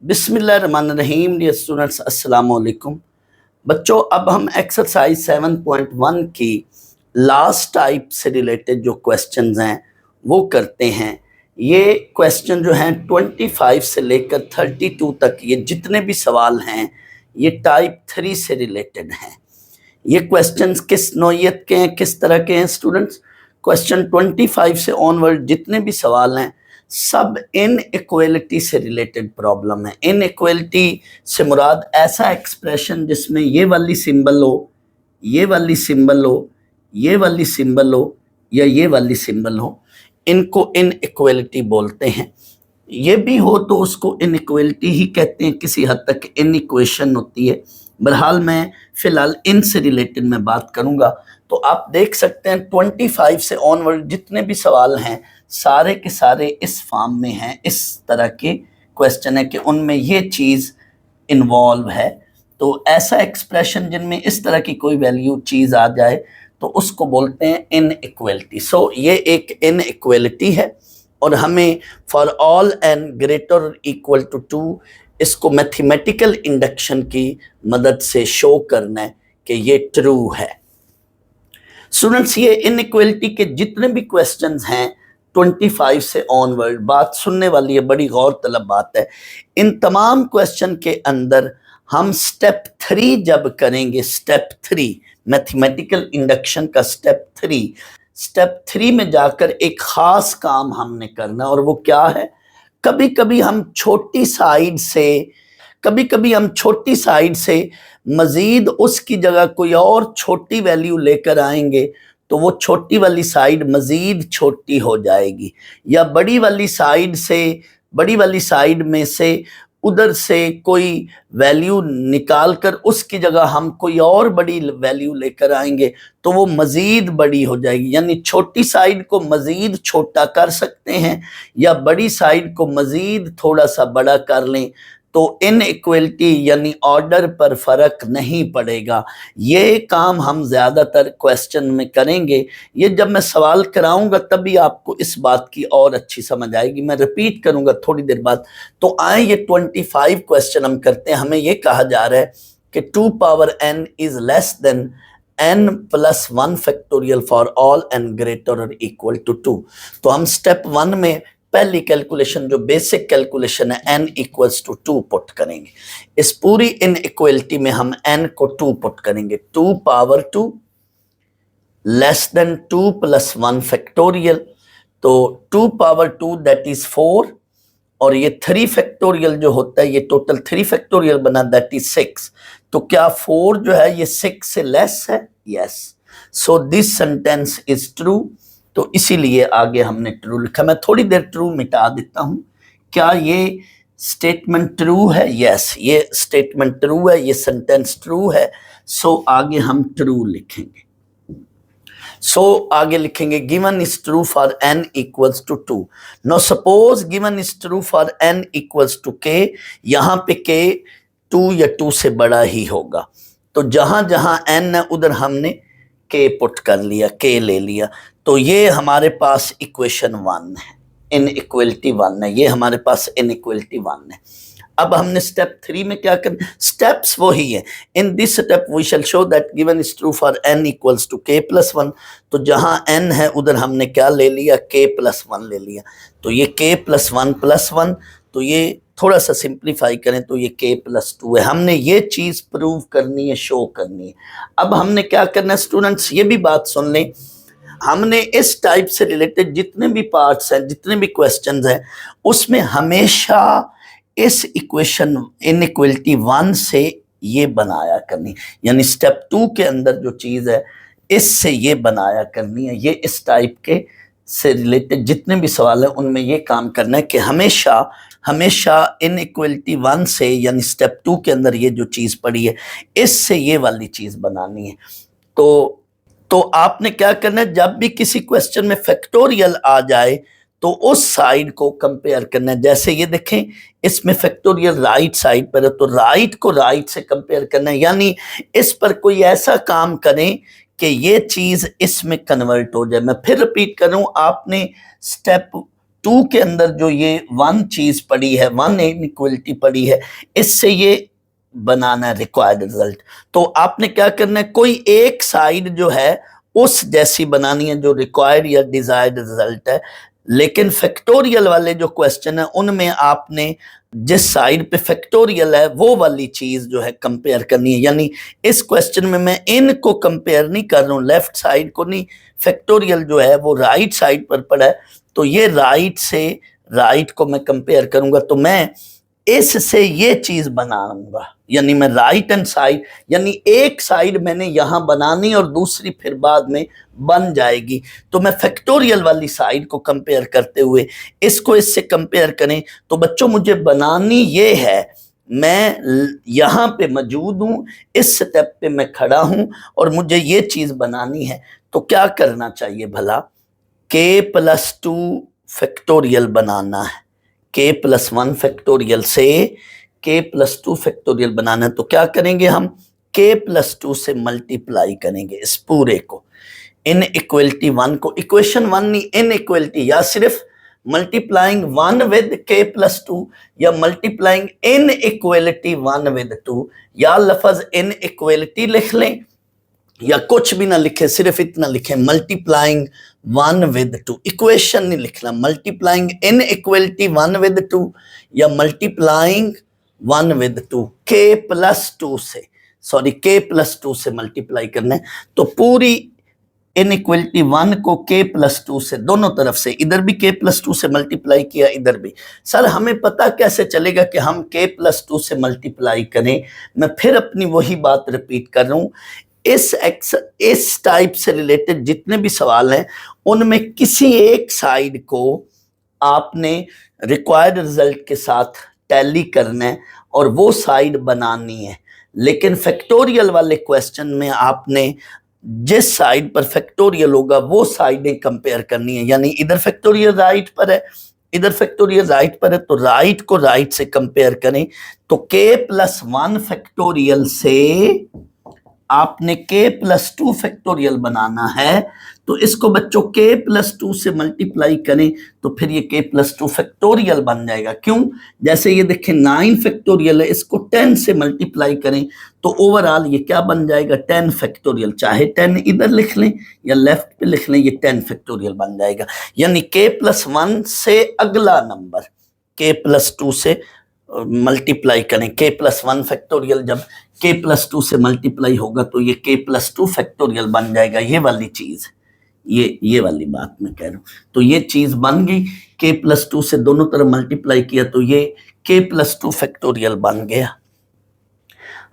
बिस्मिल्लाहिर्रहमानिर्रहीम। Dear students, अस्सलाम वालेकुम। बच्चों, अब हम एक्सरसाइज 7.1 की लास्ट टाइप से रिलेटेड जो क्वेश्चंस हैं वो करते हैं। ये क्वेश्चन जो हैं 25 से लेकर 32 तक, ये जितने भी सवाल हैं ये टाइप 3 से रिलेटेड हैं। ये क्वेश्चंस किस नौइयत के हैं, किस तरह के हैं स्टूडेंट्स? क्वेश्चन 25 से ऑनवर्ड जितने भी सवाल हैं सब इन इक्वलिटी से रिलेटेड प्रॉब्लम है। इन इक्वलिटी से मुराद ऐसा एक्सप्रेशन जिसमें ये वाली सिंबल हो, ये वाली सिंबल हो, ये वाली सिंबल हो या ये वाली सिंबल हो, इनको इन इक्वलिटी बोलते हैं। ये भी हो तो उसको इन इक्वलिटी ही कहते हैं, किसी हद तक इन इक्वेशन होती है। बहरहाल मैं फिलहाल इन से रिलेटेड मैं बात करूंगा। तो आप देख सकते हैं 25 से ऑनवर्ड जितने भी सवाल हैं सारे के सारे इस फॉर्म में हैं। इस तरह के क्वेश्चन है कि उनमें ये चीज़ इन्वॉल्व है। तो ऐसा एक्सप्रेशन जिनमें इस तरह की कोई वैल्यू चीज़ आ जाए तो उसको बोलते हैं इन इक्वलिटी। सो ये एक इन इक्वलिटी है और हमें for all n greater equal to 2 इसको मैथमेटिकल इंडक्शन की मदद से शो करना है कि ये ट्रू है। स्टूडेंट्स, ये इनइक्वलिटी के जितने भी क्वेश्चंस हैं 25 से ऑनवर्ड, बात सुनने वाली है, बड़ी गौर तलब बात है। इन तमाम क्वेश्चन के अंदर हम स्टेप 3 जब करेंगे, स्टेप 3 मैथमेटिकल इंडक्शन का स्टेप 3 में जाकर एक खास काम हमने करना और वो क्या है? कभी कभी हम छोटी साइड से मजीद उसकी जगह कोई और छोटी वैल्यू लेकर आएंगे तो वो छोटी वाली साइड मजीद छोटी हो जाएगी, या बड़ी वाली साइड में से उधर से कोई वैल्यू निकाल कर उसकी जगह हम कोई और बड़ी वैल्यू लेकर आएंगे तो वो मजीद बड़ी हो जाएगी। यानी छोटी साइड को मजीद छोटा कर सकते हैं या बड़ी साइड को मजीद थोड़ा सा बड़ा कर लें, तो इन इक्वलिटी यानी ऑर्डर पर फर्क नहीं पड़ेगा। ये काम हम ज्यादातर क्वेश्चन में करेंगे। ये जब मैं सवाल कराऊंगा तभी आपको इस बात की और अच्छी समझ आएगी। मैं रिपीट करूंगा थोड़ी देर बाद। तो आए ये 25 क्वेश्चन हम करते हैं। हमें ये कहा जा रहा है कि 2 power n is less then n plus 1 factorial for all n greater और इक्वल टू 2। तो हम स्टेप 1 में पहली कैलकुलेशन जो बेसिक कैलकुलेशन है n इक्वल्स टू 2 पुट करेंगे। इस पूरी इन इक्वलिटी में हम n को 2 पुट करेंगे। 2 power 2 less than 2 plus 1 factorial. तो 2 पावर 2 दैट इज 4 और ये 3 फैक्टोरियल जो होता है ये टोटल 3 फैक्टोरियल बना दैट इज 6। तो क्या 4 जो है ये 6 से लेस है? Yes. So this sentence is true. तो इसीलिए आगे हमने ट्रू लिखा। मैं थोड़ी देर ट्रू मिटा देता हूं। क्या ये स्टेटमेंट ट्रू है? यस, ये स्टेटमेंट ट्रू है, ये सेंटेंस ट्रू है। सो आगे हम ट्रू लिखेंगे। आगे लिखेंगे given is true for n equals to 2। No suppose given is true for n equals to k। यहां पे k 2 या 2 से बड़ा ही होगा। तो जहां जहां n है उधर हमने k पुट कर लिया, k ले लिया। तो ये हमारे पास इक्वेशन 1 है, इन इक्वलिटी 1 है। ये हमारे पास इन इक्वलिटी 1 है। अब हमने स्टेप 3 में क्या करना? स्टेप्स वही है। In this step we shall show that given is true for n equals to k plus 1। तो जहां n है उधर हमने क्या ले लिया? k प्लस 1 ले लिया। तो ये k प्लस 1 प्लस 1, तो ये थोड़ा सा सिंप्लीफाई करें तो ये k प्लस 2 है। हमने ये चीज प्रूव करनी है, शो करनी है। अब हमने क्या करना है स्टूडेंट्स, ये भी बात सुन लें। हमने इस टाइप से रिलेटेड जितने भी पार्ट्स हैं, जितने भी क्वेश्चंस हैं, उसमें हमेशा इस इक्वेशन इनइक्वलिटी 1 से ये बनाया करनी, यानी स्टेप 2 के अंदर जो चीज़ है इससे ये बनाया करनी है। ये इस टाइप के से रिलेटेड जितने भी सवाल हैं उनमें ये काम करना है कि हमेशा इनइक्वलिटी 1 से, यानी स्टेप 2 के अंदर ये जो चीज़ पड़ी है इससे ये वाली चीज़ बनानी है। तो आपने क्या करना है, जब भी किसी क्वेश्चन में फैक्टोरियल आ जाए तो उस साइड को कंपेयर करना है। जैसे ये देखें इसमें फैक्टोरियल राइट साइड पर है तो राइट को राइट से कंपेयर करना है, यानी इस पर कोई ऐसा काम करें कि ये चीज इसमें कन्वर्ट हो जाए। मैं फिर रिपीट कर रहा हूं, आपने स्टेप टू के अंदर जो ये वन चीज पड़ी है, वन इनइक्वलिटी पड़ी है, इससे ये बनाना रिक्वायर्ड रिजल्ट। तो आपने क्या करना है, कोई एक साइड जो है उस जैसी बनानी है जो रिक्वायर्ड या डिजायर्ड रिजल्ट है। लेकिन फैक्टोरियल वाले जो क्वेश्चन है उनमें आपने जिस साइड पे फैक्टोरियल है वो वाली चीज जो है कंपेयर करनी है। यानी इस क्वेश्चन में मैं इनको कंपेयर नहीं कर रहा हूं, लेफ्ट साइड को नहीं, फैक्टोरियल जो है वो राइट साइड पर पड़ा है, तो ये राइट से राइट को मैं कंपेयर करूंगा, तो मैं इससे ये चीज बनाऊंगा। यानी मैं राइट हैंड साइड, यानी एक साइड मैंने यहां बनानी और दूसरी फिर बाद में बन जाएगी। तो मैं फैक्टोरियल वाली साइड को कंपेयर करते हुए इसको इससे कंपेयर करें तो बच्चों मुझे बनानी ये है, मैं यहां पे मौजूद हूं, इस स्टेप पे मैं खड़ा हूं और मुझे ये चीज बनानी है। तो क्या करना चाहिए भला, k+2 फैक्टोरियल बनाना है, k+1 फैक्टोरियल से k+2 फैक्टोरियल बनाना है। तो क्या करेंगे हम, k+2 से मल्टीप्लाई करेंगे इस पूरे को, इन इक्वलिटी 1 को, इक्वेशन 1 नहीं, इन इक्वलिटी, या सिर्फ मल्टीप्लाइंग 1 विद k+2 या मल्टीप्लाइंग इन इक्वलिटी 1 विद 2, या लफज इन इक्वलिटी लिख लें या कुछ भी ना लिखे, सिर्फ इतना लिखें मल्टीप्लाइंग 1 विद 2, इक्वेशन नहीं लिखना, मल्टीप्लाइंग इन इक्वलिटी 1 विद 2 या मल्टीप्लाइंग 1 विद 2, k+2 से, सॉरी k+2 से मल्टीप्लाई करना है। तो पूरी इनइक्वलिटी 1 को k+2 से, दोनों तरफ से, इधर भी k+2 से मल्टीप्लाई किया, इधर भी। सर हमें पता कैसे चलेगा कि हम k+2 से मल्टीप्लाई करें? मैं फिर अपनी वही बात रिपीट कर रहा हूं, इस टाइप से रिलेटेड जितने भी सवाल हैं उनमें किसी एक साइड को आपने रिक्वायर्ड रिजल्ट के साथ टैली करना है और वो साइड बनानी है। लेकिन फैक्टोरियल वाले क्वेश्चन में आपने जिस साइड पर फैक्टोरियल होगा वो साइडें कंपेयर करनी है। यानी इधर फैक्टोरियल राइट पर है, इधर फैक्टोरियल राइट पर है, तो राइट को राइट से कंपेयर करें। तो k+1 फैक्टोरियल से आपने k+2 फैक्टोरियल बनाना है, तो इसको बच्चों k+2 से मल्टीप्लाई करें तो फिर ये k+2 फैक्टोरियल बन जाएगा। क्यों? जैसे ये देखें 9 फैक्टोरियल है, इसको 10 से मल्टीप्लाई करें तो ओवरऑल ये क्या बन जाएगा, 10 फैक्टोरियल। चाहे 10 इधर लिख लें या लेफ्ट पे लिख लें, ये 10 फैक्टोरियल बन जाएगा। यानी k+1 से अगला नंबर k+2 से मल्टीप्लाई करें, k+1 फैक्टोरियल जब k+2 से मल्टीप्लाई होगा तो ये k+2 फैक्टोरियल बन जाएगा। ये वाली चीज, ये वाली बात मैं कह रहा हूं। तो ये चीज बन गई, k+2 से दोनों तरफ मल्टीप्लाई किया तो ये k+2 फैक्टोरियल बन गया।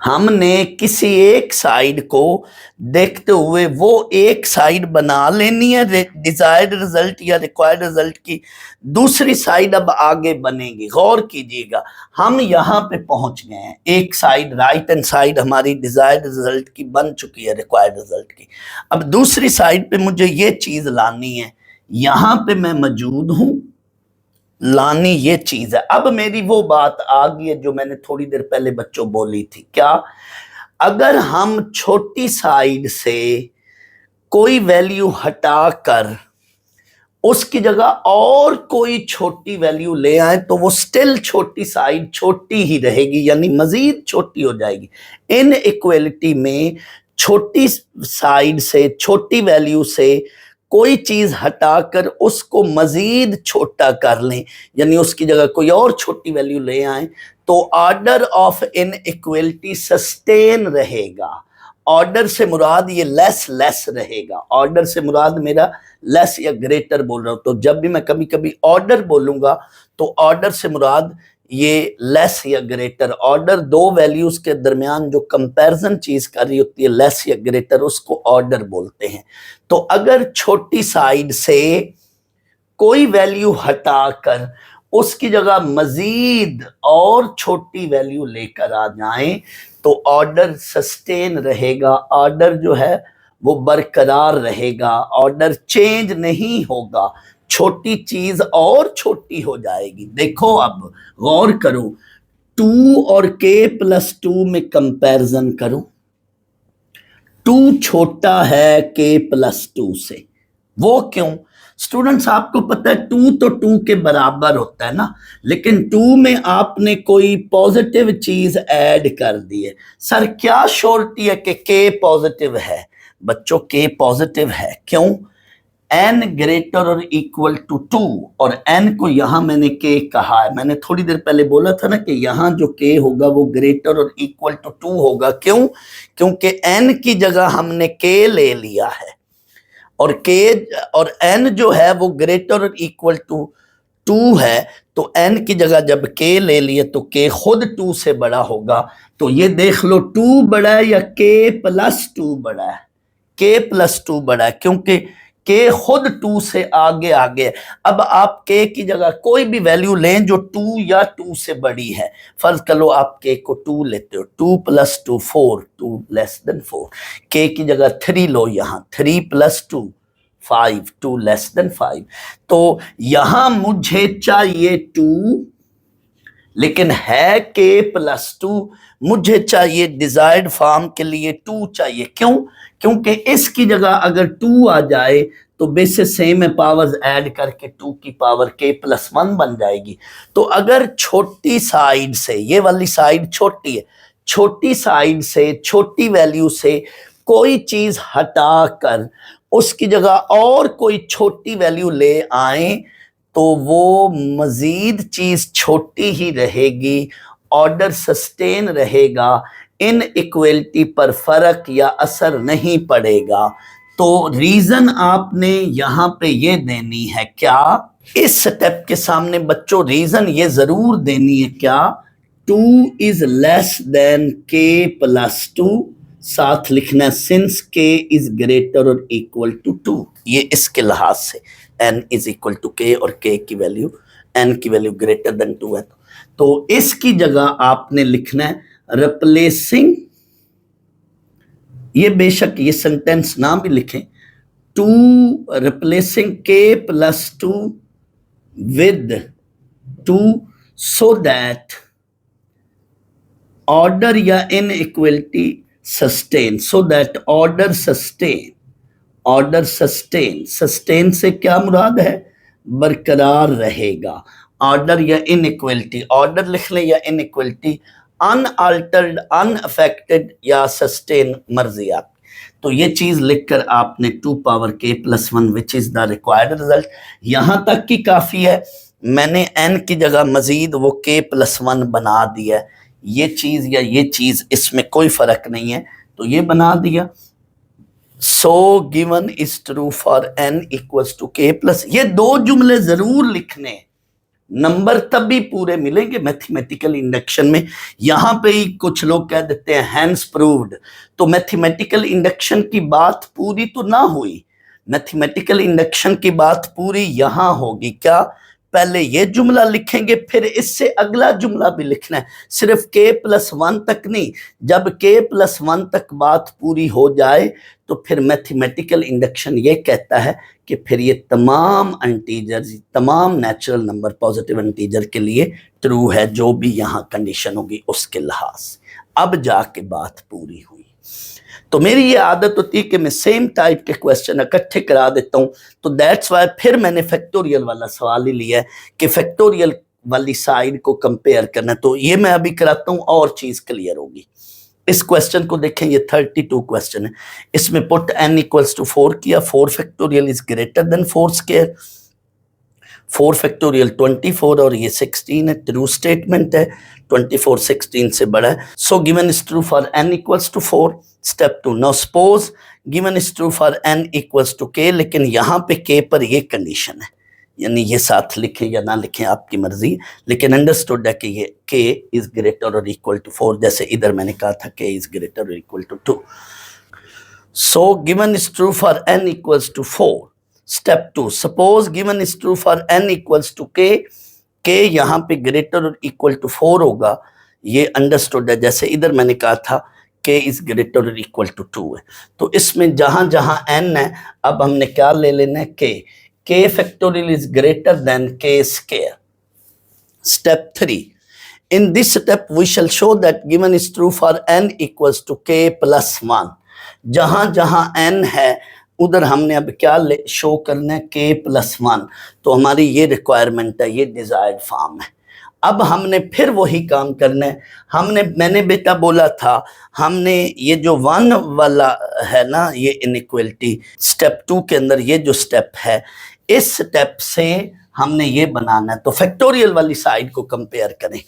हमने किसी एक साइड को देखते हुए वो एक साइड बना लेनी है डिजायर्ड रिजल्ट या रिक्वायर्ड रिजल्ट की, दूसरी साइड अब आगे बनेगी। गौर कीजिएगा, हम यहाँ पे पहुंच गए हैं, एक साइड राइट हैंड साइड हमारी डिजायर्ड रिजल्ट की बन चुकी है, रिक्वायर्ड रिजल्ट की। अब दूसरी साइड पे मुझे ये चीज लानी है, यहाँ पे मैं मौजूद हूं, लानी ये चीज है। अब मेरी वो बात आ गई है जो मैंने थोड़ी देर पहले बच्चों बोली थी, क्या? अगर हम छोटी साइड से कोई वैल्यू हटाकर उसकी जगह और कोई छोटी वैल्यू ले आए तो वो स्टिल छोटी साइड छोटी ही रहेगी, यानी मजीद छोटी हो जाएगी। इन इक्वलिटी में छोटी साइड से, छोटी वैल्यू से कोई चीज हटाकर उसको मजीद छोटा कर लें, यानी उसकी जगह कोई और छोटी वैल्यू ले आए तो ऑर्डर ऑफ इनइक्वलिटी सस्टेन रहेगा। ऑर्डर से मुराद ये लेस रहेगा, ऑर्डर से मुराद मेरा लेस या ग्रेटर बोल रहा हूं। तो जब भी मैं कभी कभी ऑर्डर बोलूंगा तो ऑर्डर से मुराद ये लेस या ग्रेटर, ऑर्डर दो वैल्यूज के दरमियान जो कंपैरिजन चीज कर रही होती है लेस या ग्रेटर, उसको ऑर्डर बोलते हैं। तो अगर छोटी साइड से कोई वैल्यू हटाकर उसकी जगह मजीद और छोटी वैल्यू लेकर आ जाएं तो ऑर्डर सस्टेन रहेगा, ऑर्डर जो है वो बरकरार रहेगा, ऑर्डर चेंज नहीं होगा, छोटी चीज और छोटी हो जाएगी। देखो अब गौर करो, 2 और k+2 में कंपैरिजन करो, 2 छोटा है k+2 से। वो क्यों? स्टूडेंट्स आपको पता है 2 तो 2 के बराबर होता है ना, लेकिन 2 में आपने कोई पॉजिटिव चीज ऐड कर दी है। सर क्या श्योरिटी है कि के पॉजिटिव है? बच्चों के पॉजिटिव है, क्यों? n ग्रेटर और इक्वल टू 2, और n को यहां मैंने k कहा है। मैंने थोड़ी देर पहले बोला था ना कि यहां जो k होगा वो ग्रेटर और इक्वल टू 2 होगा। क्यों? क्योंकि n की जगह हमने k ले लिया है, और k और n जो है वो ग्रेटर और इक्वल टू 2 है, तो n की जगह जब k ले लिए तो k खुद 2 से बड़ा होगा। तो ये देख लो 2 बड़ा है या k प्लस 2 बड़ा है? k प्लस 2 बड़ा है, क्योंकि k खुद 2 से आगे आगे है। अब आप k की जगह कोई भी वैल्यू लें जो 2 या 2 से बड़ी है। फर्ज करो आप k को 2 लेते हो, 2 प्लस 2 4, 2 लेस देन 4। k की जगह 3 लो, यहां 3 प्लस 2 5, 2 लेस देन 5। तो यहां मुझे चाहिए 2, लेकिन है k प्लस 2। मुझे चाहिए डिजायर्ड फॉर्म के लिए 2 चाहिए। क्यों? क्योंकि इसकी जगह अगर 2 आ जाए तो बेसिस सेम है, पावर्स ऐड करके 2 की पावर k प्लस 1 बन जाएगी। तो अगर छोटी साइड से, ये वाली साइड छोटी है, छोटी साइड से, छोटी वैल्यू से कोई चीज हटाकर उसकी जगह और कोई छोटी वैल्यू ले आए तो वो मजीद चीज छोटी ही रहेगी, ऑर्डर सस्टेन रहेगा, इन इक्वलिटी पर फर्क या असर नहीं पड़ेगा। तो रीजन आपने यहां पे ये देनी है क्या? इस स्टेप के सामने बच्चों रीजन ये जरूर देनी है क्या? 2 is less than k plus 2, साथ लिखना सिंस k इज ग्रेटर और इक्वल टू 2। ये इसके लिहाज से n is equal to k और k की वैल्यू, n की वैल्यू ग्रेटर देन 2 है। तो इसकी जगह आपने लिखना है रिप्लेसिंग, ये बेशक ये सेंटेंस ना भी लिखें, 2 replacing k plus 2 with 2 so that order या inequality sustain, so that order sustain, order sustain, sustain से क्या मुराद है? बरकरार रहेगा। ऑर्डर या इनइक्वलिटी, ऑर्डर लिख लें या इनइक्वलिटी, अनअल्टर्ड, अनअफेक्टेड या सस्टेन, मर्जी आप। तो ये चीज लिखकर आपने 2 power k plus 1 which is the required result, यहां तक की काफी है। मैंने n की जगह मजीद वो k प्लस 1 बना दिया है, ये चीज या ये चीज इसमें कोई फर्क नहीं है, तो ये बना दिया। So given is true for n equals to k plus, ये 2 जुमले जरूर लिखने, नंबर तब भी पूरे मिलेंगे मैथमेटिकल इंडक्शन में। यहां पे ही कुछ लोग कह देते हैं हैंस प्रूव्ड, तो मैथमेटिकल इंडक्शन की बात पूरी तो ना हुई। मैथमेटिकल इंडक्शन की बात पूरी यहां होगी क्या? पहले ये जुमला लिखेंगे, फिर इससे अगला जुमला भी लिखना है, सिर्फ k प्लस 1 तक नहीं। जब k प्लस 1 तक बात पूरी हो जाए तो फिर मैथमेटिकल इंडक्शन ये कहता है कि फिर ये तमाम इंटीजर्स, तमाम नेचुरल नंबर पॉजिटिव इंटीजर के लिए ट्रू है, जो भी यहाँ कंडीशन होगी उसके लिहाज से। अब जाके बात पूरी हुई। तो मेरी ये आदत होती है कि मैं सेम टाइप के क्वेश्चन इकट्ठे करा देता हूँ, तो दैट्स वाई फिर मैंने फैक्टोरियल वाला सवाल ही लिया है कि फैक्टोरियल वाली साइड को कंपेयर करना। तो ये मैं अभी कराता हूँ और चीज क्लियर होगी। इस क्वेश्चन को देखें, ये 32 क्वेश्चन है। इसमें पुट n इक्वल्स टू 4 किया, 4 factorial is greater then 4 square, 4 factorial 24 और ये 16 है, ट्रू स्टेटमेंट है, 24 16 से बड़ा है। So given is true for n equals to 4। Step 2, now suppose given is true for n equals to k, लेकिन यहाँ पे k पर ये कंडीशन है, यानी ये साथ लिखें या ना लिखें आपकी मर्जी, लेकिन अंडरस्टूड है कि ये k इज ग्रेटर और इक्वल टू 4, जैसे इधर मैंने कहा था k इज ग्रेटर और equal to 2। So given is true for n equals to 4। Step 2, suppose given is true for n equals to k, k यहाँ पे ग्रेटर और इक्वल टू 4 होगा, ये अंडरस्टूड है, जैसे इधर मैंने कहा था k इज ग्रेटर और इक्वल टू 2 है। तो इसमें जहां जहां n है, अब हमने क्या ले लेना है? k factorial is greater than k square. Step 3. In this step, we shall show that given is true for n equals to k plus 1. जहां जहां n है उधर हमने अब क्या शो करना है, k+1। तो हमारी ये रिक्वायरमेंट है, ये डिजायर्ड फॉर्म है। अब हमने फिर वही काम करना है। मैंने बेटा बोला था, हमने ये जो 1 वाला है ना, ये इनइक्वलिटी स्टेप 2 के अंदर, ये जो स्टेप है, इस स्टेप से हमने ये बनाना है। तो फैक्टोरियल वाली साइड को कंपेयर करें,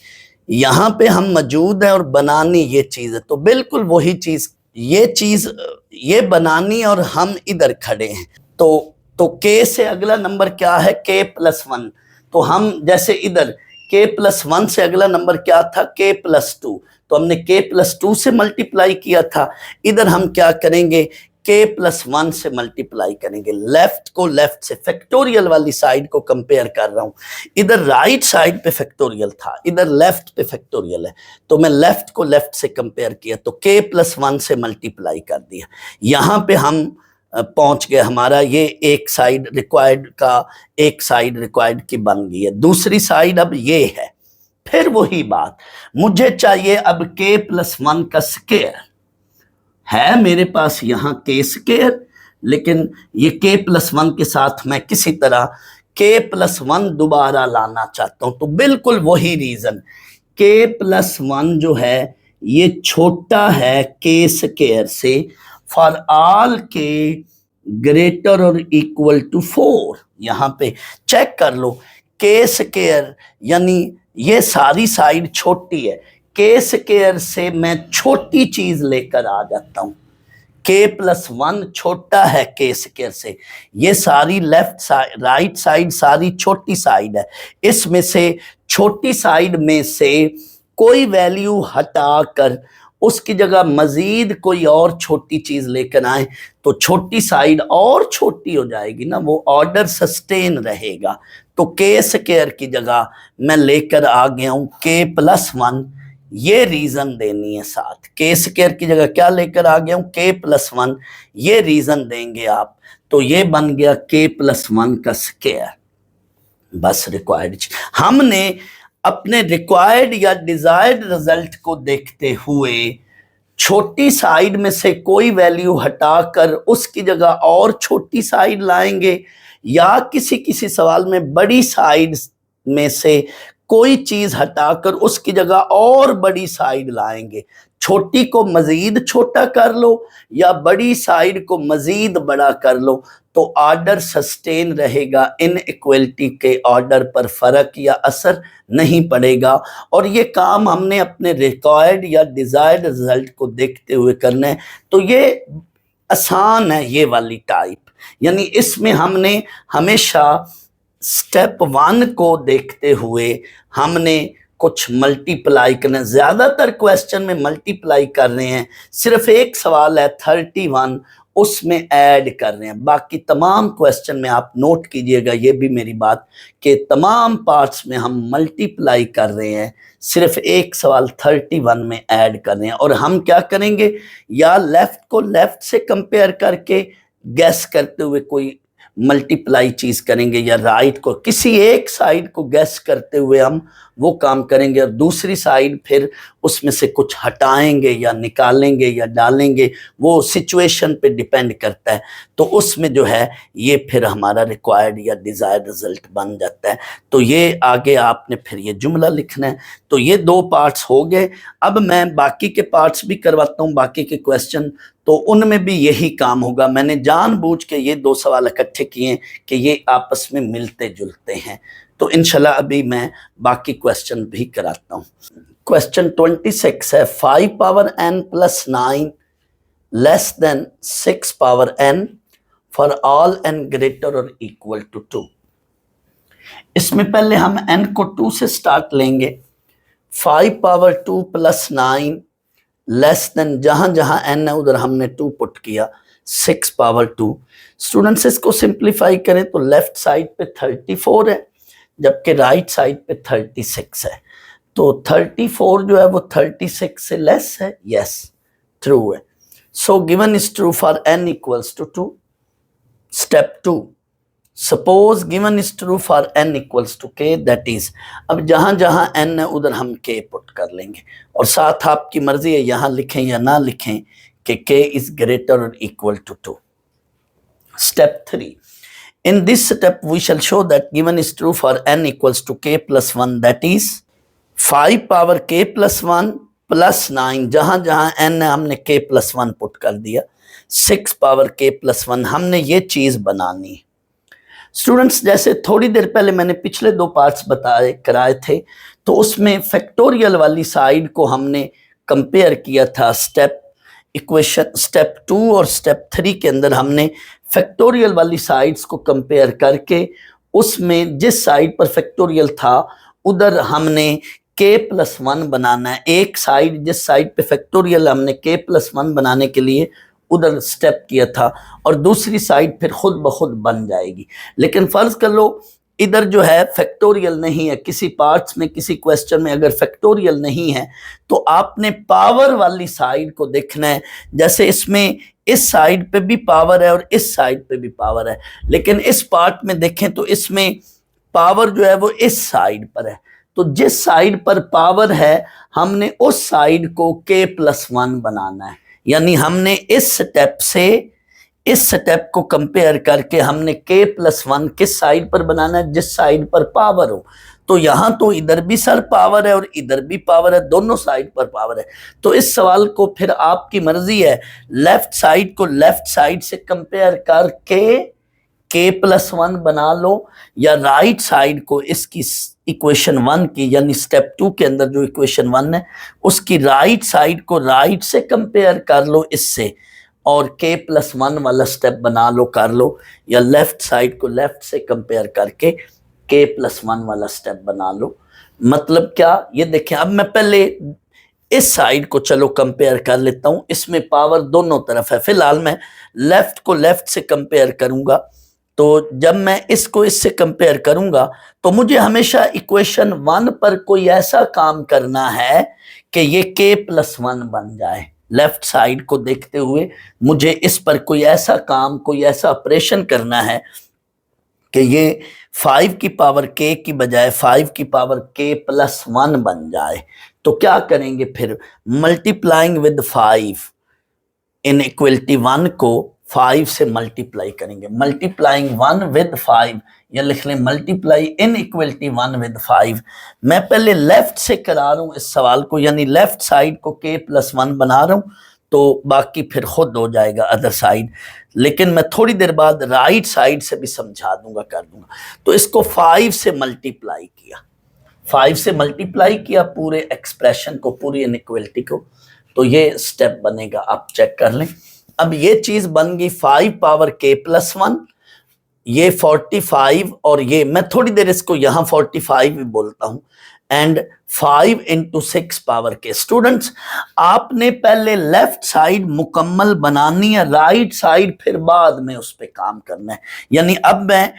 यहाँ पे हम मौजूद है और बनानी ये चीज है, तो बिल्कुल वही चीज, ये बनानी और हम इधर खड़े हैं। तो k से अगला नंबर क्या है, k+1। तो हम जैसे इधर k+1 से अगला नंबर क्या था, k+2। तो हमने k+2 से मल्टीप्लाई किया था। इधर हम क्या करेंगे, k+1 से मल्टीप्लाई करेंगे। लेफ्ट को लेफ्ट से, फैक्टोरियल वाली साइड को कंपेयर कर रहा हूं। इधर राइट साइड पे फैक्टोरियल था, इधर लेफ्ट पे फैक्टोरियल है, तो मैं लेफ्ट को लेफ्ट से कंपेयर किया, तो k+1 से मल्टीप्लाई कर दिया। यहां पे हम पहुंच गए, हमारा ये एक साइड रिक्वायर्ड की बन गई है। दूसरी साइड अब ये है, फिर वही बात, मुझे चाहिए अब k+1 का स्क्वायर है मेरे पास यहाँ k², लेकिन ये k+1 के साथ मैं किसी तरह k+1 दोबारा लाना चाहता हूं। तो बिल्कुल वही रीजन, k+1 जो है ये छोटा है k² से, फॉर ऑल k ग्रेटर और इक्वल टू 4। यहां पे चेक कर लो, k² यानी ये सारी साइड छोटी है, k² से मैं छोटी चीज लेकर आ जाता हूं। k+1 छोटा है k² से, ये सारी लेफ्ट साइड राइट साइड सारी छोटी साइड है। इसमें से छोटी साइड में से कोई वैल्यू हटाकर उसकी जगह मजीद कोई और छोटी चीज लेकर आए तो छोटी साइड और छोटी हो जाएगी ना, वो ऑर्डर सस्टेन रहेगा। तो k² की जगह मैं लेकर आ गया हूं k+1, ये रीजन देनी है साथ। k² की जगह क्या लेकर आ गया हूं, k+1, ये रीजन देंगे आप। तो ये बन गया k+1 का स्क्वायर। बस रिक्वायर्ड, हमने अपने रिक्वायर्ड या डिजायर्ड रिजल्ट को देखते हुए छोटी साइड में से कोई वैल्यू हटाकर उसकी जगह और छोटी साइड लाएंगे, या किसी सवाल में बड़ी साइड में से कोई चीज हटाकर उसकी जगह और बड़ी साइड लाएंगे। छोटी को मजीद छोटा कर लो या बड़ी साइड को मजीद बड़ा कर लो, तो ऑर्डर सस्टेन रहेगा, इनइक्वलिटी के ऑर्डर पर फर्क या असर नहीं पड़ेगा। और ये काम हमने अपने रिक्वायर्ड या डिजायर्ड रिजल्ट को देखते हुए करना है। तो ये आसान है ये वाली टाइप, यानी इसमें हमने हमेशा स्टेप 1 को देखते हुए हमने कुछ मल्टीप्लाई करना है। ज्यादातर क्वेश्चन में मल्टीप्लाई कर रहे हैं, सिर्फ एक सवाल है 31, उसमें ऐड कर रहे हैं। बाकी तमाम क्वेश्चन में आप नोट कीजिएगा ये भी मेरी बात, कि तमाम पार्ट्स में हम मल्टीप्लाई कर रहे हैं, सिर्फ एक सवाल 31 में ऐड कर रहे हैं। और हम क्या करेंगे, या लेफ्ट को लेफ्ट से कंपेयर करके गैस करते हुए कोई मल्टीप्लाई चीज करेंगे, या राइट को किसी एक साइड को गैस करते हुए हम वो काम करेंगे, और दूसरी साइड फिर उसमें से कुछ हटाएंगे या निकालेंगे या डालेंगे, वो सिचुएशन पे डिपेंड करता है। तो उसमें जो है ये फिर हमारा रिक्वायर्ड या डिजायर्ड रिजल्ट बन जाता है। तो ये आगे आपने फिर ये जुमला लिखना है। तो ये 2 पार्ट्स हो गए। अब मैं बाकी के पार्ट्स भी करवाता हूँ, बाकी के क्वेश्चन, तो उनमें भी यही काम होगा। मैंने जानबूझ के ये 2 सवाल इकट्ठे किए कि ये आपस में मिलते जुलते हैं। तो इंशाल्लाह अभी मैं बाकी क्वेश्चन भी कराता हूँ। क्वेश्चन 26 है, 5 power n + 9 less than 6 power n for all n greater और इक्वल टू 2। इसमें पहले हम n को 2 से स्टार्ट लेंगे। 5 पावर 2 + 9 लेस देन, जहां जहां n है उधर हमने 2 पुट किया, 6 पावर 2। स्टूडेंट्स इसको सिंप्लीफाई करें तो लेफ्ट साइड पे 34 है, जबकि राइट साइड पे 36 है। तो 34 जो है वो 36 से लेस है, यस ट्रू है। So given is true for n equals to 2। Step 2, suppose given is true for n equals to k, that is, अब जहां जहां n है उधर हम k पुट कर लेंगे, और साथ आपकी मर्जी है यहां लिखें या ना लिखें कि k इज ग्रेटर और equal to 2। Step 3. In this step, we shall show that given is true for n equals to k plus 1, that is 5 power k plus 1 plus 9, जहां जहां n है हमने k plus 1 पुट कर दिया, 6 power k plus 1, हमने ये चीज बनानी। स्टूडेंट्स, जैसे थोड़ी देर पहले मैंने पिछले 2 पार्ट्स कराए थे, तो उसमें फैक्टोरियल वाली साइड को हमने कंपेयर किया था। स्टेप 2 और स्टेप 3 के अंदर हमने फैक्टोरियल वाली साइड्स को कंपेयर करके उसमें जिस साइड पर फैक्टोरियल था उधर हमने k plus 1 बनाना है। एक साइड, जिस साइड पे फैक्टोरियल हमने k plus 1 बनाने के लिए उधर स्टेप किया था, और दूसरी साइड फिर खुद ब खुद बन जाएगी। लेकिन फर्ज कर लो इधर जो है फैक्टोरियल नहीं है, किसी पार्ट्स में, किसी क्वेश्चन में अगर फैक्टोरियल नहीं है तो आपने पावर वाली साइड को देखना है। जैसे इसमें इस साइड पे भी पावर है और इस साइड पे भी पावर है, लेकिन इस पार्ट में देखें तो इसमें पावर जो है वो इस साइड पर है। तो जिस साइड पर पावर है हमने उस साइड को k plus 1 बनाना है। यानी हमने इस स्टेप से इस स्टेप को कंपेयर करके हमने k plus 1 किस साइड पर बनाना है, जिस साइड पर पावर हो। तो यहां तो इधर भी सर पावर है और इधर भी पावर है, दोनों साइड पर पावर है। तो इस सवाल को फिर आपकी मर्जी है, लेफ्ट साइड को लेफ्ट साइड से कंपेयर करके k plus 1 बना लो, या राइट साइड को इसकी इक्वेशन 1 की, यानी स्टेप 2 के अंदर जो इक्वेशन 1 है उसकी राइट साइड को राइट से कंपेयर कर लो इससे, और k plus 1 वाला स्टेप बना लो, कर लो, या लेफ्ट साइड को लेफ्ट से कंपेयर करके k plus 1 वाला स्टेप बना लो। मतलब क्या, ये देखें, अब मैं पहले इस साइड को चलो कंपेयर कर लेता हूं, इसमें पावर दोनों तरफ है। फिलहाल मैं लेफ्ट को लेफ्ट से कंपेयर करूंगा, तो जब मैं इसको इससे कंपेयर करूंगा तो मुझे हमेशा इक्वेशन 1 पर कोई ऐसा काम करना है कि ये k plus 1 बन जाए। लेफ्ट साइड को देखते हुए मुझे इस पर कोई ऐसा काम, कोई ऐसा ऑपरेशन करना है कि ये 5 की पावर k की बजाय 5 की पावर k plus 1 बन जाए। तो क्या करेंगे फिर, मल्टीप्लाइंग विद 5 इन इक्वलिटी 1 को 5 से मल्टीप्लाई करेंगे। मल्टीप्लाइंग 1 विद 5, या लिख लें मल्टीप्लाई इन इक्वलिटी 1 विद 5। मैं पहले लेफ्ट से करा रहा हूं इस सवाल को, यानी लेफ्ट साइड को k plus 1 बना रहा हूं, तो बाकी फिर खुद हो जाएगा अदर साइड। लेकिन मैं थोड़ी देर बाद राइट साइड से भी समझा दूंगा, कर दूंगा। तो इसको 5 से मल्टीप्लाई किया, 5 से मल्टीप्लाई किया पूरे एक्सप्रेशन को, पूरी इनइक्वलिटी को, तो ये स्टेप बनेगा, आप चेक कर लें। अब ये चीज बन गई 5 पावर k plus 1, ये 45, और ये मैं थोड़ी देर इसको यहां 45 भी बोलता हूं, and 5 into 6 power k। Students, आपने पहले लेफ्ट साइड मुकम्मल बनानी है, राइट साइड फिर बाद में उस पर काम करना है। यानी अब मैं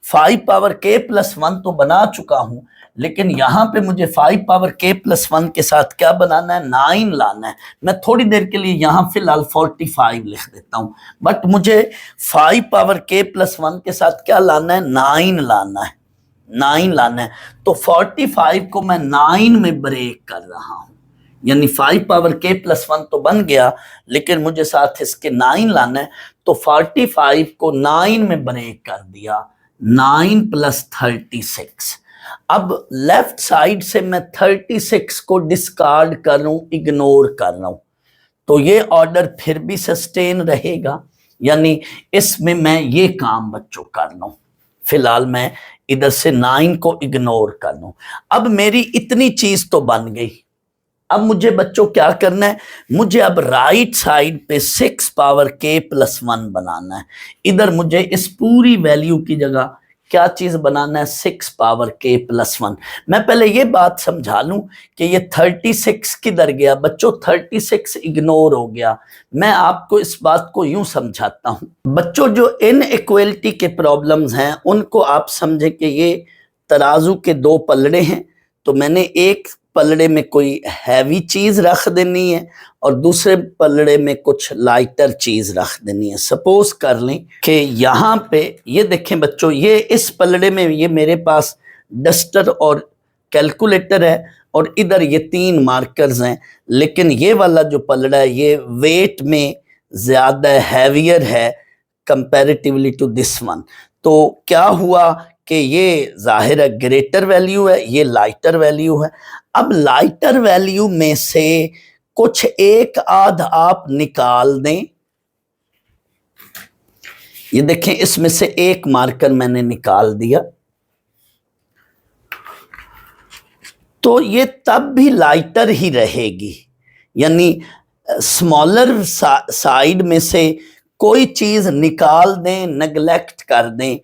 5 पावर k plus 1 तो बना चुका हूं, लेकिन यहां पे मुझे 5 पावर k plus 1 के साथ क्या बनाना है, 9 लाना है। मैं थोड़ी देर के लिए यहां फिलहाल 45 लिख देता हूं, बट मुझे 5 पावर k plus 1 के साथ क्या लाना है, 9 लाना है, 9 लाना है। तो 45 को मैं 9 में ब्रेक कर रहा हूं, यानी 5 पावर k plus 1 तो बन गया, लेकिन मुझे साथ इसके 9 लाना है। तो 45 को 9 में ब्रेक कर दिया, 9 plus 36। अब लेफ्ट साइड से मैं 36 को डिस्कार्ड कर रहा हूं, इग्नोर कर रहा हूं, तो ये ऑर्डर फिर भी सस्टेन रहेगा। यानी इसमें मैं ये काम बच्चों कर रहा हूं, फिलहाल मैं इधर से 9 को इग्नोर कर रहा हूं। अब मेरी इतनी चीज तो बन गई। अब मुझे बच्चों क्या करना है, मुझे अब राइट साइड पे 6 पावर k plus 1 बनाना है। इधर मुझे इस पूरी वैल्यू की जगह क्या चीज बनाना है, 6 पावर k plus 1। मैं पहले ये बात समझा लूं कि ये 36 किधर गया बच्चों, 36 इग्नोर हो गया। मैं आपको इस बात को यूं समझाता हूं बच्चों, जो इनइक्वालिटी के प्रॉब्लम्स हैं उनको आप समझे कि ये तराजू के 2 पलड़े हैं। तो मैंने एक पलड़े में कोई हैवी चीज रख देनी है और दूसरे पलड़े में कुछ लाइटर चीज रख देनी है। सपोज कर लें कि यहाँ पे ये देखें बच्चों, ये इस पलड़े में ये मेरे पास डस्टर और कैलकुलेटर है, और इधर ये 3 मार्कर्स हैं। लेकिन ये वाला जो पलड़ा है ये वेट में ज्यादा हैवियर है कंपैरेटिवली टू दिस वन। तो क्या हुआ कि ये जाहिर है ग्रेटर वैल्यू है, ये लाइटर वैल्यू है। अब लाइटर वैल्यू में से कुछ एक आध आप निकाल दें। ये देखें, इसमें से एक मार्कर मैंने निकाल दिया, तो ये तब भी लाइटर ही रहेगी। यानी स्मॉलर साइड में से कोई चीज निकाल दें, नेग्लेक्ट कर दें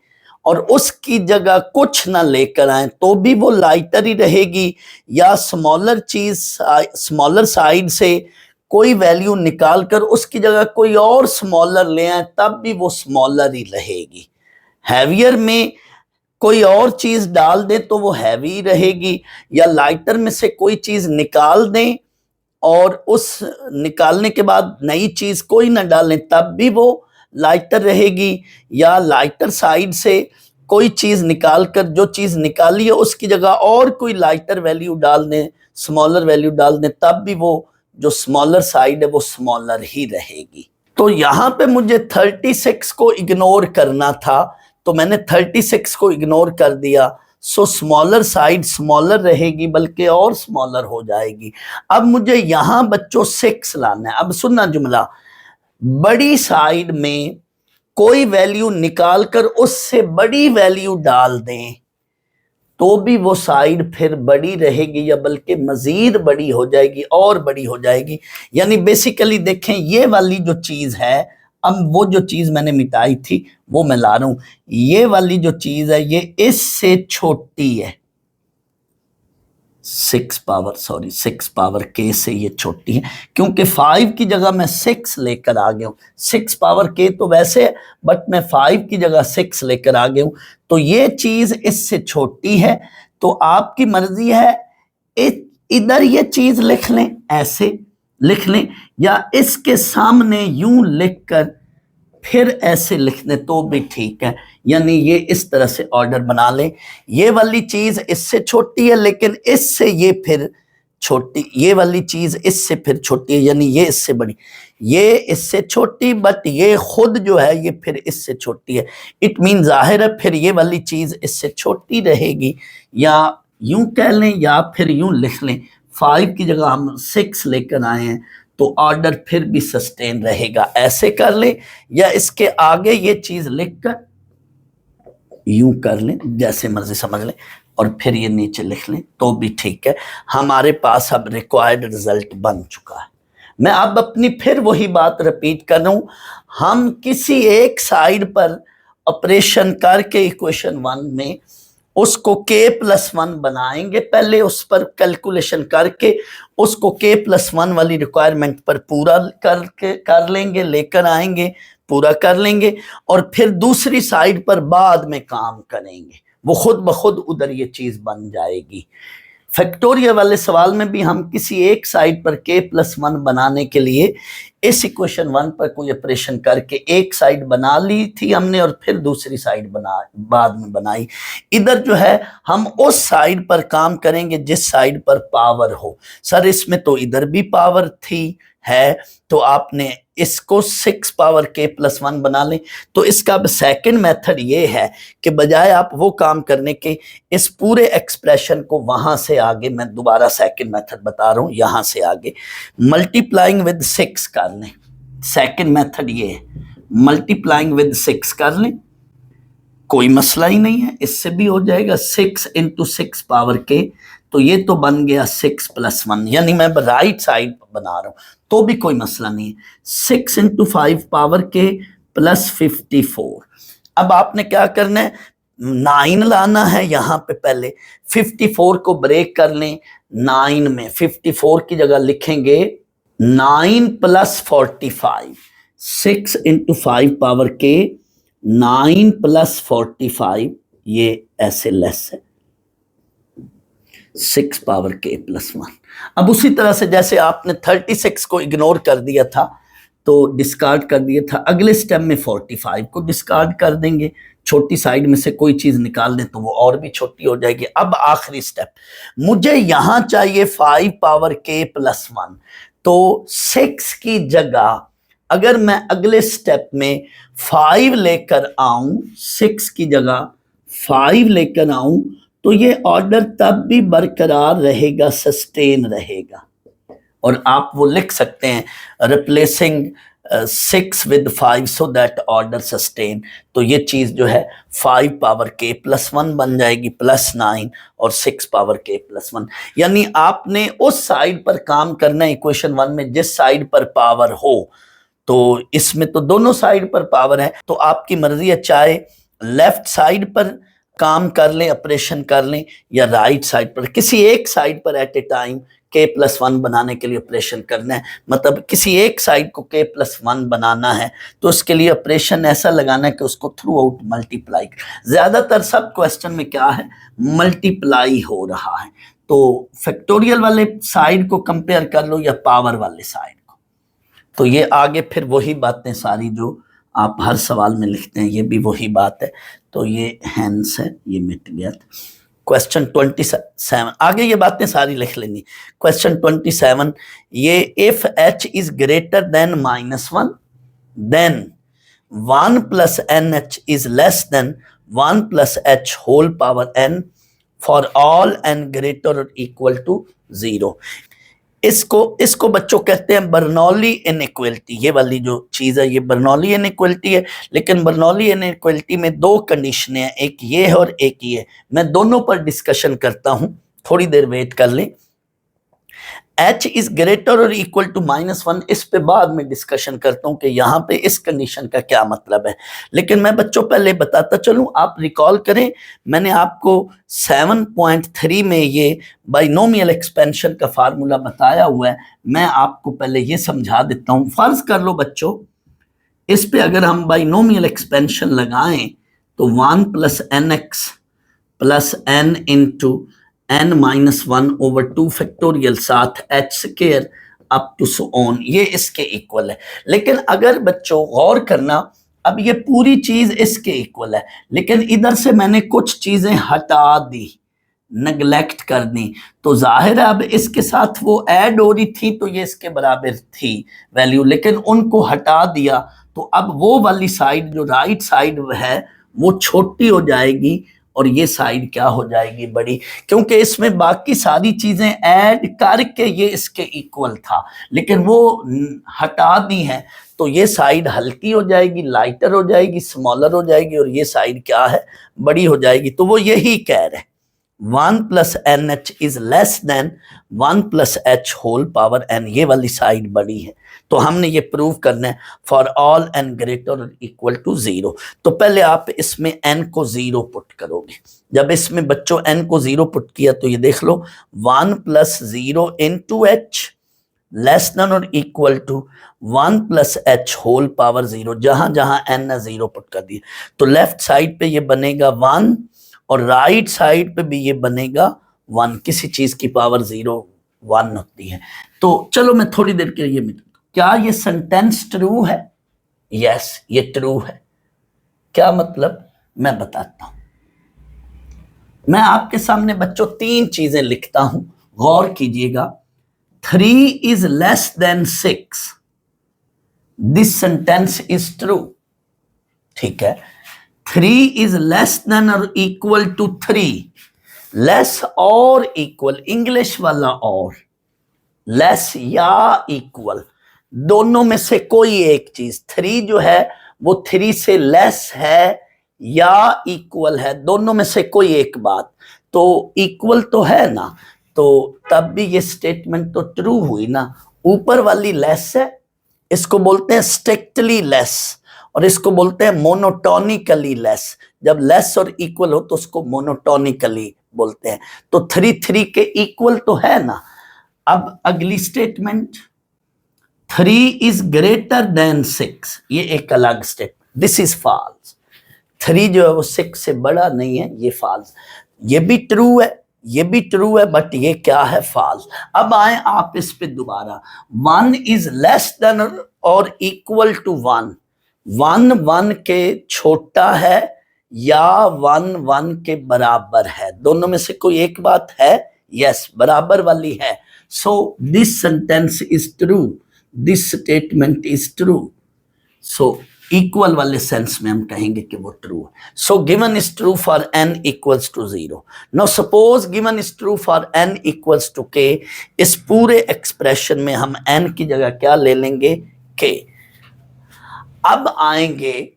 और उसकी जगह कुछ ना लेकर आए तो भी वो लाइटर ही रहेगी, या स्मॉलर चीज स्मॉलर साइड से कोई वैल्यू निकाल कर उसकी जगह कोई और स्मॉलर ले आए तब भी वो स्मॉलर ही रहेगी। हैवियर में कोई और चीज डाल दें तो वो हैवी रहेगी, या लाइटर में से कोई चीज निकाल दें और उस निकालने के बाद नई चीज कोई ना डालें तब भी वो लाइटर रहेगी, या लाइटर साइड से कोई चीज निकाल कर जो चीज निकाली है उसकी जगह और कोई लाइटर वैल्यू डाल दें, स्मॉलर वैल्यू डाल दें, तब भी वो जो स्मॉलर साइड है वो स्मॉलर ही रहेगी। तो यहां पे मुझे 36 को इग्नोर करना था, तो मैंने 36 को इग्नोर कर दिया। सो स्मॉलर साइड स्मॉलर रहेगी बल्कि और स्मॉलर हो जाएगी। अब मुझे यहां बच्चों 6 लाना है। अब सुनना जुमला, बड़ी साइड में कोई वैल्यू निकाल कर उससे बड़ी वैल्यू डाल दें तो भी वो साइड फिर बड़ी रहेगी, या बल्कि मजीद बड़ी हो जाएगी और बड़ी हो जाएगी। यानी बेसिकली देखें, ये वाली जो चीज है, अब वो जो चीज मैंने मिटाई थी वो मैं ला रहा हूं। ये वाली जो चीज है ये इससे छोटी है, 6 पावर k से ये छोटी है, क्योंकि 5 की जगह मैं 6 लेकर आ गया हूं। 6 पावर k तो वैसे है, बट मैं 5 की जगह 6 लेकर आ गया हूं, तो ये चीज इससे छोटी है। तो आपकी मर्जी है, इधर ये चीज लिख लें, ऐसे लिख लें, या इसके सामने यूं लिखकर फिर ऐसे लिख दें तो भी ठीक है। यानी ये इस तरह से ऑर्डर बना लें, ये वाली चीज इससे छोटी है लेकिन इससे ये फिर छोटी, ये वाली चीज इससे फिर छोटी है, यानी ये इससे बड़ी, ये इससे छोटी, बट ये खुद जो है ये फिर इससे छोटी है। इट मीन जाहिर है फिर ये वाली चीज इससे छोटी रहेगी, या यूं कह लें या फिर यूं लिख लें, 5 की जगह हम 6 लेकर आए हैं तो ऑर्डर फिर भी सस्टेन रहेगा। ऐसे कर लें, या इसके आगे ये चीज लिखकर यूं कर लें, जैसे मर्जी समझ लें, और फिर ये नीचे लिख लें तो भी ठीक है। हमारे पास अब रिक्वायर्ड रिजल्ट बन चुका है। मैं अब अपनी फिर वही बात रिपीट कर रहा हूं, हम किसी एक साइड पर ऑपरेशन करके इक्वेशन 1 में उसको k+1 बनाएंगे, पहले उस पर कैलकुलेशन करके उसको k+1 वाली रिक्वायरमेंट पर पूरा करके कर लेंगे, लेकर आएंगे, पूरा कर लेंगे, और फिर दूसरी साइड पर बाद में काम करेंगे, वो खुद ब खुद उधर ये चीज बन जाएगी। फैक्टोरियल वाले सवाल में भी हम किसी एक साइड पर k+1 बनाने के लिए इस इक्वेशन 1 पर कोई ऑपरेशन करके एक साइड बना ली थी हमने और फिर दूसरी साइड बाद में बनाई। इधर जो है हम उस साइड पर काम करेंगे जिस साइड पर पावर हो। सर इसमें तो इधर भी पावर थी है, तो आपने इसको 6 पावर k+1 बना लें। तो इसका सेकंड मेथड ये है कि बजाय आप वो काम करने के इस पूरे एक्सप्रेशन को वहां से आगे, मैं दोबारा सेकंड मेथड बता रहा हूं, यहां से आगे मल्टीप्लाइंग विद 6 कर लें। सेकंड मेथड ये है, मल्टीप्लाइंग विद 6 कर लें, कोई मसला ही नहीं है, इससे भी हो जाएगा। 6 × 6 पावर k, तो ये तो बन गया 6+1, यानी मैं राइट साइड बना रहा हूं तो भी कोई मसला नहीं है। 6 × 5 पावर k + 54। अब आपने क्या करना है, 9 लाना है यहाँ पे, पहले 54 को ब्रेक कर लें 9 में, 54 की जगह लिखेंगे 9 + 45। 6 × 5 पावर k, 9 + 45, ये ऐसे लेस है 6 पावर k+1। अब उसी तरह से जैसे आपने 36 को इग्नोर कर दिया था तो डिस्कार्ड कर दिया था, अगले स्टेप में 45 को डिस्कार्ड कर देंगे, छोटी साइड में से कोई चीज निकाल दें तो वो और भी छोटी हो जाएगी। अब आखिरी स्टेप, मुझे यहां चाहिए 5 पावर k+1, तो 6 की जगह अगर मैं अगले स्टेप में 5 लेकर आऊं, 6 की जगह 5 लेकर आऊं, तो ये ऑर्डर तब भी बरकरार रहेगा, सस्टेन रहेगा। और आप वो लिख सकते हैं replacing 6 with 5 so that order sustain। तो ये चीज जो है 5 पावर k प्लस 1 बन जाएगी प्लस 9 और 6 पावर k प्लस 1। यानी आपने उस साइड पर काम करना है इक्वेशन 1 में जिस साइड पर पावर हो। तो इसमें तो दोनों साइड पर पावर है, तो आपकी मर्जी है, चाहे लेफ्ट साइड पर काम कर लें, ऑपरेशन कर लें, या राइट साइड पर, किसी एक साइड पर at a time k plus 1 बनाने के लिए ऑपरेशन करना है। मतलब किसी एक साइड को k प्लस 1 बनाना है तो उसके लिए ऑपरेशन ऐसा लगाना है कि उसको थ्रू आउट मल्टीप्लाई। ज्यादातर सब क्वेश्चन में क्या है, मल्टीप्लाई हो रहा है। तो फैक्टोरियल वाले साइड को कंपेयर कर लो या पावर वाले साइड को। तो ये आगे फिर वही बातें सारी जो आप हर सवाल में लिखते हैं, ये भी वही बात है। तो ये हैंस है, ये मिट गया। क्वेश्चन 27, आगे ये बातें सारी लिख लेनी। क्वेश्चन 27, ये if h is greater than -1 then 1 plus n h is less than 1 plus H whole power n for all n greater और इक्वल टू 0। इसको बच्चों कहते हैं बर्नौली इनइक्वलिटी। ये वाली जो चीज है ये बर्नौली इनइक्वलिटी है। लेकिन बर्नौली इनइक्वलिटी में दो कंडीशनें हैं, एक ये है और एक ये। मैं दोनों पर डिस्कशन करता हूं, थोड़ी देर वेट कर लें। h इज ग्रेटर और इक्वल टू -1, इस पे बाद में डिस्कशन करता हूं कि यहाँ पे इस कंडीशन का क्या मतलब है। लेकिन मैं बच्चों पहले बताता चलूं, आप रिकॉल करें, मैंने आपको 7.3 में ये बाइनोमियल एक्सपेंशन का फार्मूला बताया हुआ है। मैं आपको पहले ये समझा देता हूं। फर्ज कर लो बच्चों, इस पे अगर हम बाइनोमियल एक्सपेंशन लगाएं तो 1 plus n x plus n into n minus 1 over 2 factorial साथ h square up to so on, ये इसके इक्वल है। लेकिन अगर बच्चों गौर करना, अब ये पूरी चीज इसके इक्वल है, लेकिन इधर से मैंने कुछ चीजें हटा दी, नेग्लेक्ट कर दी, तो जाहिर है अब इसके साथ वो ऐड हो रही थी तो ये इसके बराबर थी वैल्यू, लेकिन उनको हटा दिया तो अब वो वाली साइड जो राइट साइड है वो छोटी हो जाएगी और ये साइड क्या हो जाएगी, बड़ी, क्योंकि इसमें बाकी सारी चीजें ऐड करके ये इसके इक्वल था, लेकिन वो हटा दी है तो ये साइड हल्की हो जाएगी, लाइटर हो जाएगी, स्मॉलर हो जाएगी, और ये साइड क्या है, बड़ी हो जाएगी। तो वो यही कह रहे हैं 1 plus n h is less than 1 plus H whole power n, ये वाली साइड बड़ी है। तो हमने ये प्रूव करना है फॉर ऑल n ग्रेटर और इक्वल टू 0। तो पहले आप इसमें n को 0 पुट करोगे। जब इसमें बच्चों n को 0 पुट किया तो ये देख लो 1 plus 0 into H less than और equal to 1 plus H whole power 0। जहां जहां n है 0 पुट कर दिया, तो लेफ्ट साइड पे ये बनेगा 1 और राइट साइड पे भी ये बनेगा 1। किसी चीज की पावर 0 1 होती है। तो चलो मैं थोड़ी देर के लिए क्या ये सेंटेंस ट्रू है? यस, ये ट्रू है। क्या मतलब, मैं बताता हूं। मैं आपके सामने बच्चों 3 चीजें लिखता हूं, गौर कीजिएगा। 3 is less then 6, this sentence is true. ठीक है। 3 इज लेस देन और इक्वल टू 3, लेस और इक्वल, इंग्लिश वाला और, लेस या इक्वल, दोनों में से कोई एक चीज। 3 जो है वो 3 से लेस है या इक्वल है, दोनों में से कोई एक बात। तो इक्वल तो है ना, तो तब भी ये स्टेटमेंट तो ट्रू हुई ना। ऊपर वाली लेस है, इसको बोलते हैं स्ट्रिक्टली लेस, और इसको बोलते हैं मोनोटोनिकली लेस। जब लेस और इक्वल हो तो उसको मोनोटोनिकली बोलते हैं। तो 3 3 के इक्वल तो है ना। अब अगली स्टेटमेंट 3 इज ग्रेटर देन 6, ये एक अलग स्टेटमेंट, दिस इज फॉल्स। 3 जो है वो 6 से बड़ा नहीं है, ये फॉल्स। ये भी ट्रू है, ये भी ट्रू है, बट ये क्या है, फॉल्स। अब आए आप इस पे दोबारा, 1 इज लेस देन और इक्वल टू 1, 1 1 के छोटा है या 1 1 के बराबर है, दोनों में से कोई एक बात है, यस, बराबर वाली है। So this sentence is true, this statement is true. So equal वाले सेंस में हम कहेंगे कि वो ट्रू है। So given is true for n equals to 0। Now suppose given is true for n equals to k, इस पूरे expression में हम n की जगह क्या ले लेंगे, k। अब आएंगे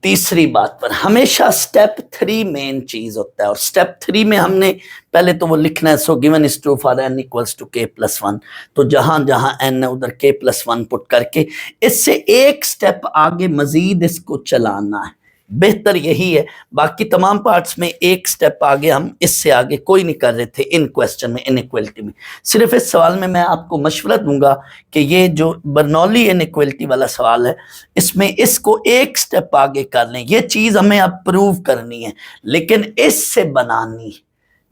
तीसरी बात पर। हमेशा स्टेप 3 मेन चीज होता है, और स्टेप 3 में हमने पहले तो वो लिखना है, so given is true for n equals to k plus 1। तो जहां जहां n है उधर k प्लस 1 पुट करके इससे एक स्टेप आगे मजीद इसको चलाना है, बेहतर यही है। बाकी तमाम पार्ट्स में एक स्टेप आगे, हम इससे आगे कोई नहीं कर रहे थे इन क्वेश्चन में, इनइक्वलिटी में। सिर्फ इस सवाल में मैं आपको मशवरा दूंगा कि ये जो बर्नौली इनइक्वलिटी वाला सवाल है, इसमें इसको एक स्टेप आगे कर लें। ये चीज हमें अब प्रूव करनी है, लेकिन इससे बनानी,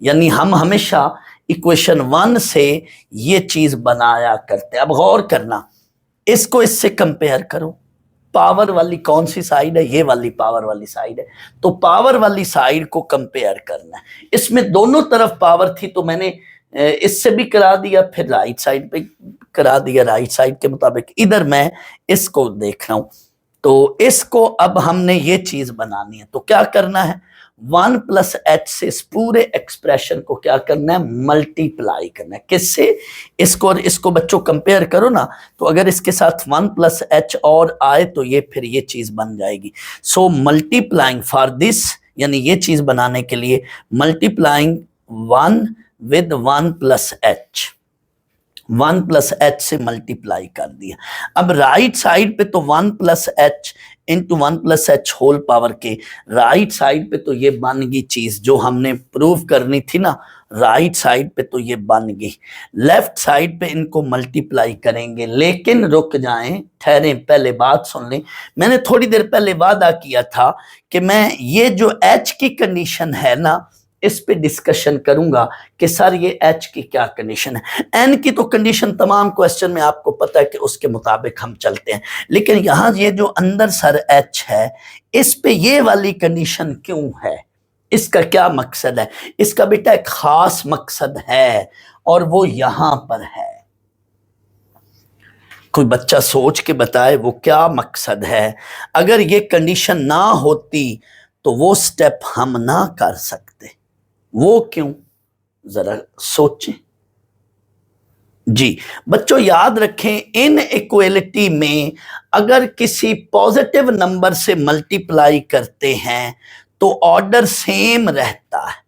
यानी हम हमेशा इक्वेशन 1 से ये चीज बनाया करते हैं। अब गौर करना, इसको इससे कंपेयर करो। पावर वाली कौन सी साइड है, ये वाली पावर वाली साइड है। तो पावर वाली साइड को कंपेयर करना है। इसमें दोनों तरफ पावर थी, तो मैंने इससे भी करा दिया, फिर राइट साइड पे करा दिया राइट साइड के मुताबिक। इधर मैं इसको देख रहा हूं, तो इसको अब हमने ये चीज बनानी है। तो क्या करना है, 1 प्लस एच से इस पूरे एक्सप्रेशन को क्या करना है, मल्टीप्लाई करना है। किससे, इसको और इसको बच्चों कंपेयर करो ना, तो अगर इसके साथ 1 प्लस एच और आए तो ये फिर ये चीज बन जाएगी। सो मल्टीप्लाइंग फॉर दिस, यानी ये चीज बनाने के लिए multiplying 1 with 1 plus h, 1 plus h से मल्टीप्लाई कर दिया। अब राइट साइड पे तो 1 plus h into 1 plus H whole power के, राइट साइड पे तो ये बन गई चीज जो हमने प्रूव करनी थी ना, राइट साइड पे तो ये बन गई। लेफ्ट साइड पे इनको मल्टीप्लाई करेंगे, लेकिन रुक जाएं, ठहरें, पहले बात सुन लें। मैंने थोड़ी देर पहले वादा किया था कि मैं ये जो एच की कंडीशन है ना, इस पे डिस्कशन करूंगा कि सर ये एच की क्या कंडीशन है। एन की तो कंडीशन तमाम क्वेश्चन में आपको पता है कि उसके मुताबिक हम चलते हैं, लेकिन यहां ये जो अंदर सर एच है, इस पे ये वाली कंडीशन क्यों है, इसका क्या मकसद है। इसका बेटा एक खास मकसद है, और वो यहां पर है। कोई बच्चा सोच के बताए वो क्या मकसद है। अगर ये कंडीशन ना होती तो वो स्टेप हम ना कर सकते। वो क्यों, जरा सोचें। जी बच्चों याद रखें, इन इक्वलिटी में अगर किसी पॉजिटिव नंबर से मल्टीप्लाई करते हैं तो ऑर्डर सेम रहता है।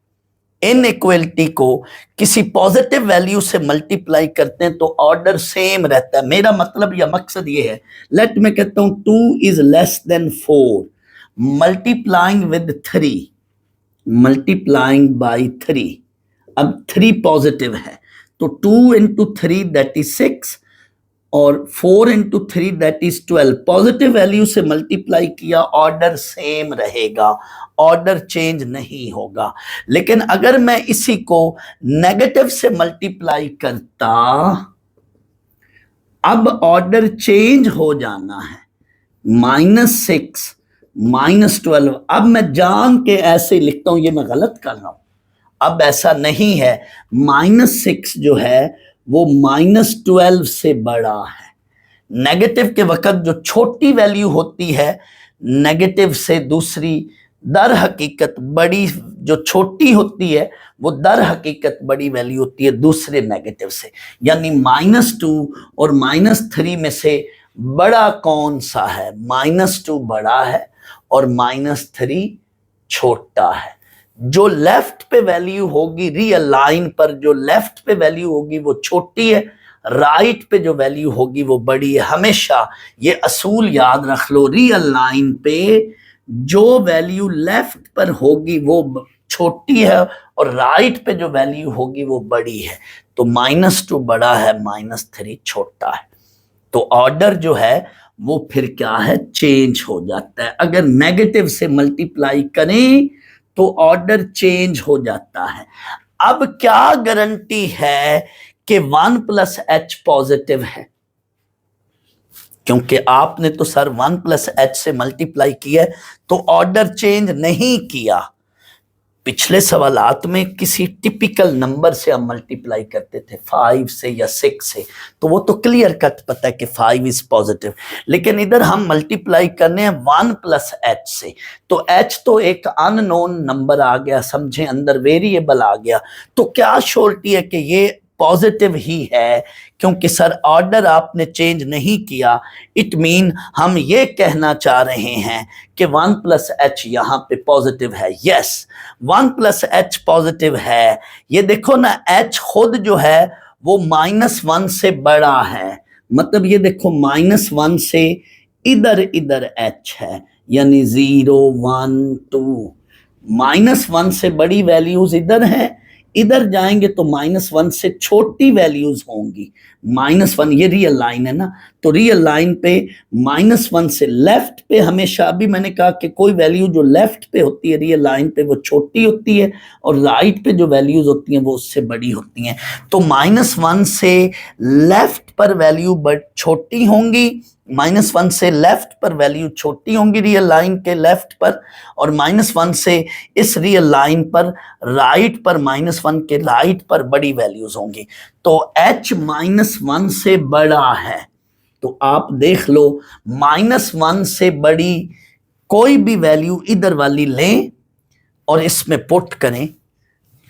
इन इक्वलिटी को किसी पॉजिटिव वैल्यू से मल्टीप्लाई करते हैं तो ऑर्डर सेम रहता है। मेरा मतलब या मकसद ये है, लेट मैं कहता हूं 2 is less then 4, multiplying with 3, multiplying by 3। अब 3 पॉजिटिव है, तो 2 इंटू 3 दैट इज 6, और 4 into 3 that is 12। Positive value से मल्टीप्लाई किया, ऑर्डर सेम रहेगा, ऑर्डर चेंज नहीं होगा। लेकिन अगर मैं इसी को नेगेटिव से मल्टीप्लाई करता, अब ऑर्डर चेंज हो जाना है, -6 -12। अब मैं जान के ऐसे लिखता हूं, ये मैं गलत कर रहा हूं, अब ऐसा नहीं है। -6 जो है वो -12 से बड़ा है। नेगेटिव के वक्त जो छोटी वैल्यू होती है नेगेटिव से, दूसरी दर हकीकत बड़ी, जो छोटी होती है वो दर हकीकत बड़ी वैल्यू होती है दूसरे नेगेटिव से। यानी -2 और -3 में से बड़ा कौन सा है, -2 बड़ा है और -3 छोटा है। जो लेफ्ट पे वैल्यू होगी रियल लाइन पर, जो लेफ्ट पे वैल्यू होगी वो छोटी है, राइट पे जो वैल्यू होगी वो बड़ी है। हमेशा ये असूल याद रख लो, रियल लाइन पे जो वैल्यू लेफ्ट पर होगी वो छोटी है और राइट पे जो वैल्यू होगी वो बड़ी है। तो -2 बड़ा है, -3 छोटा है। तो ऑर्डर जो है वो फिर क्या है, चेंज हो जाता है। अगर नेगेटिव से मल्टीप्लाई करें तो ऑर्डर चेंज हो जाता है। अब क्या गारंटी है कि 1 प्लस एच पॉजिटिव है, क्योंकि आपने तो सर 1 प्लस एच से मल्टीप्लाई किया है तो ऑर्डर चेंज नहीं किया। पिछले सवालात में किसी टिपिकल नंबर से हम मल्टीप्लाई करते थे 5 से या 6 से, तो वो तो क्लियर कट पता है कि 5 इज पॉजिटिव। लेकिन इधर हम मल्टीप्लाई करने हैं 1 प्लस एच से, तो एच तो एक अननोन नंबर आ गया, समझे, अंदर वेरिएबल आ गया। तो क्या श्योरिटी है कि ये पॉजिटिव ही है, क्योंकि सर ऑर्डर आपने चेंज नहीं किया। इट मीन हम ये कहना चाह रहे हैं कि 1 प्लस एच यहाँ पे पॉजिटिव है। यस, 1 प्लस एच पॉजिटिव है। ये देखो ना, एच खुद जो है वो -1 से बड़ा है, मतलब ये देखो -1 से इधर इधर एच है, यानी 0 1 2, -1 से बड़ी वैल्यूज इधर है, इधर जाएंगे तो -1 से छोटी वैल्यूज होंगी। -1 ये रियल लाइन है ना, तो रियल लाइन पे -1 से लेफ्ट पे हमेशा, अभी मैंने कहा कि कोई वैल्यू जो लेफ्ट पे होती है रियल लाइन पे वो छोटी होती है, और राइट पे जो वैल्यूज होती हैं वो उससे बड़ी होती हैं। तो -1 से लेफ्ट पर वैल्यू बट छोटी होंगी, -1 से लेफ्ट पर वैल्यू छोटी होंगी रियल लाइन के लेफ्ट पर, और -1 से इस रियल लाइन पर राइट पर, -1 के राइट पर बड़ी वैल्यूज होंगी। तो h -1 से बड़ा है, तो आप देख लो -1 से बड़ी कोई भी वैल्यू इधर वाली लें और इसमें पुट करें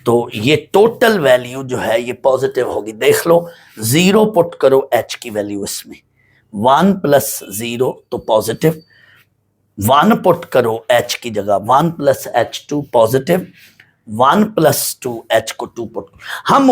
तो ये टोटल वैल्यू जो है ये पॉजिटिव होगी। देख लो, 0 पुट करो h की वैल्यू इसमें, 1 प्लस 0 तो पॉजिटिव, 1 पुट करो h की जगह, 1 plus h2 positive, 1 plus 2h को 2 पुट। हम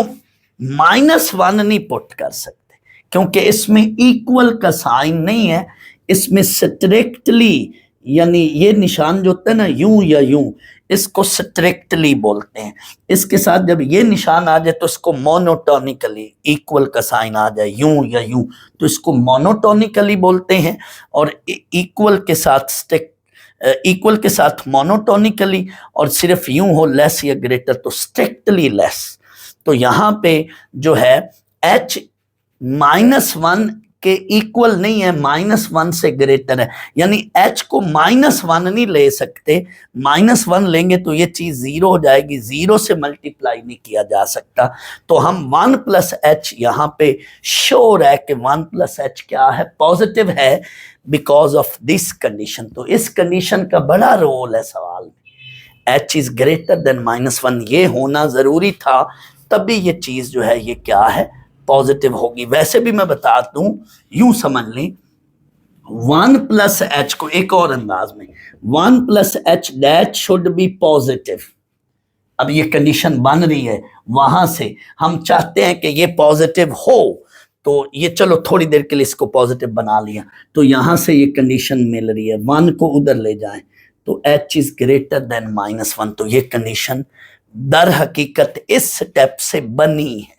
-1 नहीं पुट कर सकते क्योंकि इसमें इक्वल का साइन नहीं है, इसमें स्ट्रिक्टली, यानी ये निशान जो होता है ना यूं या यूं, इसको स्ट्रिक्टली बोलते हैं। इसके साथ जब ये निशान आ जाए तो इसको मोनोटोनिकली, इक्वल का साइन आ जाए यूं या यूं, तो इसको मोनोटोनिकली बोलते हैं। और इक्वल के साथ इक्वल के साथ मोनोटोनिकली, और सिर्फ यूं हो लेस या ग्रेटर तो स्ट्रिक्टली लेस। तो यहाँ पे जो है h -1 के इक्वल नहीं है, -1 से ग्रेटर है, यानी h को -1 नहीं ले सकते, -1 लेंगे तो ये चीज 0 हो जाएगी, 0 से मल्टीप्लाई नहीं किया जा सकता। तो हम 1 प्लस एच यहाँ पे श्योर है कि 1 प्लस एच क्या है, पॉजिटिव है, बिकॉज ऑफ दिस कंडीशन। तो इस कंडीशन का बड़ा रोल है सवाल में, h इज ग्रेटर देन -1, ये होना जरूरी था, तभी ये चीज जो है ये क्या है, पॉजिटिव होगी। वैसे भी मैं बता दूं, यूं समझ लें, 1 प्लस एच को एक और अंदाज में, 1 plus H dash should be positive. अब ये कंडीशन बन रही है, वहां से हम चाहते हैं कि ये पॉजिटिव हो, तो ये चलो थोड़ी देर के लिए इसको पॉजिटिव बना लिया, तो यहां से ये कंडीशन मिल रही है, 1 को उधर ले जाएं तो h इज ग्रेटर देन -1। तो ये कंडीशन दर हकीकत इस स्टेप से बनी है,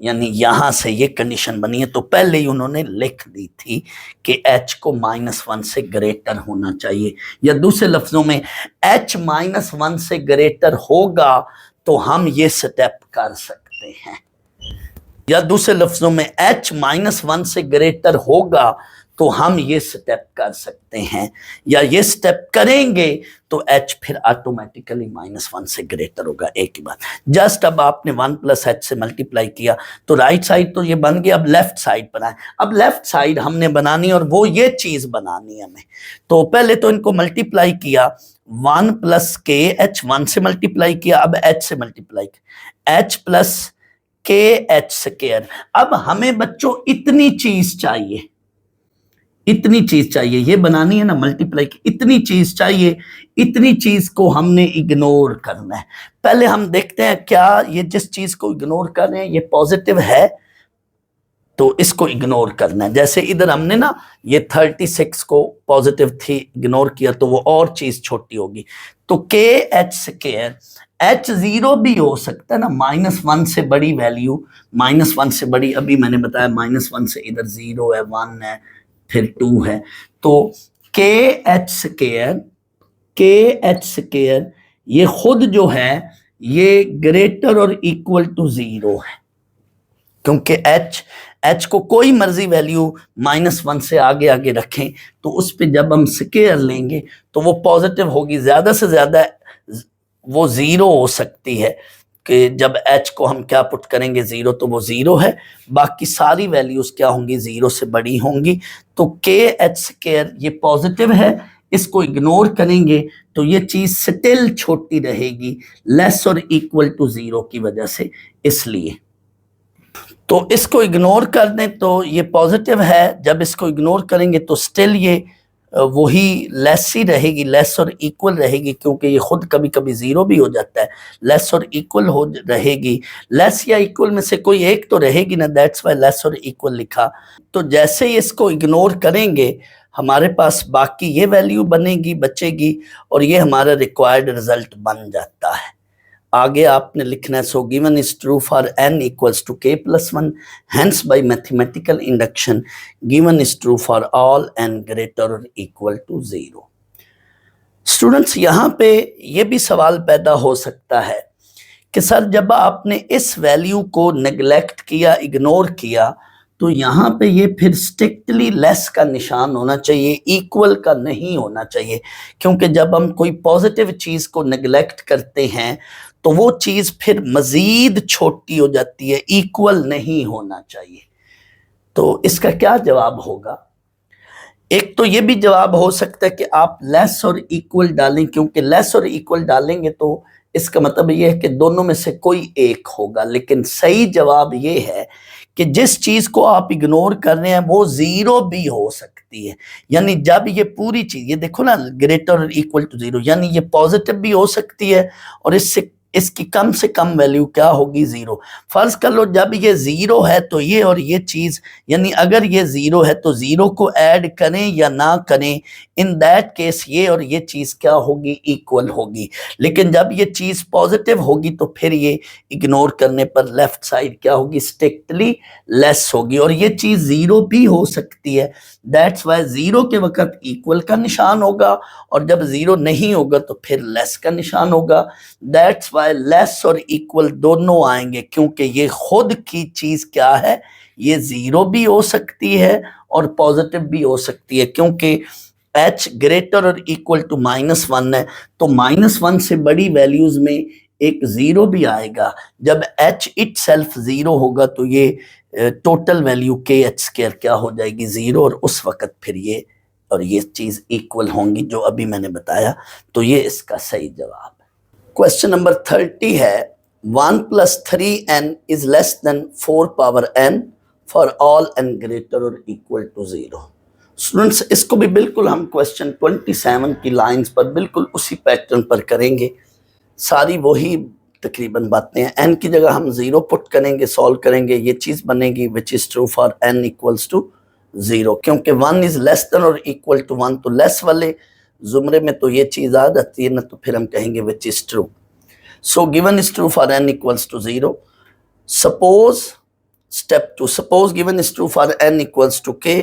यानी यहां से ये कंडीशन बनी है। तो पहले ही उन्होंने लिख दी थी कि h को -1 से ग्रेटर होना चाहिए, या दूसरे लफ्जों में h -1 से ग्रेटर होगा तो हम ये स्टेप कर सकते हैं, या दूसरे लफ्जों में h -1 से ग्रेटर होगा तो हम ये स्टेप कर सकते हैं, या ये स्टेप करेंगे तो h फिर ऑटोमेटिकली -1 से ग्रेटर होगा। एक ही बात, जस्ट अब आपने 1 प्लस h से मल्टीप्लाई किया तो राइट साइड तो ये बन गया, अब लेफ्ट साइड पर आए, अब लेफ्ट साइड हमने बनानी और वो ये चीज बनानी है हमें। तो पहले तो इनको मल्टीप्लाई किया, 1 प्लस के h, 1 से मल्टीप्लाई किया, अब h से मल्टीप्लाई किया, h प्लस के एच स्क्वायर। अब हमें बच्चों इतनी चीज चाहिए, इतनी चीज चाहिए, ये बनानी है ना मल्टीप्लाई की, इतनी चीज चाहिए, इतनी चीज को हमने इग्नोर करना है। पहले हम देखते हैं क्या ये जिस चीज को इग्नोर कर रहे हैं ये पॉजिटिव है, तो इसको इग्नोर करना है। जैसे इधर हमने ना ये 36 को पॉजिटिव थी इग्नोर किया, तो वो और चीज छोटी होगी, तो के एच स्क्वायर, h 0 भी हो सकता है ना, -1 से बड़ी वैल्यू, -1 से बड़ी, अभी मैंने बताया -1 से इधर 0 है, 1 है, फिर 2 है, तो के एच स्क्वायर ये खुद जो है ये ग्रेटर और इक्वल टू 0 है, क्योंकि h को कोई मर्जी वैल्यू -1 से आगे आगे रखें तो उस पे जब हम स्क्वायर लेंगे तो वो पॉजिटिव होगी, ज्यादा से ज्यादा वो ज़ीरो हो सकती है कि जब h को हम क्या पुट करेंगे ज़ीरो, तो वो ज़ीरो है, बाकी सारी वैल्यूज़ क्या होंगी, ज़ीरो से बड़ी होंगी। तो के एच स्क्वायर ये पॉजिटिव है, इसको इग्नोर करेंगे तो ये चीज़ स्टिल छोटी रहेगी, लेस और इक्वल टू ज़ीरो की वजह से, इसलिए तो इसको इग्नोर कर दें तो ये पॉजिटिव है, जब इसको इग्नोर करेंगे तो स्टिल ये वही लेस ही रहेगी, लेस और इक्वल रहेगी, क्योंकि ये खुद कभी कभी ज़ीरो भी हो जाता है, लेस और इक्वल हो रहेगी, लेस या इक्वल में से कोई एक तो रहेगी ना, दैट्स वाई लेस और इक्वल लिखा। तो जैसे ही इसको इग्नोर करेंगे हमारे पास बाकी ये वैल्यू बनेगी, बचेगी, और ये हमारा रिक्वायर्ड रिजल्ट बन जाता है। आगे आपने लिखना है, so given is true for n equals to k plus 1, hence by mathematical induction given is true for all n greater और इक्वल टू 0। स्टूडेंट्स, यहाँ पे ये भी सवाल पैदा हो सकता है कि सर जब आपने इस वैल्यू को नेग्लेक्ट किया, इग्नोर किया, तो यहाँ पे ये फिर स्ट्रिक्टली लेस का निशान होना चाहिए, इक्वल का नहीं होना चाहिए, क्योंकि जब हम कोई पॉजिटिव चीज़ को नेग्लेक्ट करते हैं तो वो चीज़ फिर मज़ीद छोटी हो जाती है, इक्वल नहीं होना चाहिए। तो इसका क्या जवाब होगा? एक तो ये भी जवाब हो सकता है कि आप लेस और इक्वल डालें, क्योंकि लेस और इक्वल डालेंगे तो इसका मतलब ये है कि दोनों में से कोई एक होगा, लेकिन सही जवाब ये है कि जिस चीज को आप इग्नोर कर रहे हैं वो ज़ीरो भी हो सकती है। यानी जब ये पूरी चीज, ये देखो ना, ग्रेटर और इक्वल टू 0, यानी ये पॉजिटिव भी हो सकती है और इसकी कम से कम वैल्यू क्या होगी, 0। फर्ज कर लो जब ये 0 है तो ये और ये चीज, यानी अगर ये 0 है तो 0 को ऐड करें या ना करें, इन दैट केस ये और ये चीज क्या होगी, इक्वल होगी। लेकिन जब ये चीज पॉजिटिव होगी तो फिर ये इग्नोर करने पर लेफ्ट साइड क्या होगी, स्ट्रिक्टली लेस होगी, और ये चीज 0 भी हो सकती है। दैट्स वाई 0 के वक्त इक्वल का निशान होगा और जब 0 नहीं होगा तो फिर लेस का निशान होगा। दैट्स वाई लेस और इक्वल दोनों आएंगे, क्योंकि ये खुद की चीज क्या है, ये 0 भी हो सकती है और पॉजिटिव भी हो सकती है, क्योंकि h ग्रेटर और इक्वल टू -1 है, तो -1 से बड़ी वैल्यूज में एक 0 भी आएगा। जब h इट सेल्फ 0 होगा तो ये टोटल वैल्यू के एच स्क्वायर क्या हो जाएगी, 0, और उस वक्त फिर ये और ये चीज इक्वल होंगी जो अभी मैंने बताया। तो ये इसका सही जवाब है। क्वेश्चन नंबर 30 है, 1 + 3n is less then 4 power n for all n greater और इक्वल टू 0। स्टूडेंट्स, इसको भी बिल्कुल हम क्वेश्चन 27 की लाइंस पर बिल्कुल उसी पैटर्न पर करेंगे, सारी वही तकरीबन बातें हैं। n की जगह हम 0 पुट करेंगे, सॉल्व करेंगे, ये चीज़ बनेगी which is true for n equals to 0, क्योंकि 1 इज़ लेस देन और इक्वल टू 1, तो लेस वाले जुमरे में तो ये चीज़ आ जाती है ना, तो फिर हम कहेंगे which is true. So given is true for n equals to 0। Suppose step 2, suppose given is true for n equals to k,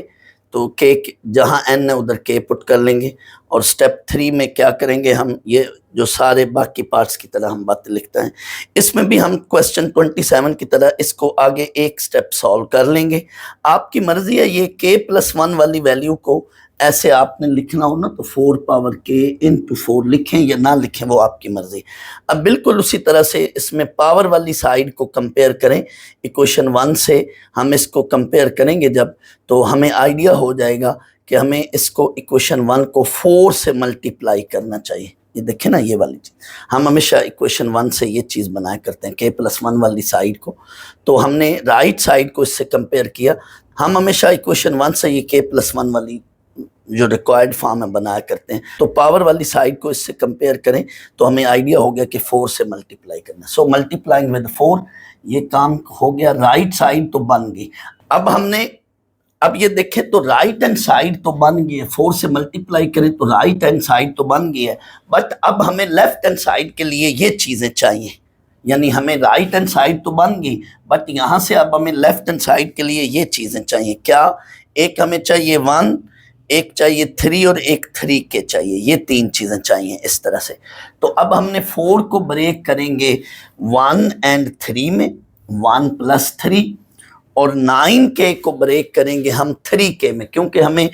तो k जहाँ n है उधर k पुट कर लेंगे। और स्टेप 3 में क्या करेंगे, हम ये जो सारे बाकी पार्ट्स की तरह हम बातें लिखते हैं, इसमें भी हम क्वेश्चन 27 की तरह इसको आगे एक स्टेप सॉल्व कर लेंगे। आपकी मर्जी है, ये k+1 वाली वैल्यू को ऐसे आपने लिखना हो ना तो 4 पावर k इंटू 4 लिखें या ना लिखें, वो आपकी मर्जी। अब बिल्कुल उसी तरह से इसमें पावर वाली साइड को कंपेयर करें, इक्वेशन 1 से हम इसको कंपेयर करेंगे जब, तो हमें आइडिया हो जाएगा कि हमें इसको इक्वेशन 1 को 4 से मल्टीप्लाई करना चाहिए। ये देखें ना, ये वाली चीज़ हम हमेशा इक्वेशन 1 से ये चीज़ बनाया करते हैं, k+1 वाली साइड को, तो हमने राइट साइड को इससे कंपेयर किया। हम हमेशा इक्वेशन 1 से ये k+1 वाली जो रिक्वायर्ड फॉर्म है बनाया करते हैं, तो पावर वाली साइड को इससे कंपेयर करें तो हमें आइडिया हो गया कि 4 से मल्टीप्लाई करना। सो मल्टीप्लाइंग विद 4, ये काम हो गया, राइट साइड तो बन गई। अब ये देखें तो राइट हैंड साइड तो बन गई है, 4 से मल्टीप्लाई करें तो राइट हैंड साइड तो बन गई है, बट अब हमें लेफ्ट हैंड साइड के लिए ये चीज़ें चाहिए। यानी हमें राइट हैंड साइड तो बन गई, बट यहाँ से अब हमें लेफ्ट हैंड साइड के लिए ये चीज़ें चाहिए। क्या? एक हमें चाहिए 1, एक चाहिए 3 और एक 3k चाहिए, ये 3 चीज़ें चाहिए इस तरह से। तो अब हमने 4 को ब्रेक करेंगे 1 और 3 में, 1 + 3, और 9k को ब्रेक करेंगे हम 3k में, क्योंकि हमें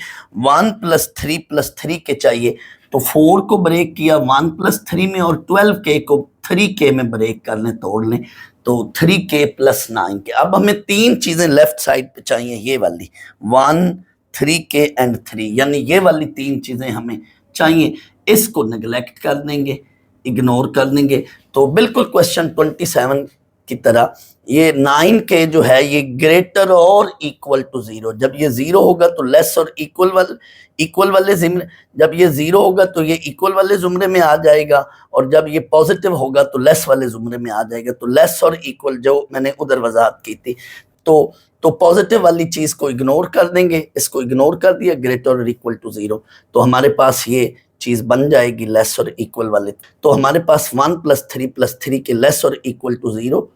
1 + 3 + 3k चाहिए। तो 4 को ब्रेक किया 1 + 3 में और 12k को 3k में ब्रेक कर लें, तोड़ लें, तो 3k + 9k। अब हमें तीन चीजें लेफ्ट साइड पे चाहिए, ये वाली 1 3k एंड 3, यानी ये वाली तीन चीजें हमें चाहिए। इसको नेग्लेक्ट कर देंगे, इग्नोर कर देंगे, तो बिल्कुल क्वेश्चन 27 की तरह ये 9k जो है ये ग्रेटर और इक्वल टू 0। जब ये 0 होगा तो लेस और इक्वल वाले ज़ुमरे, जब ये 0 होगा तो ये इक्वल वाले ज़ुमरे में आ जाएगा, और जब ये पॉजिटिव होगा तो लेस वाले ज़ुमरे में आ जाएगा। तो लेस और इक्वल जो मैंने उधर वजाहत की थी, तो पॉजिटिव वाली चीज को इग्नोर कर देंगे, इसको इग्नोर कर दिया, ग्रेटर और इक्वल टू 0, तो हमारे पास ये चीज बन जाएगी लेस और इक्वल वाले। तो हमारे पास 1 + 3 + 3 के लेस और इक्वल टू 0,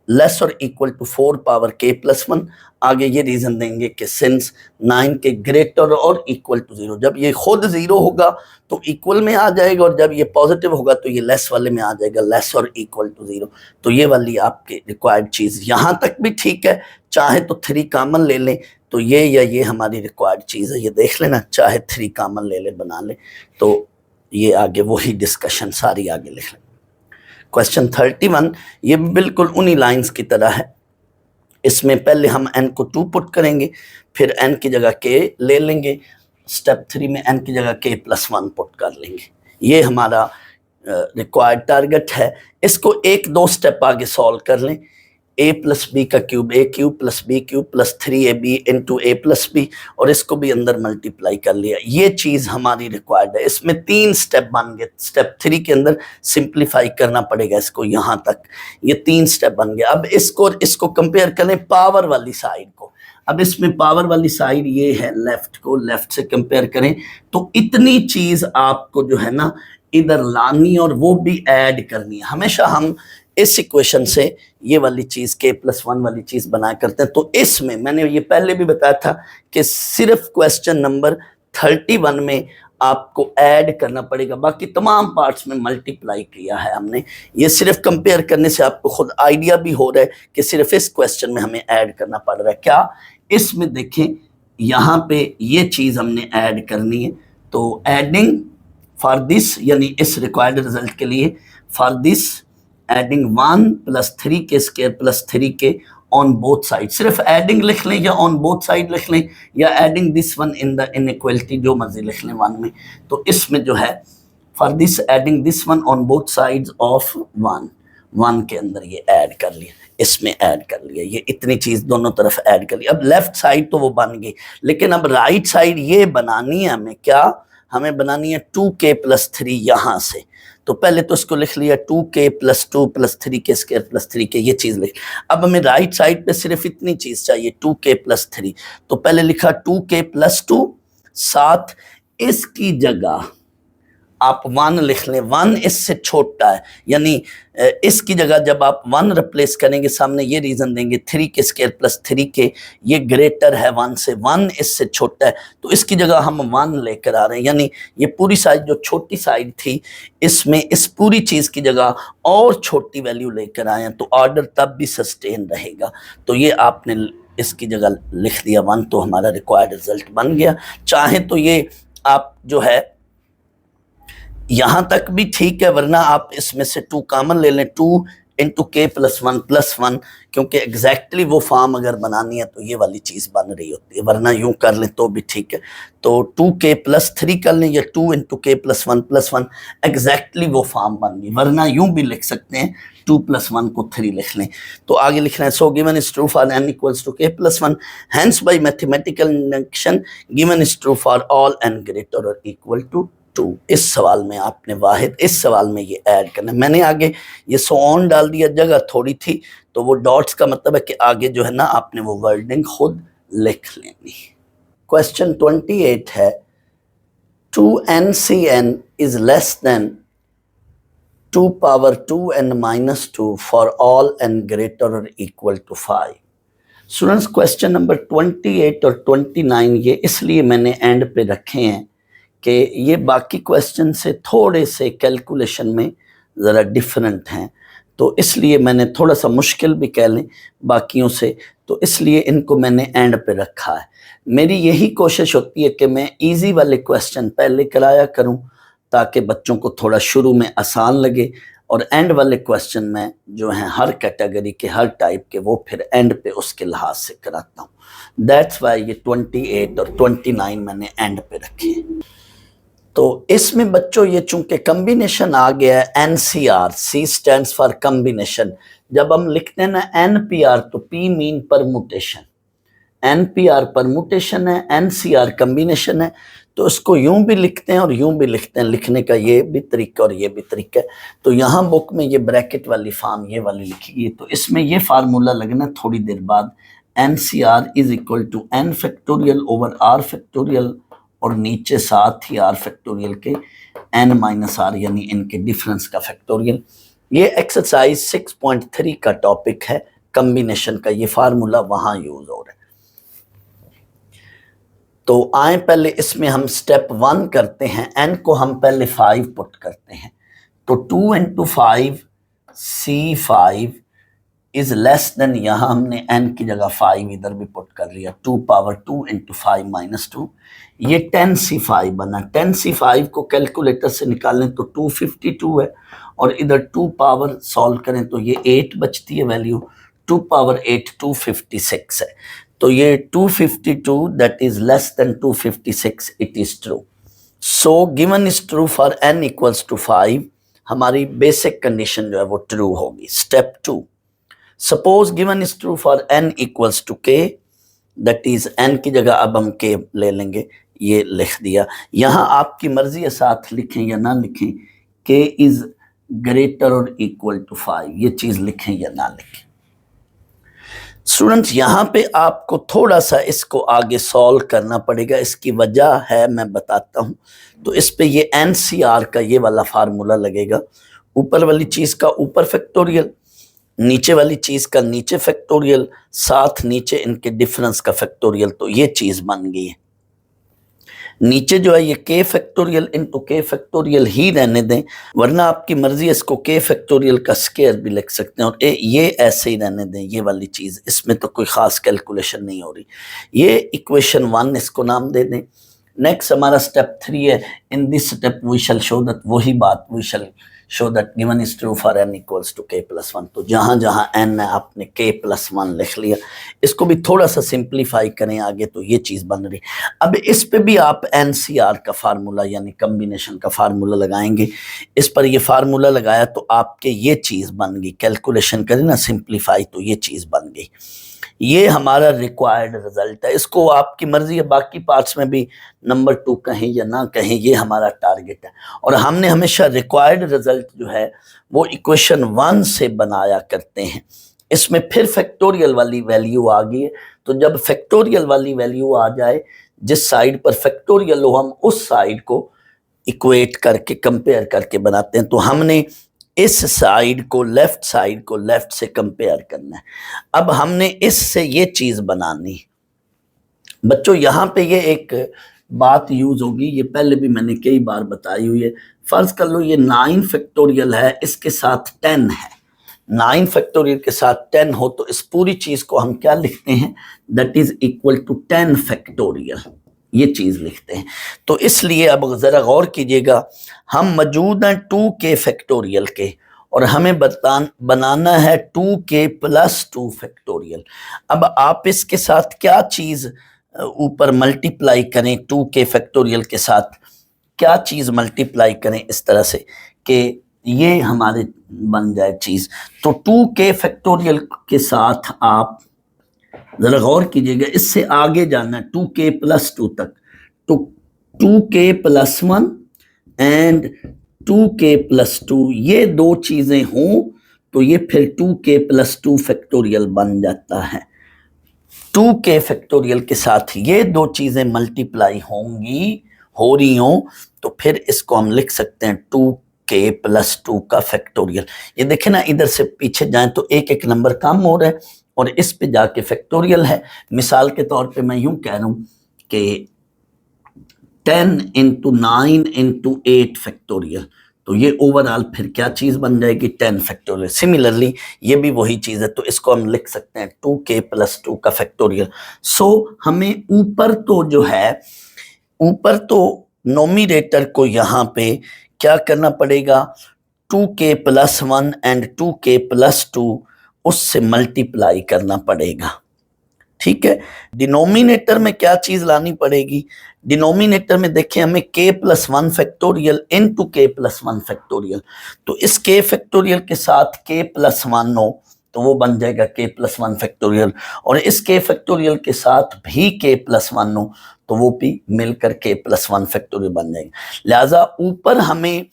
लेस और इक्वल टू 4 पावर k + 1। आगे ये रीजन देंगे कि सिंस 9 के ग्रेटर और इक्वल टू 0, जब ये खुद 0 होगा तो इक्वल में आ जाएगा, और जब ये पॉजिटिव होगा तो ये लेस वाले में आ जाएगा, लेस और इक्वल टू 0। तो ये वाली आपके रिक्वायर्ड चीज यहाँ तक भी ठीक है। चाहे तो 3 कॉमन ले लें, तो ये या ये हमारी रिक्वायर्ड चीज है, ये देख लेना, चाहे 3 कॉमन ले ले, बना ले, तो ये आगे वही डिस्कशन सारी आगे लिख लें। क्वेश्चन 31 ये बिल्कुल उन्हीं लाइंस की तरह है। इसमें पहले हम n को 2 पुट करेंगे, फिर n की जगह k ले लेंगे, स्टेप 3 में n की जगह k + 1 पुट कर लेंगे। ये हमारा रिक्वायर्ड टारगेट है। इसको 1-2 स्टेप आगे सॉल्व कर लें। a + b का cube a³ + b³ + 3ab × a + b, और इसको भी अंदर मल्टीप्लाई कर लिया। ये चीज हमारी रिक्वायर्ड है। इसमें 3 स्टेप बन गए। स्टेप 3 के अंदर सिंप्लीफाई करना पड़ेगा इसको, यहाँ तक ये 3 स्टेप बन गए। अब इसको कंपेयर करें पावर वाली साइड को। अब इसमें पावर वाली साइड ये है, लेफ्ट को लेफ्ट से कंपेयर करें तो इतनी चीज आपको जो है ना इधर लानी और वो भी ऐड करनी है। हमेशा हम इस इक्वेशन से ये वाली चीज k + 1 वाली चीज बनाया करते हैं। तो इसमें मैंने ये पहले भी बताया था कि सिर्फ क्वेश्चन नंबर 31 में आपको ऐड करना पड़ेगा, बाकी तमाम पार्ट्स में मल्टीप्लाई किया है हमने। ये सिर्फ कंपेयर करने से आपको खुद आइडिया भी हो रहा है कि सिर्फ इस क्वेश्चन में हमें ऐड करना पड़ रहा है। क्या इसमें देखें, यहाँ पे ये चीज हमने ऐड करनी है, तो एडिंग फॉर दिस, यानी इस रिक्वायर्ड रिजल्ट के लिए, for this adding 1 + 3k² + 3k on both side. सिर्फ एडिंग लिख लें या ऑन बोथ साइड लिख लें, या adding this one in the inequality, जो मर्जी लिख लें 1 में। तो इसमें जो है for this adding this one on both sides of 1 के अंदर ये ऐड कर लिया, इसमें ऐड कर लिया, ये इतनी चीज दोनों तरफ ऐड कर लिया। अब लेफ्ट साइड तो वो बन गई, लेकिन अब राइट साइड ये बनानी है हमें। क्या हमें बनानी है 2k + 3 यहाँ से। तो पहले तो इसको लिख लिया 2k + 2 + 3k² + 3k, ये चीज लिख। अब हमें राइट साइड पे सिर्फ इतनी चीज चाहिए 2k + 3, तो पहले लिखा 2k + 2, साथ इसकी जगह आप 1 लिख लें। 1 इससे छोटा है, यानी इसकी जगह जब आप 1 रिप्लेस करेंगे सामने ये रीजन देंगे 3k² + 3k, ये ग्रेटर है 1 से, 1 इससे छोटा है, तो इसकी जगह हम 1 लेकर आ रहे हैं। यानी ये पूरी साइड जो छोटी साइड थी, इसमें इस पूरी चीज की जगह और छोटी वैल्यू लेकर आए हैं, तो ऑर्डर तब भी सस्टेन रहेगा। तो ये आपने इसकी जगह लिख दिया 1, तो हमारा रिक्वायर्ड रिजल्ट बन गया। चाहे तो ये आप जो है यहां तक भी ठीक है, वरना आप इसमें से 2 कॉमन ले लें, 2 × k + 1 + 1, क्योंकि एग्जैक्टली वो फॉर्म अगर बनानी है तो ये वाली चीज बन रही होती है, वरना यूं कर लें तो भी ठीक है। तो 2k + 3 कर लें या 2 × k + 1 + 1, एग्जैक्टली वो फॉर्म बन गई, वरना यूं भी लिख सकते हैं 2 + 1 को 3 लिख लें। तो आगे लिखना है, so given is true for n = k + 1, hence by mathematical induction given is true for all n greater और इक्वल टू 2। इस सवाल में आपने वाहिद इस सवाल में ये ऐड करना है। मैंने आगे ये सो ऑन डाल दिया, जगह थोड़ी थी, तो वो डॉट्स का मतलब है कि आगे जो है ना आपने वो वर्डिंग खुद लिख लेनी। क्वेश्चन 28 है 2n/n is less than 2 power 2n - 2 for all n greater और equal to 5। Students, question number 28 और 29 ये इसलिए मैंने एंड पे रखे हैं कि ये बाकी क्वेश्चन से थोड़े से कैलकुलेशन में ज़रा डिफरेंट हैं, तो इसलिए मैंने थोड़ा सा मुश्किल भी कह लें बाकियों से, तो इसलिए इनको मैंने एंड पे रखा है। मेरी यही कोशिश होती है कि मैं इजी वाले क्वेश्चन पहले कराया करूं, ताकि बच्चों को थोड़ा शुरू में आसान लगे और एंड वाले क्वेश्चन में जो हैं हर कैटेगरी के हर टाइप के वो फिर एंड पे उसके लिहाज से कराता हूँ। दैट्स वाई ये 28 और 29 मैंने एंड पे रखे। तो इसमें बच्चों ये चूंकि कम्बिनेशन आ गया है, nCr, C stands for combination. जब हम लिखते हैं ना एनपीआर तो P mean permutation, nPr permutation है, एनसीआर कम्बिनेशन है। तो इसको यूं भी लिखते हैं और यूं भी लिखते हैं, लिखने का ये भी तरीका और ये भी तरीका है। तो यहाँ बुक में ये ब्रैकेट वाली फॉर्म ये वाली लिखी है, तो इसमें ये फार्मूला लगना थोड़ी देर बाद, nCr is equal to n factorial over r factorial और नीचे साथ ही आर फैक्टोरियल के एन माइनस आर यानी इनके डिफरेंस का फैक्टोरियल। ये एक्सरसाइज 6.3 का टॉपिक है कम्बिनेशन का, ये फार्मूला वहां यूज हो रहा है। तो आए पहले इसमें हम स्टेप 1 करते हैं, एन को हम पहले 5 पुट करते हैं। तो 2 into 5 C5 is less then, यहां हमने n की जगह 5 इधर भी पुट कर लिया, 2 पावर 2 into 5 minus 2, ये 10C5 बना। 10C5 को कैलकुलेटर से निकालें तो 252 है और इधर 2 पावर सॉल्व करें तो ये 8 बचती है वैल्यू, 2 पावर 8 256 है। तो ये 252 that is less than 256, it is true. So given is true for n equals to 5, हमारी बेसिक कंडीशन जो है वो ट्रू होगी। Step 2, suppose given is true for n equals to k, that is n की जगह अब हम k ले लेंगे, ये लिख दिया। यहां आपकी मर्जी है साथ लिखें या ना लिखें, k इज ग्रेटर और इक्वल टू 5, ये चीज लिखें या ना लिखें। स्टूडेंट्स यहाँ पे आपको थोड़ा सा इसको आगे सॉल्व करना पड़ेगा, इसकी वजह है मैं बताता हूँ। तो इस पे ये एनसीआर का ये वाला फार्मूला लगेगा, ऊपर वाली चीज का ऊपर फैक्टोरियल, नीचे वाली चीज का नीचे फैक्टोरियल, साथ नीचे इनके डिफरेंस का फैक्टोरियल। तो ये चीज बन गई है। नीचे जो है ये k factorial into k factorial ही रहने दें, वरना आपकी मर्जी है इसको k फैक्टोरियल का स्क्वायर भी लिख सकते हैं और ये ऐसे ही रहने दें, ये वाली चीज, इसमें तो कोई खास कैलकुलेशन नहीं हो रही। ये इक्वेशन 1 इसको नाम दे दें। नेक्स्ट हमारा स्टेप 3 है, in this step we shall show that, वही बात, we shall show that given is true for n equals to k plus 1। तो जहां जहां n है आपने k प्लस 1 लिख लिया। इसको भी थोड़ा सा सिंप्लीफाई करें आगे तो ये चीज बन रही। अब इस पे भी आप एनसीआर का फार्मूला यानी कम्बिनेशन का फार्मूला लगाएंगे। इस पर ये फार्मूला लगाया तो आपके ये चीज बन गई, कैलकुलेशन करें ना सिंप्लीफाई तो ये चीज बन गई। ये हमारा रिक्वायर्ड रिजल्ट है। इसको आपकी मर्जी है बाकी पार्ट्स में भी नंबर 2 कहें या ना कहें, ये हमारा टारगेट है। और हमने हमेशा रिक्वायर्ड रिजल्ट जो है वो इक्वेशन 1 से बनाया करते हैं। इसमें फिर फैक्टोरियल वाली वैल्यू आ गई है, तो जब फैक्टोरियल वाली वैल्यू आ जाए, जिस साइड पर फैक्टोरियल हो हम उस साइड को इक्वेट करके कंपेयर करके बनाते हैं। तो हमने इस साइड को लेफ्ट से कंपेयर करना है। अब हमने इससे ये चीज बनानी। बच्चों यहाँ पे ये एक बात यूज होगी, ये पहले भी मैंने कई बार बताई हुई है। फर्ज कर लो ये 9 फैक्टोरियल है, इसके साथ 10 है। 9 फैक्टोरियल के साथ 10 हो तो इस पूरी चीज को हम क्या लिखते हैं, that is equal to 10 factorial, ये चीज लिखते हैं। तो इसलिए अब जरा गौर कीजिएगा, हम मौजूद हैं 2k फैक्टोरियल के और हमें बनाना है 2k प्लस 2 फैक्टोरियल। अब आप इसके साथ क्या चीज ऊपर मल्टीप्लाई करें, 2k फैक्टोरियल के साथ क्या चीज मल्टीप्लाई करें इस तरह से कि ये हमारे बन जाए चीज। तो 2k फैक्टोरियल के साथ आप जरा गौर कीजिएगा, इससे आगे जाना 2k प्लस 2 तक, तो 2k plus 1 and 2k plus 2, ये दो चीजें हों तो ये फिर 2k प्लस 2 फैक्टोरियल बन जाता है। 2k फैक्टोरियल के साथ ये दो चीजें मल्टीप्लाई होंगी, हो रही हों, तो फिर इसको हम लिख सकते हैं 2k प्लस 2 का फैक्टोरियल। ये देखें ना, इधर से पीछे जाएं तो एक एक नंबर कम हो रहा है और इस पे जाके फैक्टोरियल है। मिसाल के तौर पे मैं यूं कह रहा हूं कि 10 into 9 into 8 फैक्टोरियल, तो ये ओवरऑल फिर क्या चीज बन जाएगी, 10 फैक्टोरियल। सिमिलरली ये भी वही चीज है, तो इसको हम लिख सकते हैं 2k प्लस 2 का फैक्टोरियल। सो हमें ऊपर तो जो है, ऊपर तो नोमिनेटर को यहाँ पे क्या करना पड़ेगा, 2k+1 एंड 2k+2 उससे मल्टीप्लाई करना पड़ेगा। ठीक है, डिनोमिनेटर में क्या चीज लानी पड़ेगी, डिनोमिनेटर में देखें हमें k+1 factorial into k+1 factorial, तो इस k फैक्टोरियल के साथ k+1 हो तो वो बन जाएगा k+1 फैक्टोरियल, और इस k फैक्टोरियल के साथ भी k+1 हो तो वो भी मिलकर k+1 फैक्टोरियल बन जाएगा। लिहाजा ऊपर हमें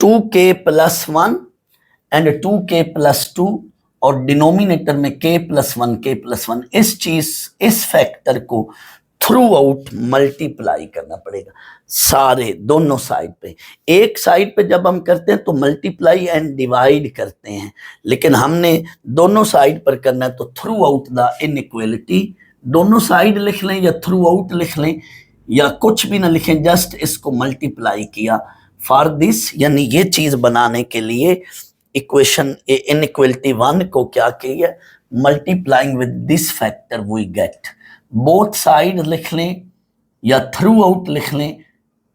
2k+1 एंड 2k+2 और डिनोमिनेटर में k+1 इस फैक्टर को थ्रू आउट मल्टीप्लाई करना पड़ेगा सारे दोनों साइड पे। एक साइड पे जब हम करते हैं तो मल्टीप्लाई एंड डिवाइड करते हैं, लेकिन हमने दोनों साइड पर करना है तो थ्रू आउट द इनइक्वालिटी, दोनों साइड लिख लें या थ्रू आउट लिख लें या कुछ भी ना लिखें, जस्ट इसको मल्टीप्लाई किया फॉर दिस, यानी ये चीज बनाने के लिए इक्वेशन इनइक्वालिटी 1 को क्या किया, multiplying with this factor we get. Both side लिख लें या थ्रू आउट लिख लें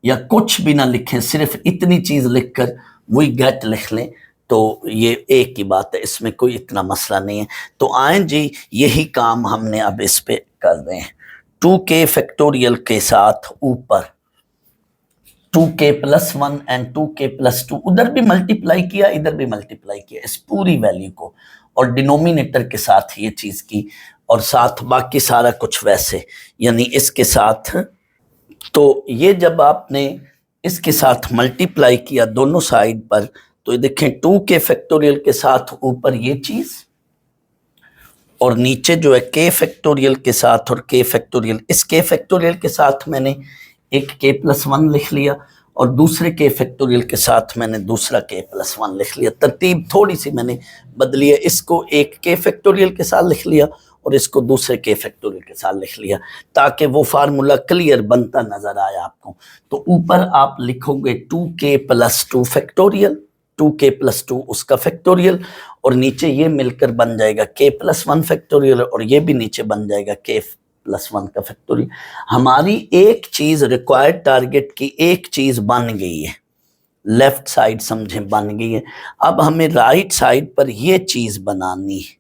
या कुछ भी ना लिखें, सिर्फ इतनी चीज लिखकर वी गेट लिख लें तो ये एक ही बात है, इसमें कोई इतना मसला नहीं है। तो आए जी, यही काम हमने अब इस पे कर रहे हैं। 2k फैक्टोरियल के साथ ऊपर 2k+1 एंड 2k+2 उधर भी मल्टीप्लाई किया, इधर भी मल्टीप्लाई किया इस पूरी वैल्यू को, और डिनोमिनेटर के साथ ये चीज की, और साथ बाकी सारा कुछ वैसे, यानी इसके साथ। तो ये जब आपने इसके साथ मल्टीप्लाई किया दोनों साइड पर, तो ये देखें 2k फैक्टोरियल के साथ ऊपर ये चीज, और नीचे जो है k फैक्टोरियल के साथ और k फैक्टोरियल, इस k फैक्टोरियल के साथ मैंने एक k+1 लिख लिया और दूसरे k फैक्टोरियल के साथ मैंने दूसरा k+1 लिख लिया। तरतीब थोड़ी सी मैंने बदली है, इसको एक k फैक्टोरियल के साथ लिख लिया और इसको दूसरे k फैक्टोरियल के साथ लिख लिया, ताकि वो फार्मूला क्लियर बनता नजर आए आपको। तो ऊपर आप लिखोगे 2k+2 फैक्टोरियल, 2k+2 उसका फैक्टोरियल, और नीचे ये मिलकर बन जाएगा k+1 फैक्टोरियल, और ये भी नीचे बन जाएगा k+1 का फैक्टोरियल। हमारी एक चीज रिक्वायर्ड टारगेट की एक चीज बन गई है, लेफ्ट साइड समझे बन गई है। अब हमें राइट साइड पर ये चीज बनानी है।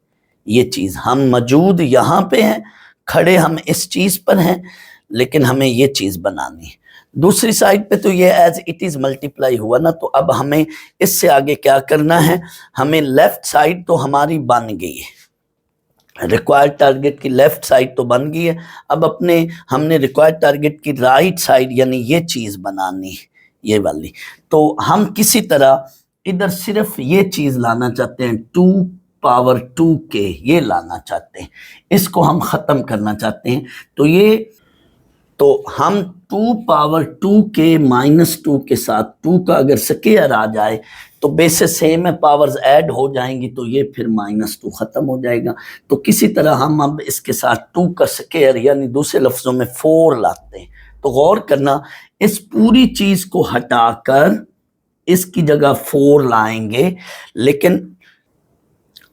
ये चीज हम मौजूद यहाँ पे हैं, खड़े हम इस चीज पर हैं, लेकिन हमें ये चीज बनानी है। दूसरी साइड पे तो ये एज इट इज मल्टीप्लाई हुआ ना, तो अब हमें इससे आगे क्या करना है, हमें लेफ्ट साइड तो हमारी बन गई है, रिक्वायर्ड टारगेट की लेफ्ट साइड तो बन गई है। अब हमने रिक्वायर्ड टारगेट की राइट साइड यानी ये चीज बनानी है, ये वाली। तो हम किसी तरह इधर सिर्फ ये चीज लाना चाहते हैं, 2^2k ये लाना चाहते हैं, इसको हम खत्म करना चाहते हैं। तो हम 2^2k-2 के साथ 2 का अगर स्क्वायर आ जाए तो बेसिस सेम है, पावर्स ऐड हो जाएंगी, तो ये फिर -2 खत्म हो जाएगा। तो किसी तरह हम अब इसके साथ 2 का स्क्वायर यानी दूसरे लफ्जों में 4 लाते हैं। तो गौर करना, इस पूरी चीज को हटाकर इसकी जगह 4 लाएंगे, लेकिन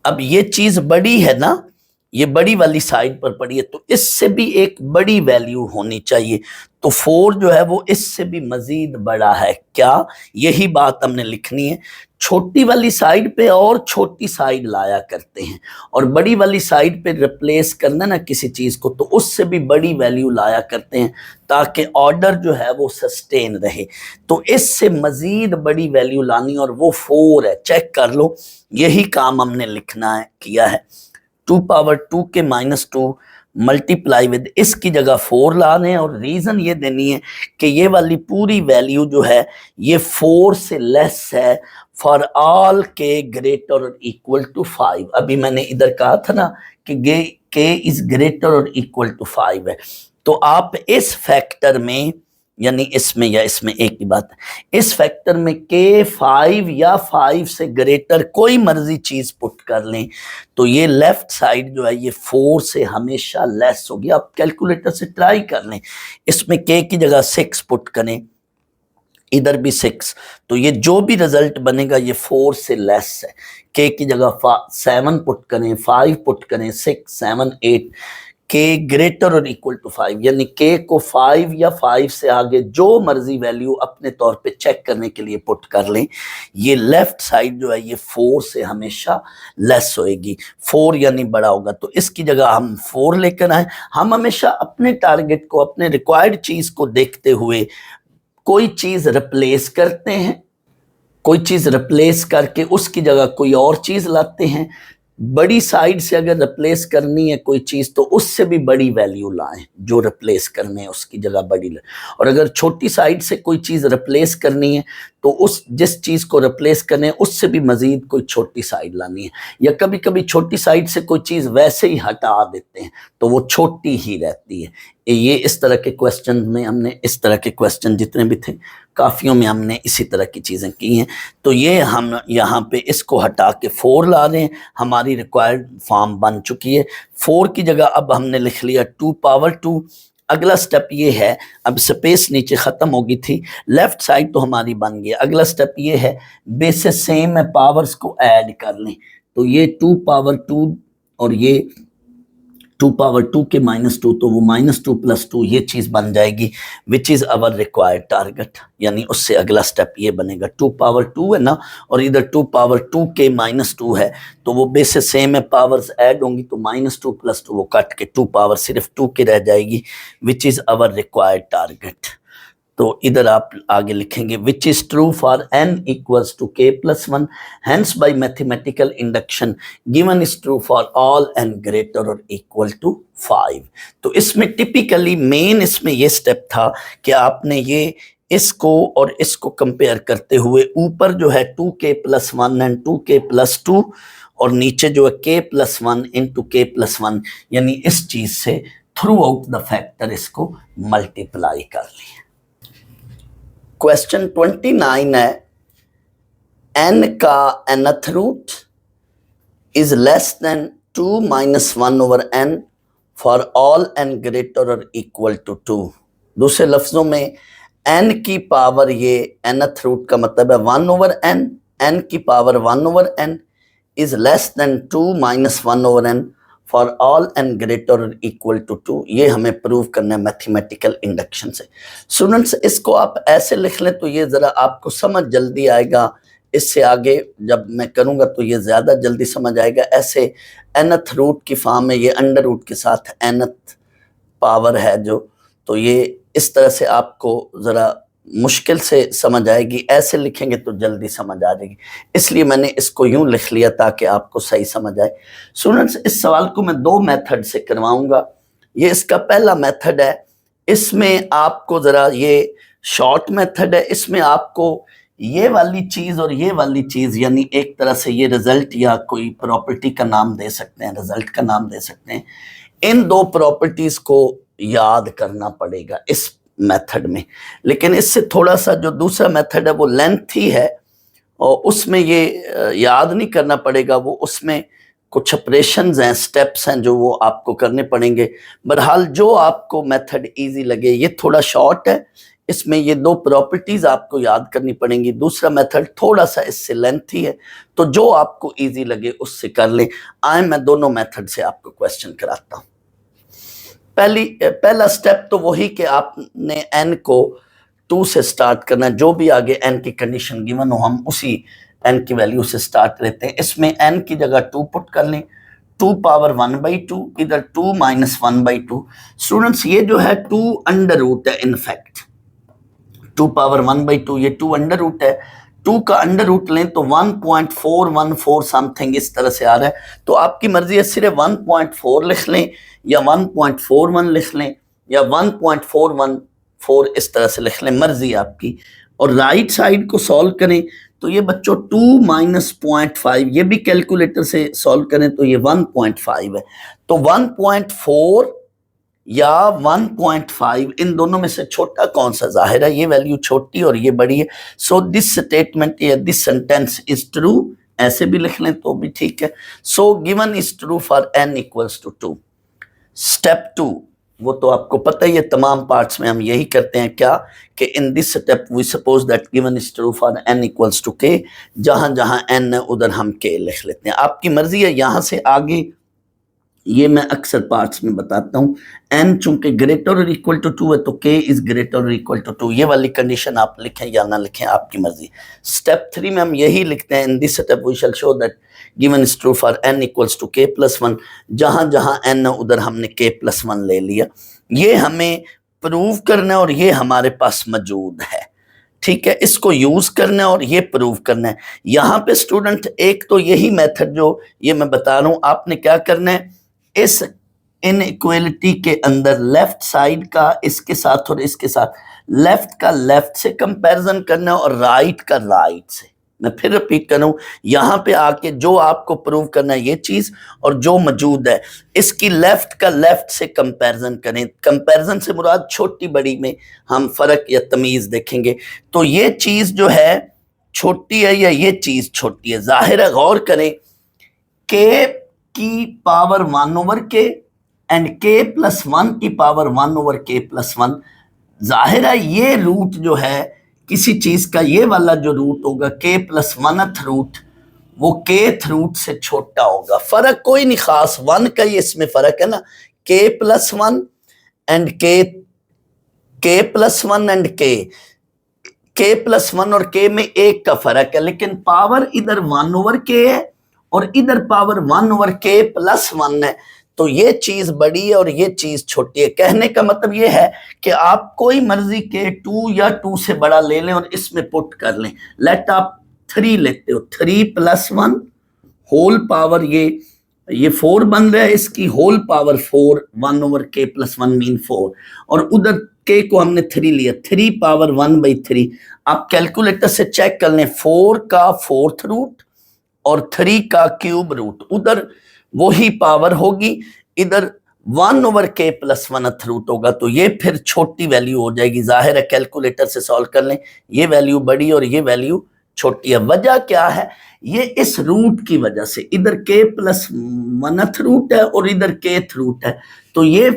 अब ये चीज बड़ी है ना, ये बड़ी वाली साइड पर पड़ी है, तो इससे भी एक बड़ी वैल्यू होनी चाहिए। तो 4 जो है वो इससे भी मजीद बड़ा है क्या, यही बात हमने लिखनी है। छोटी वाली साइड पे और छोटी साइड लाया करते हैं, और बड़ी वाली साइड पे रिप्लेस करना ना किसी चीज को, तो उससे भी बड़ी वैल्यू लाया करते हैं, ताकि ऑर्डर जो है वो सस्टेन रहे। तो इससे मजीद बड़ी वैल्यू लानी, और वो 4 है, चेक कर लो, यही काम हमने लिखना है, किया है। 2^2k-2 मल्टीप्लाई विद इसकी जगह 4 ला रहे हैं, और रीजन ये देनी है कि ये वाली पूरी वैल्यू जो है ये 4 से लेस है फॉर ऑल k ग्रेटर और इक्वल टू 5। अभी मैंने इधर कहा था ना कि k इज ग्रेटर और इक्वल टू 5 है, तो आप इस फैक्टर में यानी इसमें या इसमें एक ही बात है, इस फैक्टर में k 5 या 5 से ग्रेटर कोई मर्जी चीज पुट कर लें, तो ये लेफ्ट साइड जो है ये 4 से हमेशा लेस होगी। आप कैलकुलेटर से ट्राई कर लें, इसमें k की जगह 6 पुट करें, इधर भी 6, तो ये जो भी रिजल्ट बनेगा ये 4 से लेस है। k की जगह 7 पुट करें, 5 पुट करें, 6, 7, 8, के ग्रेटर और इक्वल टू 5, यानी के को 5 या 5 से आगे जो मर्जी वैल्यू अपने तौर पे चेक करने के लिए पुट कर लें, ये लेफ्ट साइड जो है ये 4 से हमेशा लेस होएगी, 4 यानी बड़ा होगा, तो इसकी जगह हम 4 लेकर आए। हम हमेशा अपने टारगेट को, अपने रिक्वायर्ड चीज को देखते हुए कोई चीज रिप्लेस करते हैं, कोई चीज रिप्लेस करके उसकी जगह कोई और चीज लाते हैं। बड़ी साइड से अगर रिप्लेस करनी है कोई चीज तो उससे भी बड़ी वैल्यू लाएं, जो रिप्लेस करने है उसकी जगह बड़ी लाएं। और अगर छोटी साइड से कोई चीज रिप्लेस करनी है तो उस जिस चीज को रिप्लेस करने है उससे भी मजीद कोई छोटी साइड लानी है, या कभी कभी छोटी साइड से कोई चीज वैसे ही हटा देते हैं तो वो छोटी ही रहती है। ये इस तरह के क्वेश्चन में हमने, इस तरह के क्वेश्चन जितने भी थे काफियों में हमने इसी तरह की चीजें की हैं। तो ये हम यहाँ पे इसको हटा के 4 ला रहे हैं, हमारी रिक्वायर्ड फॉर्म बन चुकी है। 4 की जगह अब हमने लिख लिया 2 पावर 2। अगला स्टेप ये है, अब स्पेस नीचे खत्म हो गई थी, लेफ्ट साइड तो हमारी बन गई। अगला स्टेप ये है, बेसिस सेम है, पावर्स को ऐड कर लें, तो ये 2 पावर 2 और ये 2 पावर 2 के -2, तो वो -2 + 2 ये चीज बन जाएगी, which is our required target. यानी उससे अगला स्टेप ये बनेगा, 2 पावर 2 है ना, और इधर 2 पावर 2 के -2 है, तो वो बेसिस सेम है, पावर्स ऐड होंगी तो -2 + 2 वो कट के 2 पावर सिर्फ 2 की रह जाएगी, which is our required target. तो इधर आप आगे लिखेंगे which is true for n equals to k + 1, hence by mathematical induction given is true for all n greater और इक्वल टू 5। तो इसमें टिपिकली मेन इसमें ये स्टेप था कि आपने ये इसको और इसको कंपेयर करते हुए ऊपर जो है 2k + 1 एंड 2k + 2 और नीचे जो है k + 1 × k + 1, यानी इस चीज से थ्रू आउट द फैक्टर इसको मल्टीप्लाई कर लिया। क्वेश्चन 29 है, n का nth root is less than 2 - 1/n for all n greater और इक्वल टू 2। दूसरे लफ्जों में n की पावर, ये nth रूट का मतलब है 1/n, n की power 1/n is less than 2 - 1/n for all n greater और इक्वल टू 2। ये हमें प्रूव करना है मैथमेटिकल इंडक्शन से। स्टूडेंट्स इसको आप ऐसे लिख लें तो ये जरा आपको समझ जल्दी आएगा, इससे आगे जब मैं करूंगा तो ये ज्यादा जल्दी समझ आएगा। ऐसे nth रूट की फॉर्म में ये अंडर रूट के साथ nth पावर है जो, तो ये इस तरह से आपको जरा मुश्किल से समझ आएगी, ऐसे लिखेंगे तो जल्दी समझ आ जाएगी, इसलिए मैंने इसको यूं लिख लिया ताकि आपको सही समझ आए। स्टूडेंट्स इस सवाल को मैं 2 मेथड से करवाऊंगा। ये इसका पहला मेथड है, इसमें आपको जरा, ये शॉर्ट मेथड है, इसमें आपको ये वाली चीज और ये वाली चीज, यानी एक तरह से ये रिजल्ट या कोई प्रॉपर्टी का नाम दे सकते हैं, रिजल्ट का नाम दे सकते हैं, इन 2 प्रॉपर्टीज को याद करना पड़ेगा इस मेथड में। लेकिन इससे थोड़ा सा जो दूसरा मेथड है वो लेंथी है और उसमें ये याद नहीं करना पड़ेगा, वो उसमें कुछ ऑपरेशंस हैं, स्टेप्स हैं जो वो आपको करने पड़ेंगे। बहरहाल जो आपको मेथड इजी लगे, ये थोड़ा शॉर्ट है, इसमें ये 2 प्रॉपर्टीज आपको याद करनी पड़ेंगी। दूसरा मेथड थोड़ा सा इससे लेंथी है, तो जो आपको इजी लगे उससे कर लें। आए मैं दोनों मेथड से आपको क्वेश्चन कराता हूँ। पहला स्टेप तो वही कि आपने n को 2 से स्टार्ट करना है, जो भी आगे n की कंडीशन गिवन हो हम उसी n की वैल्यू से स्टार्ट लेते हैं। इसमें n की जगह 2 पुट कर लें, 2 पावर 1/2, इधर 2 - 1/2। स्टूडेंट्स ये जो है 2 अंडर रूट है, इनफैक्ट 2 पावर 1/2 ये 2 अंडर रूट है। 2 का अंडर रूट लें तो 1.414 समथिंग इस तरह से आ रहा है, तो आपकी मर्जी है सिर्फ 1.4 लिख लें या 1.41 लिख लें या 1.414 इस तरह से लिख लें, मर्जी आपकी। और राइट साइड को सॉल्व करें तो ये बच्चों 2 - 0.5, ये भी कैलकुलेटर से सॉल्व करें तो ये 1.5 है। तो 1.4 या 1.5 इन दोनों में से छोटा कौन सा? जाहिर है ये वैल्यू छोटी और ये बड़ी है। सो दिस स्टेटमेंट या दिस सेंटेंस इज ट्रू, ऐसे भी लिख लें तो भी ठीक है। So given is true for n equals to 2। Step 2 वो तो आपको पता ही है, तमाम पार्ट्स में हम यही करते हैं क्या कि in this step we suppose that given is true for n equals to k, जहां जहां n है उधर हम k लिख लेते हैं। आपकी मर्जी है, यहां से आगे ये मैं अक्सर पार्ट्स में बताता हूँ। n चूंकि ग्रेटर और इक्वल टू 2 है तो k इज ग्रेटर और इक्वल टू 2। ये वाली कंडीशन आप लिखें या ना लिखें आपकी मर्जी। स्टेप 3 में हम यही लिखते हैं, in this step we shall show that given is true for n equals to k plus 1। जहां जहां n है उधर हमने k प्लस 1 ले लिया। ये हमें प्रूव करना है और ये हमारे पास मौजूद है, ठीक है। इसको यूज करना है और ये प्रूव करना है। यहाँ पे स्टूडेंट एक तो यही मेथड जो ये मैं बता रहा हूं, आपने क्या करना है, इस इनइक्वालिटी के अंदर लेफ्ट साइड का इसके साथ और इसके साथ लेफ्ट का लेफ्ट से कंपैरिजन करना है और राइट का राइट से। मैं फिर रिपीट कर रहा हूं, यहां पे आके जो आपको प्रूव करना है ये चीज, और जो मौजूद है इसकी लेफ्ट का लेफ्ट से कंपैरिजन करें। कंपैरिजन से मुराद छोटी बड़ी में हम फर्क या तमीज देखेंगे। तो ये चीज जो है छोटी है या ये चीज छोटी है, जाहिर है गौर करें, के की पावर 1 ओवर के एंड के प्लस 1 की पावर 1 ओवर के प्लस 1। जाहिर है ये रूट जो है किसी चीज का, ये वाला जो रूट होगा के प्लस 1th रूट, वो केथ रूट से छोटा होगा। फर्क कोई नहीं खास, 1 का ही इसमें फर्क है ना, के प्लस 1 एंड के प्लस 1 एंड के प्लस 1 और के में 1 का फर्क है, लेकिन पावर इधर 1 ओवर के है और इधर पावर 1 ओवर के प्लस 1 है। तो ये चीज बड़ी है और ये चीज छोटी है। कहने का मतलब ये है कि आप कोई मर्जी के 2 या 2 से बड़ा ले लें और इसमें पुट कर लें। लेट आप 3 लेते हो, 3 प्लस 1 होल पावर, ये 4 बन रहा है, इसकी होल पावर 4, 1 ओवर के प्लस 1 मीन 4, और उधर के को हमने 3 लिया, 3 पावर 1/3। आप कैलकुलेटर से चेक कर लें, 4 का 4th रूट और 3 का क्यूब रूट, उधर वही पावर होगी, इधर 1 ओवर के प्लस 1th रूट होगा। तो ये फिर छोटी वैल्यू हो जाएगी। जाहिर है कैलकुलेटर से सॉल्व कर लें, ये वैल्यू बड़ी और ये वैल्यू छोटी है। वजह क्या है, ये इस रूट की वजह से, इधर के प्लस 1th रूट है और इधर केथ रूट है, तो ये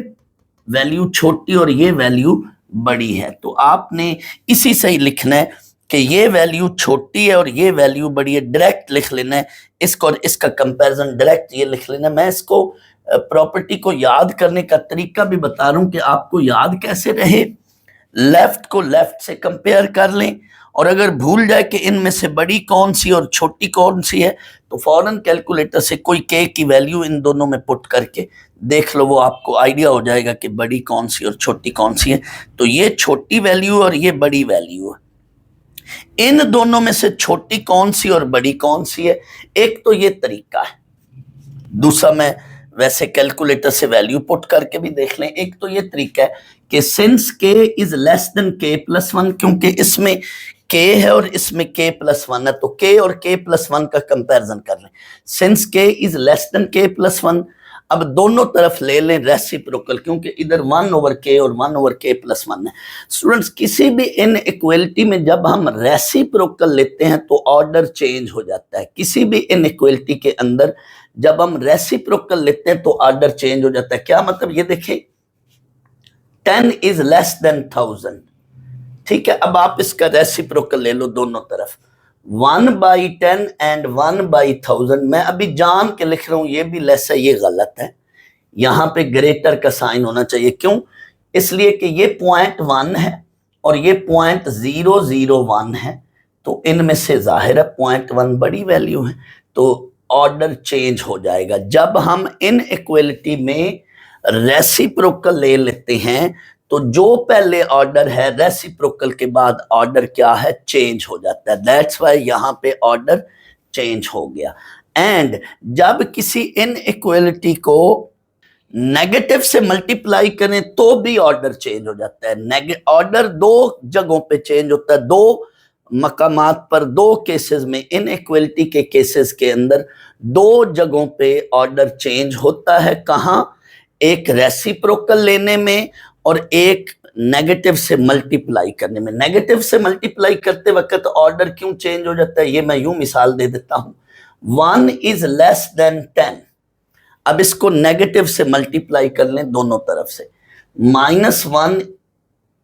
वैल्यू छोटी और ये वैल्यू बड़ी है। तो आपने इसी से ही लिखना है कि ये वैल्यू छोटी है और ये वैल्यू बड़ी है, डायरेक्ट लिख लेना है इसको और इसका कंपैरिजन डायरेक्ट ये लिख लेना है। मैं इसको प्रॉपर्टी को याद करने का तरीका भी बता रहा हूं कि आपको याद कैसे रहे। लेफ्ट को लेफ्ट से कंपेयर कर लें, और अगर भूल जाए कि इनमें से बड़ी कौन सी और छोटी कौन सी है तो फौरन कैलकुलेटर से कोई के की वैल्यू इन दोनों में पुट करके देख लो, वो आपको आइडिया हो जाएगा कि बड़ी कौन सी और छोटी कौन सी है। तो ये छोटी वैल्यू और ये बड़ी वैल्यू है। इन दोनों में से छोटी कौन सी और बड़ी कौन सी है, एक तो ये तरीका है। दूसरा मैं वैसे कैलकुलेटर से वैल्यू पुट करके भी देख लें। एक तो ये तरीका है कि सिंस के इज लेस देन के प्लस 1, क्योंकि इसमें के है और इसमें के प्लस 1 है, तो के और के प्लस 1 का कंपैरिजन कर लें। सिंस के इज लेस देन के प्लस 1, अब दोनों तरफ ले लें रेसिप्रोकल, क्योंकि इधर 1 ओवर के और 1 ओवर के प्लस 1 है। स्टूडेंट्स, किसी भी इनइक्वालिटी में जब हम रेसिप्रोकल लेते हैं तो ऑर्डर चेंज हो जाता है। किसी भी इनइक्वालिटी के अंदर जब हम रेसिप्रोकल लेते हैं तो ऑर्डर चेंज हो जाता है। क्या मतलब, ये देखिए 10 इज लेस देन 1000, ठीक है। अब आप इसका रेसिप्रोकल ले लो दोनों तरफ, 1/10 एंड 1/1000। मैं अभी जान के लिख रहा हूं ये भी लेस है, ये गलत है। यहां पे ग्रेटर का साइन होना चाहिए, क्यों, इसलिए कि ये 0.1 है और ये 0.001 है, तो इनमें से जाहिर है 0.1 बड़ी वैल्यू है, तो ऑर्डर चेंज हो जाएगा। जब हम इनइक्वालिटी में रेसिप्रोकल ले लेते हैं तो जो पहले ऑर्डर है रेसिप्रोकल के बाद ऑर्डर क्या है, चेंज हो जाता है। दैट्स वाई यहां पे ऑर्डर चेंज हो गया। एंड जब किसी इनइक्वालिटी को नेगेटिव से मल्टीप्लाई करें तो भी ऑर्डर चेंज हो जाता है। ऑर्डर दो जगहों पे चेंज होता है, दो मकामात पर, दो केसेस में, इनइक्वालिटी के केसेस के अंदर दो जगहों पे ऑर्डर चेंज होता है। कहां, एक रेसिप्रोकल लेने में और एक नेगेटिव से मल्टीप्लाई करने में। नेगेटिव से मल्टीप्लाई करते वक्त ऑर्डर क्यों चेंज हो जाता है, ये मैं यूं मिसाल दे देता हूं। 1 इज लेस देन 10, अब इसको नेगेटिव से मल्टीप्लाई कर लें दोनों तरफ से, -1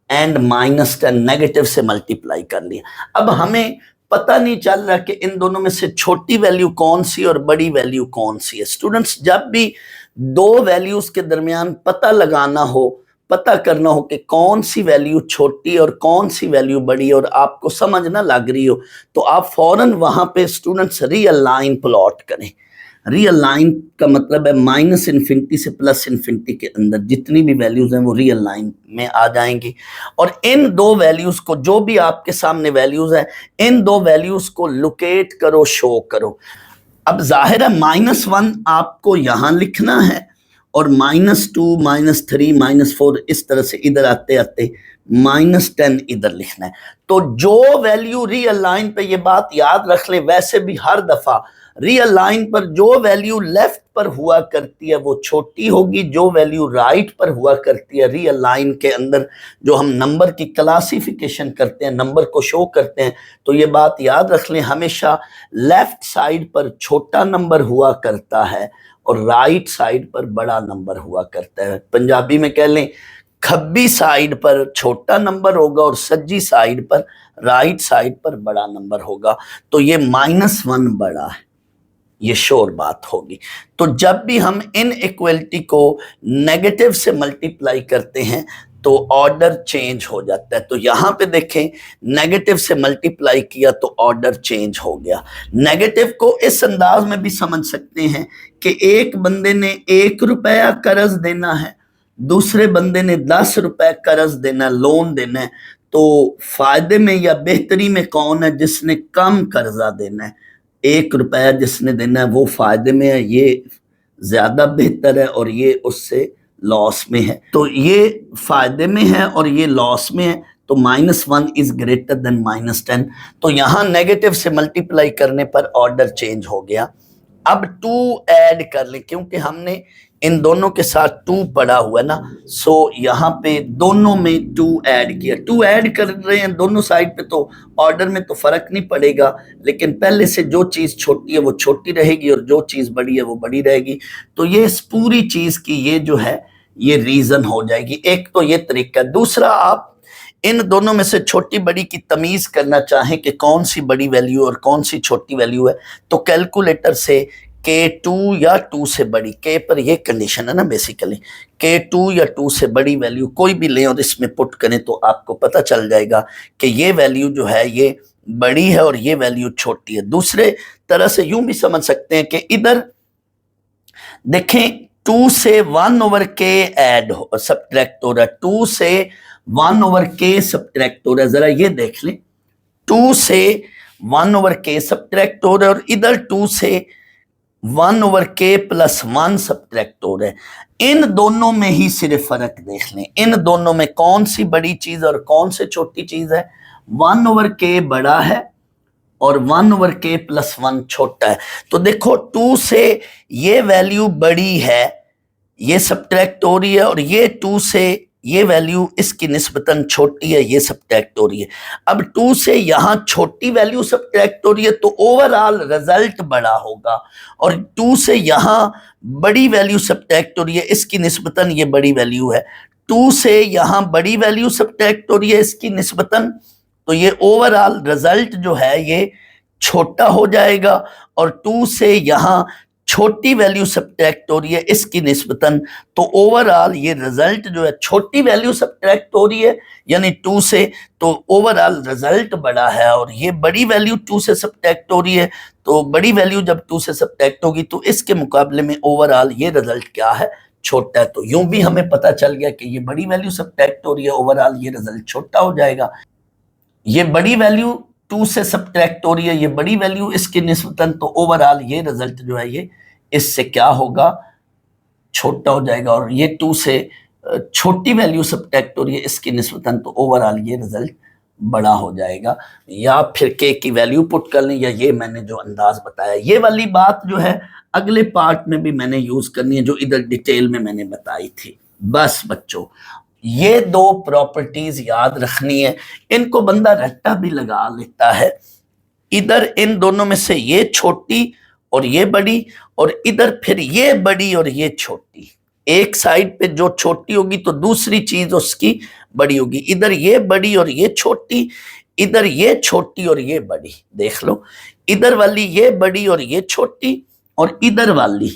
एंड -10 नेगेटिव से मल्टीप्लाई कर लिया। अब हमें पता नहीं चल रहा कि इन दोनों में से छोटी वैल्यू कौन सी और बड़ी वैल्यू कौन सी है। स्टूडेंट्स, जब भी दो वैल्यूज के दरमियान पता लगाना हो, पता करना हो कि कौन सी वैल्यू छोटी और कौन सी वैल्यू बड़ी, और आपको समझ ना लग रही हो, तो आप फौरन वहां पे स्टूडेंट्स रियल लाइन प्लॉट करें। रियल लाइन का मतलब है माइनस इन्फिनिटी से प्लस इन्फिनिटी के अंदर जितनी भी वैल्यूज हैं वो रियल लाइन में आ जाएंगी। और इन दो वैल्यूज को, जो भी आपके सामने वैल्यूज है, इन दो वैल्यूज को लोकेट करो, शो करो। अब जाहिर है -1 आपको यहां लिखना है और -2, -3, -4 इस तरह से इधर आते आते -10 इधर लिखना है। तो जो वैल्यू रियल लाइन पे, ये बात याद रख ले, वैसे भी हर दफा रियल लाइन पर जो वैल्यू लेफ्ट पर हुआ करती है वो छोटी होगी, जो वैल्यू राइट पर हुआ करती है रियल लाइन के अंदर, जो हम नंबर की क्लासिफिकेशन करते हैं, नंबर को शो करते हैं, तो ये बात याद रख लें, हमेशा लेफ्ट साइड पर छोटा नंबर हुआ करता है और राइट साइड पर बड़ा नंबर हुआ करता है। पंजाबी में कह लें, खब्बी साइड पर छोटा नंबर होगा और सज्जी साइड पर, राइट साइड पर बड़ा नंबर होगा। तो ये -1 बड़ा है, ये श्योर बात होगी। तो जब भी हम इन इक्वलिटी को नेगेटिव से मल्टीप्लाई करते हैं तो ऑर्डर चेंज हो जाता है। तो यहां पे देखें, नेगेटिव से मल्टीप्लाई किया तो ऑर्डर चेंज हो गया। नेगेटिव को इस अंदाज में भी समझ सकते हैं कि एक बंदे ने 1 रुपया कर्ज देना है, दूसरे बंदे ने 10 रुपए कर्ज देना, लोन देना है, तो फायदे में या बेहतरी में कौन है? जिसने कम कर्जा देना है। 1 रुपया जिसने देना है वो फायदे में है, ये ज्यादा बेहतर है, और ये उससे लॉस में है। तो ये फायदे में है और ये लॉस में है, तो -1 इज ग्रेटर देन -10। तो यहां नेगेटिव से मल्टीप्लाई करने पर ऑर्डर चेंज हो गया। अब 2 ऐड कर लें, क्योंकि हमने इन दोनों के साथ 2 पड़ा हुआ है ना, सो यहाँ पे दोनों में 2 ऐड किया। 2 ऐड कर रहे हैं दोनों साइड पे, तो ऑर्डर में तो फर्क नहीं पड़ेगा, लेकिन पहले से जो चीज छोटी है वो छोटी रहेगी और जो चीज बड़ी है वो बड़ी रहेगी। तो ये इस पूरी चीज की ये जो है ये रीजन हो जाएगी। एक तो ये तरीका। दूसरा, आप इन दोनों में से छोटी बड़ी की तमीज करना चाहें कि कौन सी बड़ी वैल्यू और कौन सी छोटी वैल्यू है, तो कैलकुलेटर से K2 या 2 से बड़ी, K पर ये कंडीशन है ना बेसिकली, K2 या 2 से बड़ी वैल्यू कोई भी लें और इसमें पुट करें तो आपको पता चल जाएगा कि ये वैल्यू जो है ये बड़ी है और ये वैल्यू छोटी है। दूसरे तरह से यूं भी समझ सकते हैं कि इधर देखें 2 से 1/k ऐड हो, सब्ट्रैक्ट हो रहा है, 2 से 1/k सब्ट्रैक्ट हो रहा है। जरा ये देख लें, 2 से 1/k सब्ट्रैक्ट हो रहा है और इधर 2 से 1/k + 1 सब्ट्रैक्ट हो रहा है। इन दोनों में ही सिर्फ फर्क देख लें, इन दोनों में कौन सी बड़ी चीज और कौन सी छोटी चीज है। 1/k बड़ा है और 1/k + 1 छोटा है। तो देखो 2 से ये वैल्यू बड़ी है, ये सब्ट्रैक्ट हो रही है, और ये 2 से ये वैल्यू इसकी निस्बतन छोटी है, ये सब्ट्रैक्ट हो रही है। अब 2 से यहां छोटी वैल्यू सब्ट्रैक्ट हो रही है तो ओवरऑल रिजल्ट बड़ा होगा, और 2 से यहां बड़ी वैल्यू सब्ट्रैक्ट हो रही है, इसकी निस्बतन ये बड़ी वैल्यू है। 2 से यहां बड़ी वैल्यू सब्ट्रैक्ट हो रही है इसकी निस्बतन, तो ये ओवरऑल रिजल्ट जो है ये छोटा हो जाएगा। और 2 से यहां छोटी वैल्यू सब्ट्रैक्ट हो रही है इसकी निस्बतन, तो ओवरऑल ये रिजल्ट जो है, छोटी वैल्यू सब्ट्रैक्ट हो रही है यानी 2 से, तो ओवरऑल रिजल्ट बड़ा है। और ये बड़ी वैल्यू 2 से सब्ट्रैक्ट हो रही है, तो बड़ी वैल्यू जब 2 से सब्ट्रैक्ट होगी तो इसके मुकाबले में ओवरऑल ये रिजल्ट क्या है, छोटा है। तो यूं भी हमें पता चल गया कि ये बड़ी वैल्यू सब्ट्रैक्ट हो रही है, ओवरऑल ये रिजल्ट छोटा हो जाएगा। ये बड़ी वैल्यू 2 से सब्ट्रैक्ट हो रही है, ये बड़ी वैल्यू इसकी निस्बतन, तो ओवरऑल ये रिजल्ट जो है ये इससे क्या होगा, छोटा हो जाएगा। और ये 2 से छोटी वैल्यू सब्ट्रैक्ट हो रही है इसकी निस्बतन, तो ओवरऑल ये रिजल्ट बड़ा हो जाएगा। या फिर k की वैल्यू पुट कर लें, या ये मैंने जो अंदाज बताया, ये वाली बात जो है अगले पार्ट में भी मैंने यूज करनी है जो इधर डिटेल में मैंने बताई थी। बस बच्चों, ये 2 प्रॉपर्टीज याद रखनी है, इनको बंदा रट्टा भी लगा लेता है। इधर इन दोनों में से ये छोटी और ये बड़ी, और इधर फिर ये बड़ी और ये छोटी। एक साइड पे जो छोटी होगी तो दूसरी चीज उसकी बड़ी होगी। इधर ये बड़ी और ये छोटी, इधर ये छोटी और ये बड़ी। देख लो, इधर वाली ये बड़ी और ये छोटी, और इधर वाली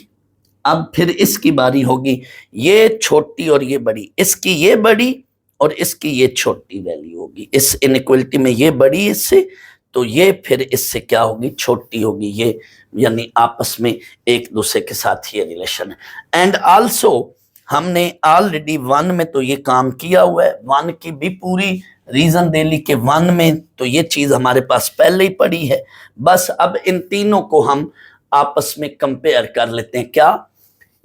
अब फिर इसकी बारी होगी, ये छोटी और ये बड़ी, इसकी ये बड़ी और इसकी ये छोटी वैल्यू होगी। इस इनइक्वलिटी में ये बड़ी इससे, तो ये फिर इससे क्या होगी, छोटी होगी ये, यानी आपस में एक दूसरे के साथ ये रिलेशन है। एंड आल्सो हमने ऑलरेडी 1 में तो ये काम किया हुआ है, 1 की भी पूरी रीजन दे ली कि 1 में तो ये चीज हमारे पास पहले ही पड़ी है। बस अब इन तीनों को हम आपस में कंपेयर कर लेते हैं। क्या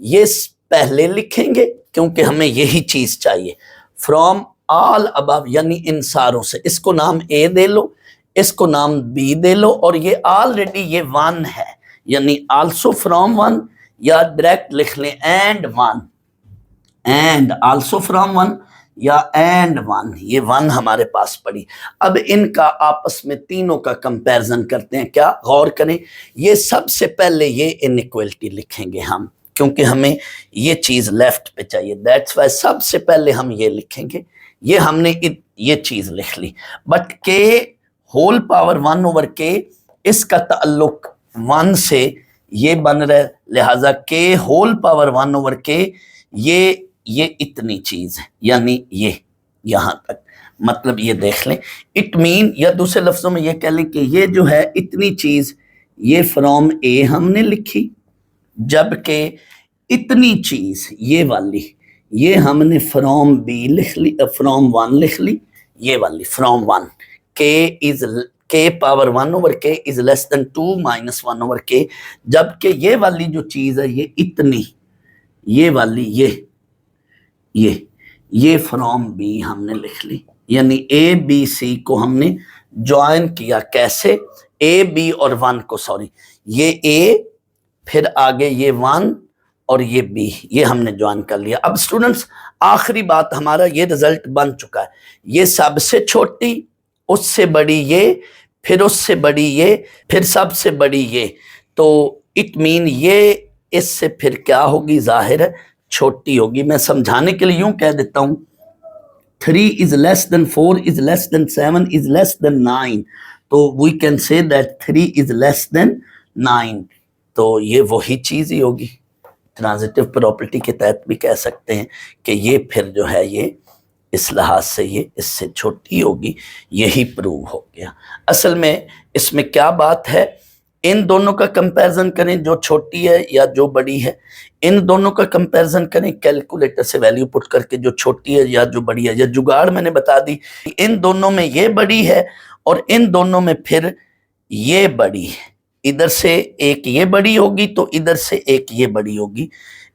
ये पहले लिखेंगे क्योंकि हमें यही चीज चाहिए, फ्रॉम ऑल अबव यानी इन सारों से। इसको नाम ए दे लो, इसको नाम बी दे लो, और ये ऑलरेडी ये 1 है यानी आल्सो फ्रॉम 1, या डायरेक्ट लिख लें एंड 1, एंड आल्सो फ्रॉम 1 या एंड 1, ये 1 हमारे पास पड़ी। अब इनका आपस में तीनों का कंपैरिजन करते हैं। क्या गौर करें, ये सबसे पहले ये इनइक्वलिटी लिखेंगे हम, क्योंकि हमें ये चीज लेफ्ट पे चाहिए, दैट्स वाई सबसे पहले हम ये लिखेंगे। ये हमने ये चीज लिख ली, बट के होल पावर 1 ओवर के, इसका ताल्लुक 1 से ये बन रहा है, लिहाजा के होल पावर 1 ओवर के ये इतनी चीज है, यानी ये यहां तक, मतलब ये देख लें। इट मीन, या दूसरे लफ्जों में ये कह लें कि ये जो है इतनी चीज ये फ्रॉम ए हमने लिखी, जबकि इतनी चीज ये वाली ये हमने फ्रॉम बी लिख ली, फ्रॉम 1 लिख ली, ये वाली फ्रॉम 1। के पावर 1 ओवर के is less than 2 minus 1 over के, जबकि ये वाली जो चीज है ये इतनी, ये वाली ये फ्रॉम बी हमने लिख ली, यानी ए बी सी को हमने ज्वाइन किया। कैसे, ए बी और 1 को, सॉरी, ये ए फिर आगे ये 1 और ये बी, ये हमने ज्वाइन कर लिया। अब स्टूडेंट्स आखिरी बात, हमारा ये रिजल्ट बन चुका है, ये सबसे छोटी, उससे बड़ी ये, फिर उससे बड़ी ये, फिर सबसे बड़ी ये, तो इट मीन ये इससे फिर क्या होगी, जाहिर है छोटी होगी। मैं समझाने के लिए यूं कह देता हूं, 3 is less than 4 is less than 7 is less than 9, तो we can say that 3 is less than 9, तो ये वही चीज ही होगी। ट्रांजिटिव प्रॉपर्टी के तहत भी कह सकते हैं कि ये फिर जो है ये इस लिहाज से ये इससे छोटी होगी, यही प्रूव हो गया। असल में इसमें क्या बात है, इन दोनों का कंपैरिजन करें, जो छोटी है या जो बड़ी है, इन दोनों का कंपैरिजन करें कैलकुलेटर से वैल्यू पुट करके, जो छोटी है या जो बड़ी है, या जुगाड़ मैंने बता दी, इन दोनों में ये बड़ी है और इन दोनों में फिर ये बड़ी है। इधर से एक ये बड़ी होगी तो इधर से एक ये बड़ी होगी,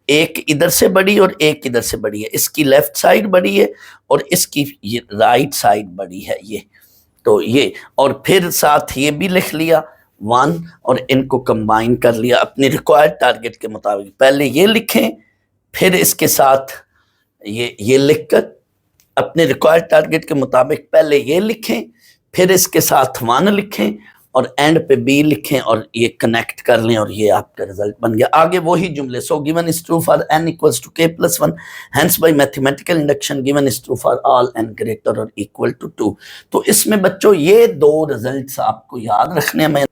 एक इधर से बड़ी और एक इधर से बड़ी है, इसकी लेफ्ट साइड बड़ी है और इसकी ये राइट साइड बड़ी है, ये तो ये, और फिर साथ ये भी लिख लिया 1 और इनको कंबाइन कर लिया अपनी रिक्वायर्ड टारगेट के मुताबिक। पहले ये लिखें, फिर इसके साथ ये लिखकर अपने रिक्वायर्ड टारगेट के मुताबिक पहले ये लिखें, फिर इसके साथ 1 लिखें और एंड पे बी लिखें और ये कनेक्ट कर लें और ये आपका रिजल्ट बन गया। आगे वही जुमले, so given is true for n equals to k plus 1, hence by mathematical induction given is true for all n greater और इक्वल टू 2। तो इसमें बच्चों ये 2 रिजल्ट्स आपको याद रखने हैं,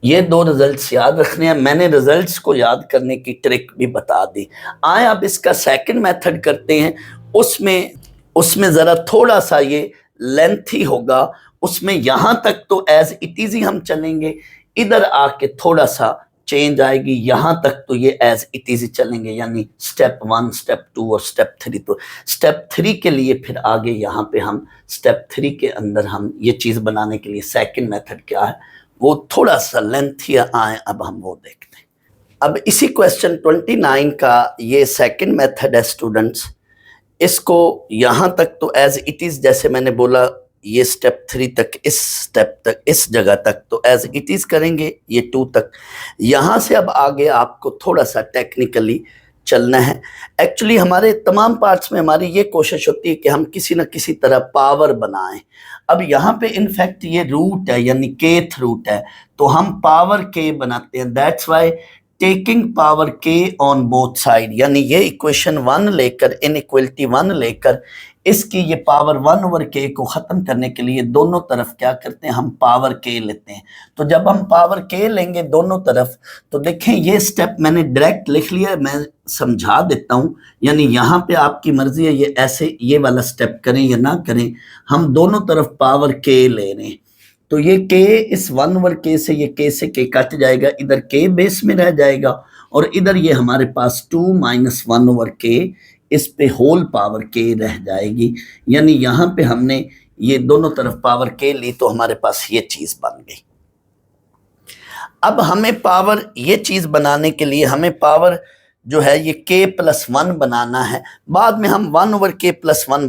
ये 2 रिजल्ट्स याद रखने हैं। मैंने रिजल्ट्स को याद करने की ट्रिक भी बता दी। आए अब इसका सेकंड मेथड करते हैं, उसमें जरा थोड़ा सा ये लेंथी होगा, उसमें यहां तक तो एज इट इज ही हम चलेंगे, इधर आके थोड़ा सा चेंज आएगी, यहां तक तो ये एज इट इज ही चलेंगे, यानी स्टेप 1, स्टेप 2 और स्टेप 3। तो स्टेप 3 के लिए फिर आगे यहाँ पे हम स्टेप 3 के अंदर हम ये चीज बनाने के लिए सेकंड मेथड क्या है वो थोड़ा सा लेंथी आए, अब हम वो देखते हैं। अब इसी क्वेश्चन 29 का ये सेकंड मेथड है स्टूडेंट्स, इसको यहां तक तो एज इट इज, जैसे मैंने बोला ये स्टेप 3 तक, इस स्टेप तक, इस जगह तक तो एज इट इज करेंगे, ये 2 तक। यहां से अब आगे आपको थोड़ा सा टेक्निकली चलना है। एक्चुअली हमारे तमाम पार्ट्स में हमारी ये कोशिश होती है कि हम किसी न किसी तरह पावर बनाएं। अब यहाँ पे इनफैक्ट ये रूट है, यानी केथ रूट है, तो हम पावर के बनाते हैं। दैट्स वाई टेकिंग पावर के ऑन बोथ साइड, यानी ये इक्वेशन 1 लेकर, इनइक्वलिटी 1 लेकर इसकी ये पावर 1/k को ख़त्म करने के लिए दोनों तरफ क्या करते हैं, हम पावर k लेते हैं। तो जब हम पावर k लेंगे दोनों तरफ, तो देखें ये स्टेप मैंने डायरेक्ट लिख लिया, मैं समझा देता हूँ। यानी यहाँ पे आपकी मर्जी है, ये ऐसे ये वाला स्टेप करें या ना करें, हम दोनों तरफ पावर k ले रहे हैं। तो ये k इस 1/k से, ये k से k कट जाएगा, इधर k बेस में रह जाएगा, और इधर ये हमारे पास 2 - 1/k, इस पे होल पावर k रह जाएगी। यानी यहाँ पे हमने ये दोनों तरफ पावर k ली, तो हमारे पास ये चीज बन गई। अब हमें पावर, ये चीज बनाने के लिए हमें पावर जो है ये k+1 बनाना है। बाद में हम 1/k+1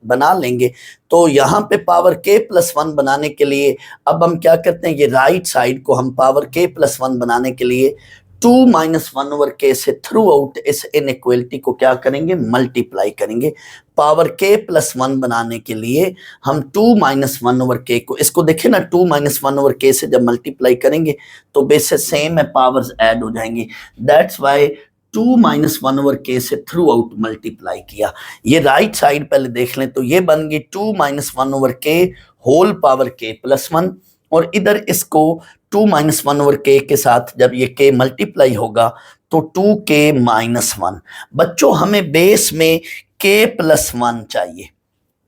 बना लेंगे। तो यहाँ पे पावर k+1 बनाने के लिए अब हम क्या करते हैं, ये राइट साइड को हम पावर k+1 बनाने के लिए 2 - 1/k से थ्रू आउट इस इनइक्वालिटी को क्या करेंगे, मल्टीप्लाई करेंगे। पावर k+1 बनाने के लिए हम 2 - 1/k को, इसको देखें ना, 2 - 1/k से जब मल्टीप्लाई करेंगे तो बेसिस सेम है, पावर्स ऐड हो जाएंगी। दैट्स वाई 2 - 1/k से थ्रू आउट मल्टीप्लाई किया। ये राइट साइड पहले देख लें, तो ये बन गई 2 - 1/k होल पावर k+1, और इधर इसको 2 - 1/k के साथ जब ये k मल्टीप्लाई होगा तो 2k-1। बच्चों हमें बेस में k+1 चाहिए,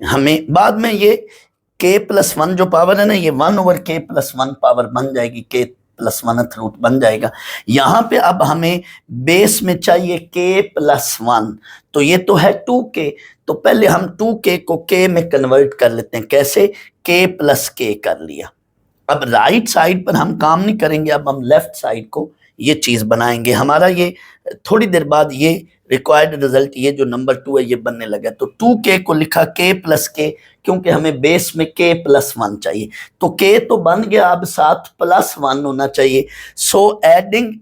हमें बाद में ये k+1 जो पावर है ना, ये 1/k+1 पावर बन जाएगी, k+1 रूट बन जाएगा। यहाँ पे अब हमें बेस में चाहिए k+1, तो ये तो है 2k, तो पहले हम 2k को k में कन्वर्ट कर लेते हैं। कैसे, k+k कर लिया। अब राइट साइड पर हम काम नहीं करेंगे, अब हम लेफ्ट साइड को ये चीज बनाएंगे। हमारा ये थोड़ी देर बाद ये रिक्वायर्ड रिजल्ट, ये जो नंबर 2 है ये बनने लगा। तो 2k को लिखा k+k, क्योंकि हमें बेस में k+1 चाहिए। तो k तो बन गया, अब साथ +1 होना चाहिए। So adding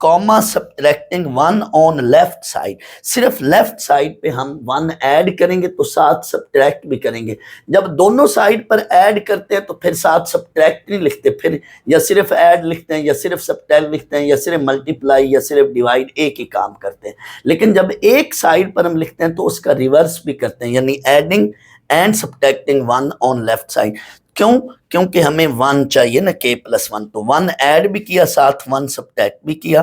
comma subtracting 1 on left side, सिर्फ लेफ्ट साइड पे हम 1 ऐड करेंगे तो साथ सब्ट्रैक्ट भी करेंगे। जब दोनों साइड पर ऐड करते हैं तो फिर साथ सब्ट्रैक्ट नहीं लिखते, फिर या सिर्फ ऐड लिखते हैं, या सिर्फ सब्ट्रैक्ट लिखते हैं, या सिर्फ मल्टीप्लाई, या सिर्फ डिवाइड, एक ही काम करते हैं। लेकिन जब एक साइड पर हम लिखते हैं तो उसका रिवर्स भी करते हैं, यानी adding and subtracting 1 on left side. क्यों, क्योंकि हमें 1 चाहिए ना, k+1, तो 1 ऐड भी किया, साथ 1 सब्ट्रैक्ट भी किया।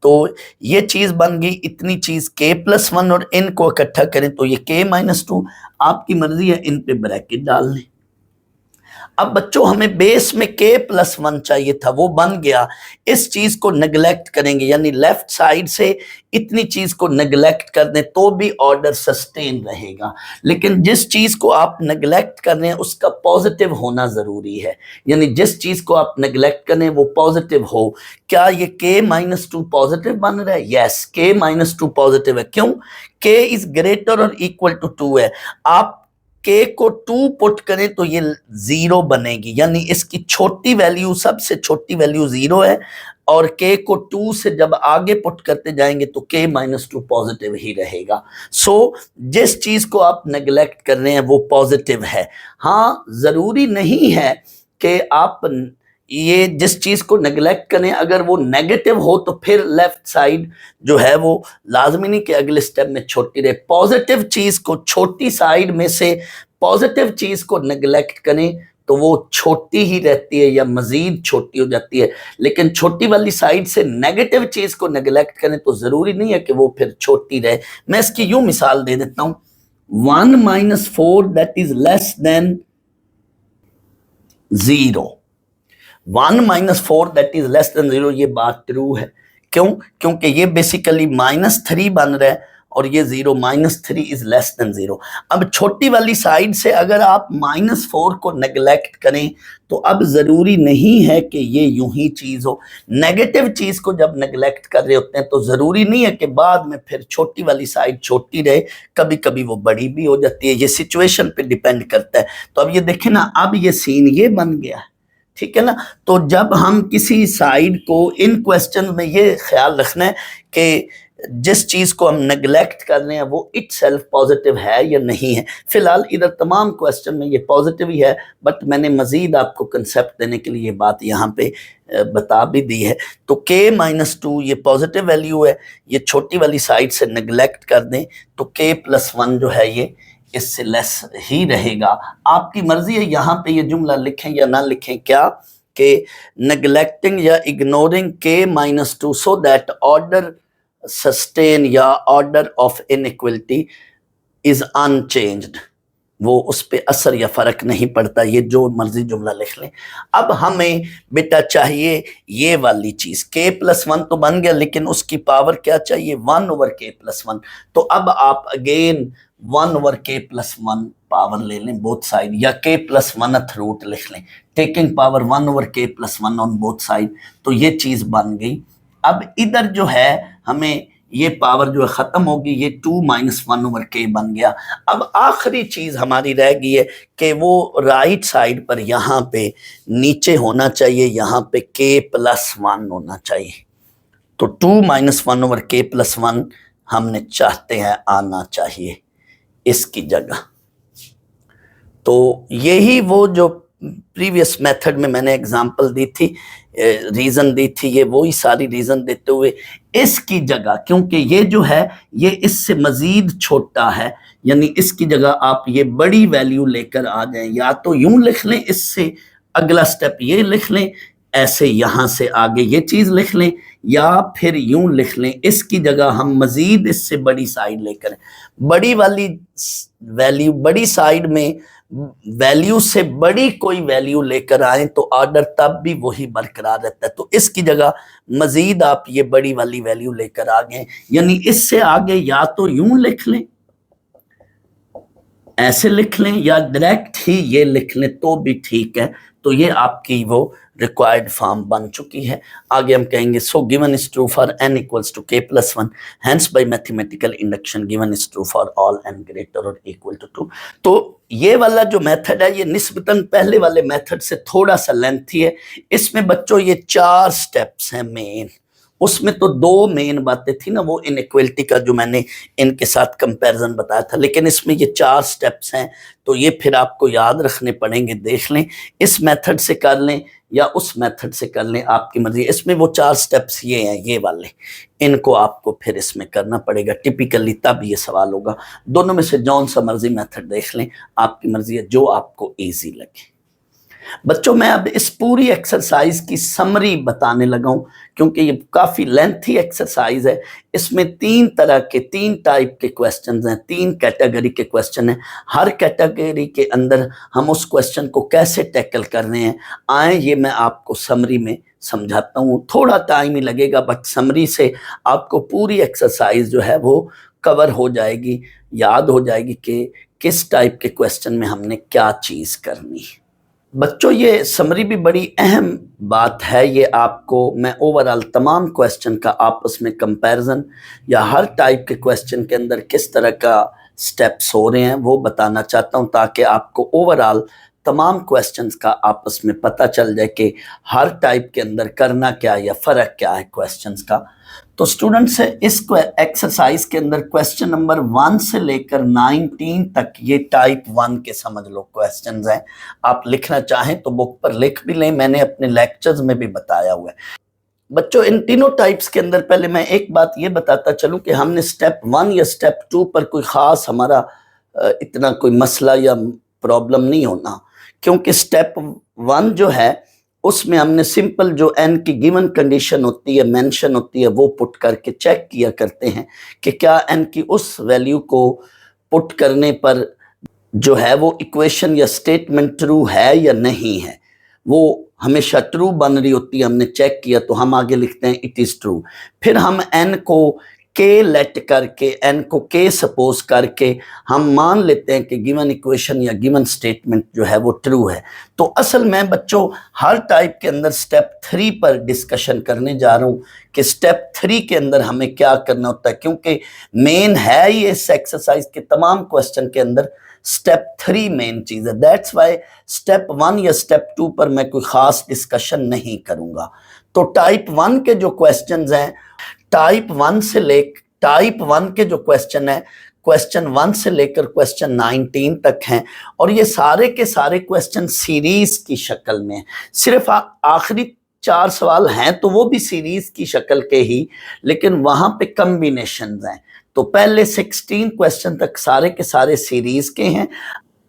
तो ये चीज बन गई, इतनी चीज k+1, और इनको इकट्ठा करें तो ये k-2। आपकी मर्जी है इन पे ब्रैकेट डाल लें। अब बच्चों हमें बेस में k+1 चाहिए था, वो बन गया। इस चीज को नेग्लेक्ट करेंगे, यानी लेफ्ट साइड से इतनी चीज को नेग्लेक्ट कर दें तो भी ऑर्डर सस्टेन रहेगा। लेकिन जिस चीज को आप नेग्लेक्ट कर रहे हैं उसका पॉजिटिव होना जरूरी है, यानी जिस चीज को आप नेग्लेक्ट कर रहे हैं वो पॉजिटिव हो। क्या ये k-2 पॉजिटिव बन रहा है? यस, k-2 पॉजिटिव है। क्यों? k इज ग्रेटर और इक्वल टू 2 है। आप k को 2 पुट करें तो ये 0 बनेगी, यानी इसकी छोटी वैल्यू, सबसे छोटी वैल्यू 0 है, और k को 2 से जब आगे पुट करते जाएंगे तो k-2 पॉजिटिव ही रहेगा। सो जिस चीज को आप नेग्लेक्ट कर रहे हैं वो पॉजिटिव है। हाँ, जरूरी नहीं है कि आप ये जिस चीज को नेग्लेक्ट करें अगर वो नेगेटिव हो तो फिर लेफ्ट साइड जो है वो लाजमी नहीं कि अगले स्टेप में छोटी रहे। पॉजिटिव चीज को, छोटी साइड में से पॉजिटिव चीज को नेग्लेक्ट करें तो वो छोटी ही रहती है या मजीद छोटी हो जाती है। लेकिन छोटी वाली साइड से नेगेटिव चीज को नेग्लेक्ट करें तो जरूरी नहीं है कि वो फिर छोटी रहे। मैं इसकी यूं मिसाल दे देता हूं, 1 - 4 that is less then 0। 1 - 4 that is less then 0, ये बात ट्रू है। क्यों? क्योंकि ये बेसिकली -3 बन रहा है और ये 0, -3 इज लेस देन 0। अब छोटी वाली साइड से अगर आप -4 को नेग्लेक्ट करें तो अब जरूरी नहीं है कि ये यूं ही चीज हो। नेगेटिव चीज को जब नेग्लेक्ट कर रहे होते हैं तो जरूरी नहीं है कि बाद में फिर छोटी वाली साइड छोटी रहे, कभी कभी वो बड़ी भी हो जाती है। ये सिचुएशन पे डिपेंड करता है। तो अब ये देखें ना, अब ये सीन ये बन गया है, ठीक है ना। तो जब हम किसी साइड को, इन क्वेश्चन में ये ख्याल रखना है कि जिस चीज को हम नेग्लेक्ट कर रहे हैं वो इटसेल्फ पॉजिटिव है या नहीं है। फिलहाल इधर तमाम क्वेश्चन में ये पॉजिटिव ही है, बट मैंने मजीद आपको कंसेप्ट देने के लिए ये बात यहाँ पे बता भी दी है। तो k-2 ये पॉजिटिव वैल्यू है, ये छोटी वाली साइड से नेग्लेक्ट कर दें तो k+1 जो है ये इससे लेस ही रहेगा। आपकी मर्जी है यहाँ पे ये जुमला लिखें या ना लिखें, क्या कि नेग्लेक्टिंग या ignoring k-2 so that order सस्टेन या order of inequality is unchanged, वो उस पे असर या फर्क नहीं पड़ता, ये जो मर्जी जुमला लिख लें। अब हमें बेटा चाहिए ये वाली चीज, k+1 तो बन गया, लेकिन उसकी पावर क्या चाहिए, 1/k+1। तो अब आप अगेन 1/k+1 पावर ले लें बोथ साइड, या k+1th रूट लिख लें, taking power 1/k+1 on both side. तो ये चीज बन गई। अब इधर जो है हमें ये पावर जो है खत्म होगी, ये 2 - 1/k बन गया। अब आखिरी चीज हमारी रह गई है कि वो राइट साइड पर यहाँ पे नीचे होना चाहिए, यहाँ पे k+1 होना चाहिए। तो 2 - 1/k+1 हमने चाहते हैं आना चाहिए इसकी जगह। तो यही वो जो प्रीवियस मेथड में मैंने एग्जांपल दी थी, रीजन दी थी, ये वही सारी रीजन देते हुए इसकी जगह, क्योंकि ये जो है ये इससे मजीद छोटा है, यानी इसकी जगह आप ये बड़ी वैल्यू लेकर आ जाएं, या तो यूं लिख लें, इससे अगला स्टेप ये लिख लें, ऐसे यहां से आगे ये चीज लिख लें, या फिर यूं लिख लें, इसकी जगह हम मजीद इससे बड़ी साइड लेकर, बड़ी वाली वैल्यू, बड़ी साइड में वैल्यू से बड़ी कोई वैल्यू लेकर आए तो ऑर्डर तब भी वही बरकरार रहता है। तो इसकी जगह मजीद आप ये बड़ी वाली वैल्यू लेकर आ गए, यानी इससे आगे या तो यूं लिख लें, ऐसे लिख लें, या डायरेक्ट ही ये लिख लें तो भी ठीक है। तो ये आपकी वो रिक्वायर्ड फॉर्म बन चुकी है। आगे हम कहेंगे so given is true for n equals to k+1, hence by mathematical induction given is true for all n greater और इक्वल टू 2। तो ये वाला जो मेथड है ये निस्बतन पहले वाले मेथड से थोड़ा सा लेंथी है। इसमें बच्चों ये 4 स्टेप्स हैं मेन, उसमें तो 2 मेन बातें थी ना, वो इनइक्वलिटी का जो मैंने इनके साथ कंपैरिजन बताया था, लेकिन इसमें ये 4 स्टेप्स हैं। तो ये फिर आपको याद रखने पड़ेंगे, देख लें इस मेथड से कर लें या उस मेथड से कर लें, आपकी मर्जी। इसमें वो 4 स्टेप्स ये हैं, ये वाले, इनको आपको फिर इसमें करना पड़ेगा टिपिकली, तब ये सवाल होगा। दोनों में से जौन सा मर्जी मेथड देख लें, आपकी मर्जी है, जो आपको ईजी लगे। बच्चों मैं अब इस पूरी एक्सरसाइज की समरी बताने लगा हूं, क्योंकि ये काफी लेंथी एक्सरसाइज है। इसमें 3 तरह के, 3 टाइप के क्वेश्चंस हैं, 3 कैटेगरी के क्वेश्चन हैं। हर कैटेगरी के अंदर हम उस क्वेश्चन को कैसे टैकल कर रहे हैं, आए ये मैं आपको समरी में समझाता हूँ। थोड़ा टाइम ही लगेगा, बट समरी से आपको पूरी एक्सरसाइज जो है वो कवर हो जाएगी, याद हो जाएगी कि किस टाइप के क्वेश्चन में हमने क्या चीज करनी है। बच्चों ये समरी भी बड़ी अहम बात है, ये आपको मैं ओवरऑल तमाम क्वेश्चन का आपस में कंपैरिजन या हर टाइप के क्वेश्चन के अंदर किस तरह का स्टेप्स हो रहे हैं वो बताना चाहता हूं, ताकि आपको ओवरऑल तमाम क्वेश्चंस का आपस में पता चल जाए कि हर टाइप के अंदर करना क्या या फ़र्क क्या है क्वेश्चंस का। तो स्टूडेंट्स इस एक्सरसाइज के अंदर क्वेश्चन नंबर 1 से लेकर 19 तक ये टाइप 1 के समझ लो क्वेश्चंस हैं। आप लिखना चाहें तो बुक पर लिख भी लें, मैंने अपने लेक्चर्स में भी बताया हुआ है। बच्चों इन तीनों टाइप्स के अंदर पहले मैं एक बात ये बताता चलूं कि हमने स्टेप 1 या स्टेप 2 पर कोई ख़ास हमारा इतना कोई मसला या प्रॉब्लम नहीं होना, क्योंकि स्टेप 1 जो है उसमें हमने सिंपल जो n की गिवन कंडीशन होती है, मेंशन होती है, वो पुट करके चेक किया करते हैं कि क्या n की उस वैल्यू को पुट करने पर जो है वो इक्वेशन या स्टेटमेंट ट्रू है या नहीं है। वो हमेशा ट्रू बन रही होती है, हमने चेक किया तो हम आगे लिखते हैं इट इज़ ट्रू। फिर हम n को k लेट करके, n को k सपोज करके हम मान लेते हैं कि गिवन इक्वेशन या गिवन स्टेटमेंट जो है वो ट्रू है। तो असल में बच्चों हर टाइप के अंदर स्टेप 3 पर डिस्कशन करने जा रहा हूँ कि स्टेप 3 के अंदर हमें क्या करना होता है, क्योंकि मेन है ये इस एक्सरसाइज के तमाम क्वेश्चन के अंदर स्टेप 3 मेन चीज है। दैट्स वाई स्टेप 1 या स्टेप 2 पर मैं कोई खास डिस्कशन नहीं करूंगा। तो टाइप 1 के जो क्वेश्चंस हैं, टाइप 1 के जो क्वेश्चन है, क्वेश्चन 1 से लेकर क्वेश्चन 19 तक हैं, और ये सारे के सारे क्वेश्चन सीरीज की शक्ल में हैं। सिर्फ आखिरी 4 सवाल हैं तो वो भी सीरीज की शक्ल के ही, लेकिन वहां पे कम्बिनेशंस हैं। तो पहले 16 क्वेश्चन तक सारे के सारे सीरीज के हैं।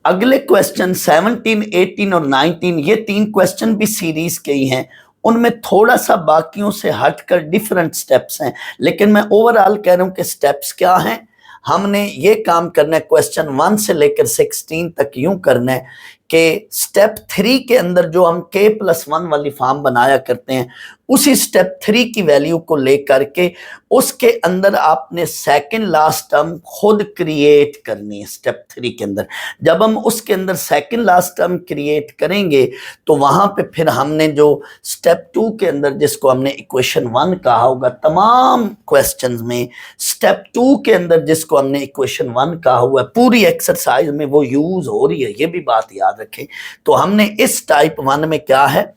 अगले क्वेश्चन 17, 18 और 19 ये 3 क्वेश्चन भी सीरीज के ही हैं। उनमें थोड़ा सा बाकियों से हटकर डिफरेंट स्टेप्स हैं, लेकिन मैं ओवरऑल कह रहा हूं कि स्टेप्स क्या हैं। हमने ये काम करना है क्वेश्चन 1 से लेकर 16 तक यूं करना है कि स्टेप 3 के अंदर जो हम k+1 वाली फॉर्म बनाया करते हैं, उसी स्टेप 3 की वैल्यू को लेकर के उसके अंदर आपने सेकंड लास्ट टर्म खुद क्रिएट करनी है। स्टेप 3 के अंदर जब हम उसके अंदर सेकंड लास्ट टर्म क्रिएट करेंगे तो वहां पे फिर हमने जो स्टेप 2 के अंदर जिसको हमने इक्वेशन 1 कहा होगा, तमाम क्वेश्चंस में स्टेप 2 के अंदर जिसको हमने इक्वेशन 1 कहा हुआ है, पूरी एक्सरसाइज में वो यूज हो रही है, ये भी बात याद रखें। तो हमने इस टाइप 1 में क्या है,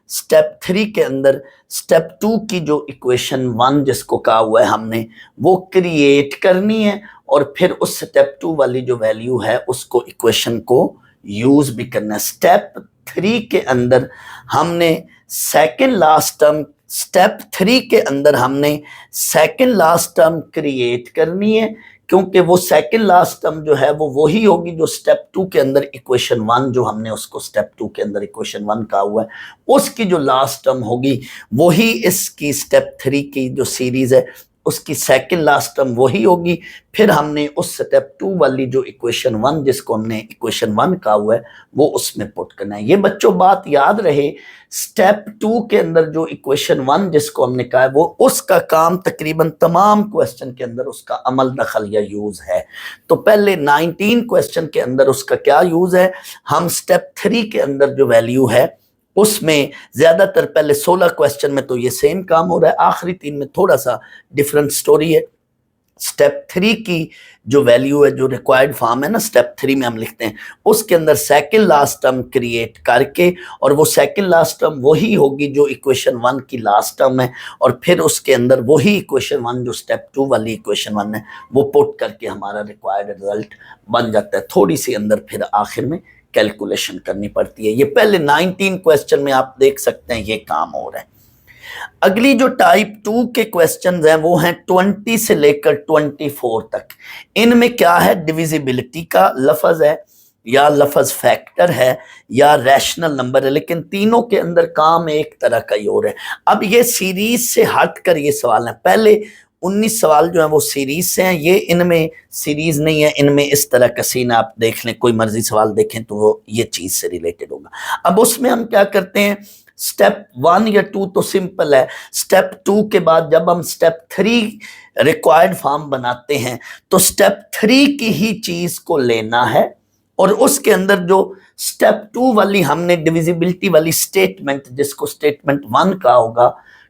स्टेप 3 के अंदर स्टेप 2 की जो इक्वेशन 1 जिसको कहा हुआ है हमने वो क्रिएट करनी है, और फिर उस स्टेप 2 वाली जो वैल्यू है उसको इक्वेशन को यूज भी करना है। स्टेप 3 के अंदर हमने सेकंड लास्ट टर्म स्टेप 3 के अंदर हमने सेकंड लास्ट टर्म क्रिएट करनी है, क्योंकि वो सेकंड लास्ट टर्म जो है वो वही होगी जो स्टेप 2 के अंदर इक्वेशन 1 जो हमने उसको स्टेप 2 के अंदर इक्वेशन 1 कहा हुआ है, उसकी जो लास्ट टर्म होगी वही इसकी स्टेप 3 की जो सीरीज है उसकी सेकंड लास्ट टर्म वही होगी। फिर हमने उस स्टेप 2 वाली जो इक्वेशन 1 जिसको हमने इक्वेशन 1 कहा हुआ है वो उसमें पुट करना है। ये बच्चों बात याद रहे, स्टेप 2 के अंदर जो इक्वेशन 1 जिसको हमने कहा है वो उसका काम तकरीबन तमाम क्वेश्चन के अंदर उसका अमल दखल या यूज है। तो पहले 19 क्वेश्चन के अंदर उसका क्या यूज है, हम स्टेप 3 के अंदर जो वैल्यू है उसमें ज्यादातर पहले 16 क्वेश्चन में तो ये सेम काम हो रहा है, आखिरी 3 में थोड़ा सा डिफरेंट स्टोरी है। स्टेप 3 की जो वैल्यू है, जो रिक्वायर्ड फॉर्म है ना, स्टेप 3 में हम लिखते हैं उसके अंदर सेकंड लास्ट टर्म क्रिएट करके, और वो सेकंड लास्ट टर्म वही होगी जो इक्वेशन 1 की लास्ट टर्म है, और फिर उसके अंदर वही इक्वेशन 1 जो स्टेप 2 वाली इक्वेशन 1 है वो पुट करके हमारा रिक्वायर्ड रिजल्ट बन जाता है। थोड़ी सी अंदर फिर आखिर में कैलकुलेशन करनी पड़ती है। ये पहले 19 क्वेश्चन में आप देख सकते हैं ये काम हो रहा है। अगली जो टाइप 2 के क्वेश्चंस हैं वो हैं 20 से लेकर 24 तक। इनमें क्या है, डिविजिबिलिटी का लफ्ज है या लफ्ज फैक्टर है या रैशनल नंबर है, लेकिन तीनों के अंदर काम एक तरह का ही हो रहा है। अब ये सीरीज से हटकर ये सवाल है, पहले 19 सवाल जो है वो सीरीज से हैं, ये इनमें सीरीज नहीं है, इनमें इस तरह का सीन आप देख लें, कोई मर्जी सवाल देखें तो वो ये चीज से रिलेटेड होगा। अब उसमें हम क्या करते हैं, स्टेप 1 या 2 तो सिंपल है, स्टेप 2 के बाद जब हम स्टेप 3 रिक्वायर्ड फॉर्म बनाते हैं तो स्टेप 3 की ही चीज को लेना है, और उसके अंदर जो स्टेप 2 वाली हमने डिविजिबिलिटी वाली स्टेटमेंट जिसको स्टेटमेंट 1 का होगा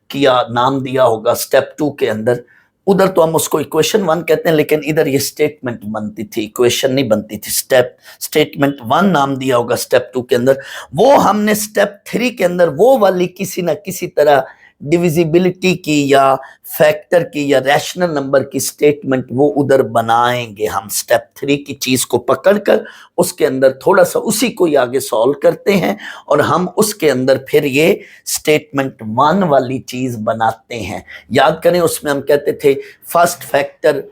किया नाम दिया होगा स्टेप 2 के अंदर, उधर तो हम उसको इक्वेशन 1 कहते हैं, लेकिन इधर ये स्टेटमेंट बनती थी, इक्वेशन नहीं बनती थी। स्टेटमेंट 1 नाम दिया होगा स्टेप 2 के अंदर, वो हमने स्टेप 3 के अंदर वो वाली किसी ना किसी तरह डिविजिबिलिटी की या फैक्टर की या रैशनल नंबर की स्टेटमेंट वो उधर बनाएंगे। हम स्टेप 3 की चीज को पकड़कर उसके अंदर थोड़ा सा उसी को ही आगे सॉल्व करते हैं, और हम उसके अंदर फिर ये स्टेटमेंट 1 वाली चीज बनाते हैं। याद करें उसमें हम कहते थे फर्स्ट फैक्टर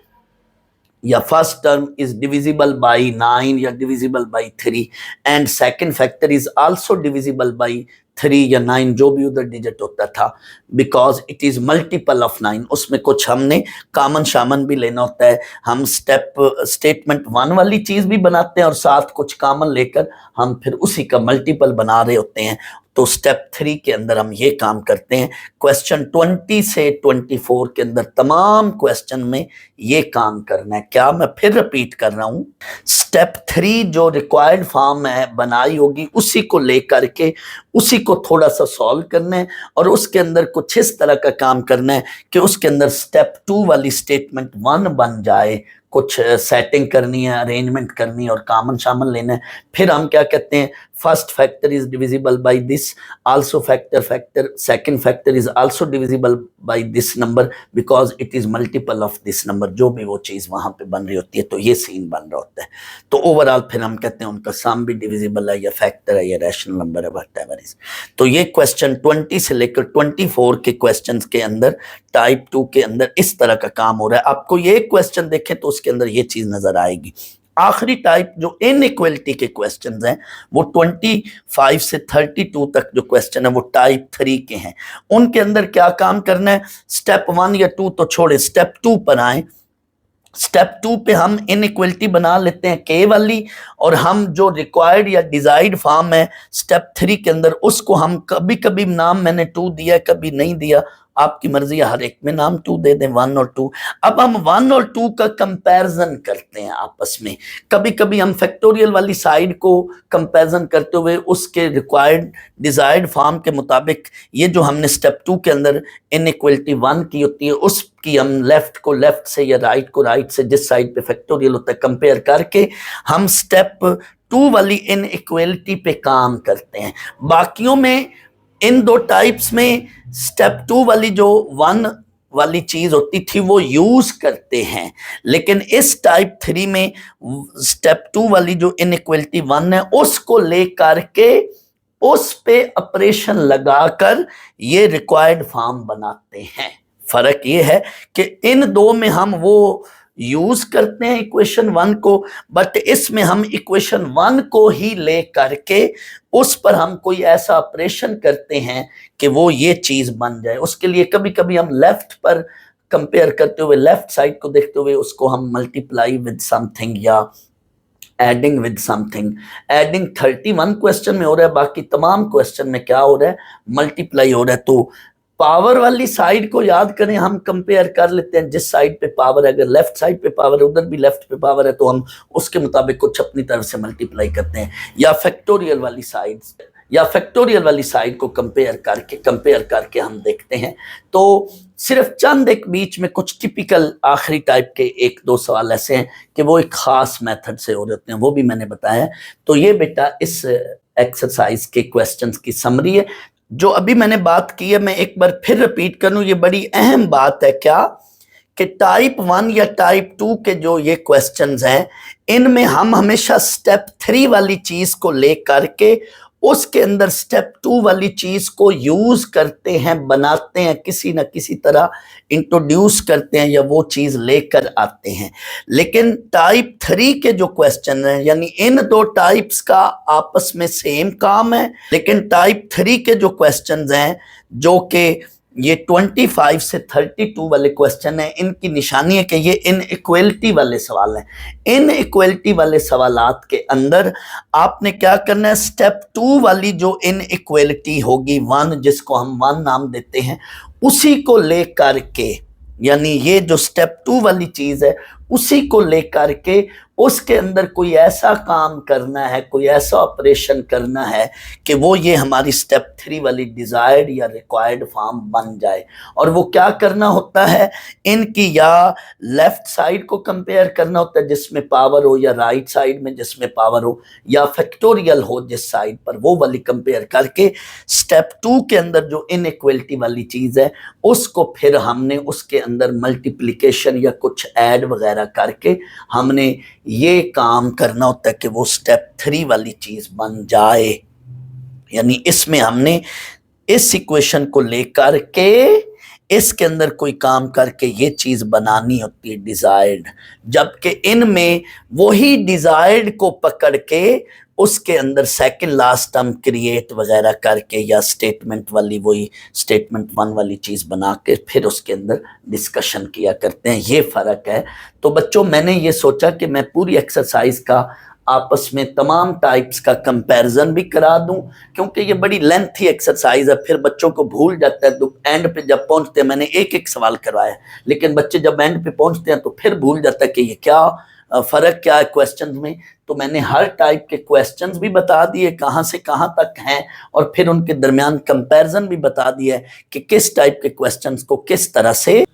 या first term is divisible by 9 या divisible by 3, and second factor is also divisible by 3 या 9, जो भी उधर डिजिट होता था, because it is multiple of 9। उसमें कुछ हमने कॉमन शामन भी लेना होता है, हम स्टेटमेंट 1 वाली चीज भी बनाते हैं और साथ कुछ कॉमन लेकर हम फिर उसी का मल्टीपल बना रहे होते हैं। तो स्टेप 3 के अंदर हम ये काम करते हैं। क्वेश्चन 20 से 24 के अंदर तमाम क्वेश्चन में ये काम करना है। क्या मैं फिर रिपीट कर रहा हूं, स्टेप 3 जो रिक्वायर्ड फॉर्म है बनाई होगी उसी को लेकर के उसी को थोड़ा सा सॉल्व करना है, और उसके अंदर कुछ इस तरह का काम करना है कि उसके अंदर स्टेप 2 वाली स्टेटमेंट 1 बन जाए, कुछ सेटिंग करनी है, अरेंजमेंट करनी है और कामन शामन लेना है। फिर हम क्या कहते हैं, first factor is divisible by this, also factor second factor is also divisible by this number because it is multiple of this number, जो भी वो चीज वहां पे बन रही होती है, तो ये सीन बन रहा होता है। तो ओवरऑल फिर हम कहते हैं उनका सम भी डिविजिबल है या फैक्टर है या रैशनल नंबर है, व्हाटएवर इज। तो ये क्वेश्चन 20 से लेकर 24 के क्वेश्चंस के अंदर टाइप 2 के अंदर इस तरह का काम हो रहा है। आपको ये क्वेश्चन देखें तो उसके अंदर ये चीज नजर आएगी। आखिरी टाइप जो इनइक्वलिटी के क्वेश्चंस हैं वो 25 से 32 तक जो क्वेश्चन है वो टाइप 3 के हैं। उनके अंदर क्या काम करना है, स्टेप 1 या 2 तो छोड़े, स्टेप 2 पर आए। स्टेप 2 पे हम इनइक्वलिटी बना लेते हैं के वाली, और हम जो रिक्वायर्ड या डिजायर्ड फॉर्म है स्टेप 3 के अंदर उसको हम कभी कभी नाम मैंने 2 दिया, कभी नहीं दिया, आपकी मर्जी है, हर एक में नाम 2 दे दें, 1 और 2। अब हम 1 और 2 का कंपैरिजन करते हैं आपस में। कभी कभी हम फैक्टोरियल वाली साइड को कंपैरिजन करते हुए उसके रिक्वायर्ड डिजायर्ड फॉर्म के मुताबिक ये जो हमने स्टेप 2 के अंदर इनइक्वलिटी 1 की होती है उसकी हम लेफ्ट को लेफ्ट से या राइट को राइट से, जिस साइड पे फैक्टोरियल होता है, कंपेयर करके हम स्टेप 2 वाली इनइक्वलिटी पे काम करते हैं। बाकियों में इन दो टाइप्स में स्टेप 2 वाली जो 1 वाली चीज होती थी वो यूज करते हैं, लेकिन इस टाइप 3 में स्टेप 2 वाली जो इनइक्वलिटी 1 है उसको लेकर के उस पे ऑपरेशन लगाकर ये रिक्वायर्ड फॉर्म बनाते हैं। फर्क ये है कि इन दो में हम वो यूज करते हैं इक्वेशन 1 को, बट इसमें हम इक्वेशन 1 को ही ले करके उस पर हम कोई ऐसा ऑपरेशन करते हैं कि वो ये चीज बन जाए। उसके लिए कभी कभी हम लेफ्ट पर कंपेयर करते हुए, लेफ्ट साइड को देखते हुए उसको हम मल्टीप्लाई विद समथिंग या adding with something. Adding 31 question में हो रहा है, बाकी तमाम क्वेश्चन में क्या हो रहा है, मल्टीप्लाई हो रहा है। तो पावर वाली साइड को याद करें, हम कंपेयर कर लेते हैं जिस साइड पे पावर है, अगर लेफ्ट साइड पे पावर है उधर भी लेफ्ट पे पावर है तो हम उसके मुताबिक कुछ अपनी तरफ से मल्टीप्लाई करते हैं, या फैक्टोरियल वाली साइड को कंपेयर करके हम देखते हैं। तो सिर्फ चंद एक बीच में कुछ टिपिकल आखिरी टाइप के 1-2 सवाल ऐसे हैं कि वो एक खास मेथड से हो जाते हैं, वो भी मैंने बताया। तो ये बेटा इस एक्सरसाइज के क्वेश्चंस की समरी है। जो अभी मैंने बात की है मैं एक बार फिर रिपीट करूं, ये बड़ी अहम बात है क्या कि टाइप 1 या टाइप 2 के जो ये क्वेश्चंस हैं इनमें हम हमेशा स्टेप 3 वाली चीज को लेकर के उसके अंदर स्टेप 2 वाली चीज को यूज करते हैं, बनाते हैं, किसी ना किसी तरह इंट्रोड्यूस करते हैं या वो चीज लेकर आते हैं। लेकिन टाइप 3 के जो क्वेश्चन हैं, यानी इन दो टाइप्स का आपस में सेम काम है, लेकिन टाइप 3 के जो क्वेश्चंस हैं जो कि ये 25 से 32 वाले क्वेश्चन है, इनकी निशानी है कि ये इनइक्वलिटी वाले सवाल हैं। इनइक्वलिटी वाले सवालात के अंदर आपने क्या करना है, स्टेप 2 वाली जो इनइक्वलिटी होगी 1, जिसको हम 1 नाम देते हैं, उसी को लेकर के, यानी ये जो स्टेप 2 वाली चीज है उसी को लेकर के उसके अंदर कोई ऐसा काम करना है, कोई ऐसा ऑपरेशन करना है कि वो ये हमारी स्टेप 3 वाली डिजायर्ड या रिक्वायर्ड फॉर्म बन जाए। और वो क्या करना होता है, इनकी या लेफ्ट साइड को कंपेयर करना होता है जिसमें पावर हो, या राइट साइड में जिसमें पावर हो, या फैक्टोरियल हो जिस साइड पर, वो वाली कंपेयर करके स्टेप 2 के अंदर जो इनइक्वलिटी वाली चीज है उसको फिर हमने उसके अंदर मल्टीप्लिकेशन या कुछ ऐड वगैरह करके हमने ये काम करना होता है कि वो स्टेप 3 वाली चीज बन जाए। यानी इसमें हमने इस इक्वेशन को लेकर के इसके अंदर कोई काम करके ये चीज बनानी होती है डिजायर्ड, जबकि इनमें वही डिजायर्ड को पकड़ के उसके अंदर सेकंड लास्ट टर्म क्रिएट वगैरह करके या स्टेटमेंट वाली वही स्टेटमेंट 1 वाली चीज बना के फिर उसके अंदर डिस्कशन किया करते हैं। ये फर्क है। तो बच्चों मैंने ये सोचा कि मैं पूरी एक्सरसाइज का आपस में तमाम टाइप्स का कंपैरिजन भी करा दूं, क्योंकि ये बड़ी लेंथी एक्सरसाइज है, फिर बच्चों को भूल जाता है। तो एंड पे जब पहुंचते हैं, मैंने एक एक सवाल करवाया, लेकिन बच्चे जब एंड पे पहुंचते हैं तो फिर भूल जाता है कि ये क्या फर्क क्या है क्वेश्चंस में। तो मैंने हर टाइप के क्वेश्चंस भी बता दिए कहाँ से कहाँ तक हैं, और फिर उनके दरमियान कंपैरिजन भी बता दिया है कि किस टाइप के क्वेश्चंस को किस तरह से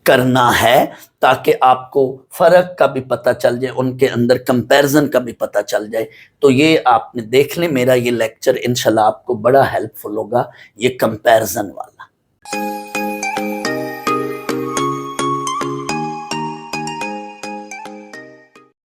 करना है, ताकि आपको फ़र्क का भी पता चल जाए, उनके अंदर कंपैरिजन का भी पता चल जाए। तो ये आपने देख लें, मेरा ये लेक्चर इंशाल्लाह आपको बड़ा हेल्पफुल होगा, ये कंपैरिजन वाला।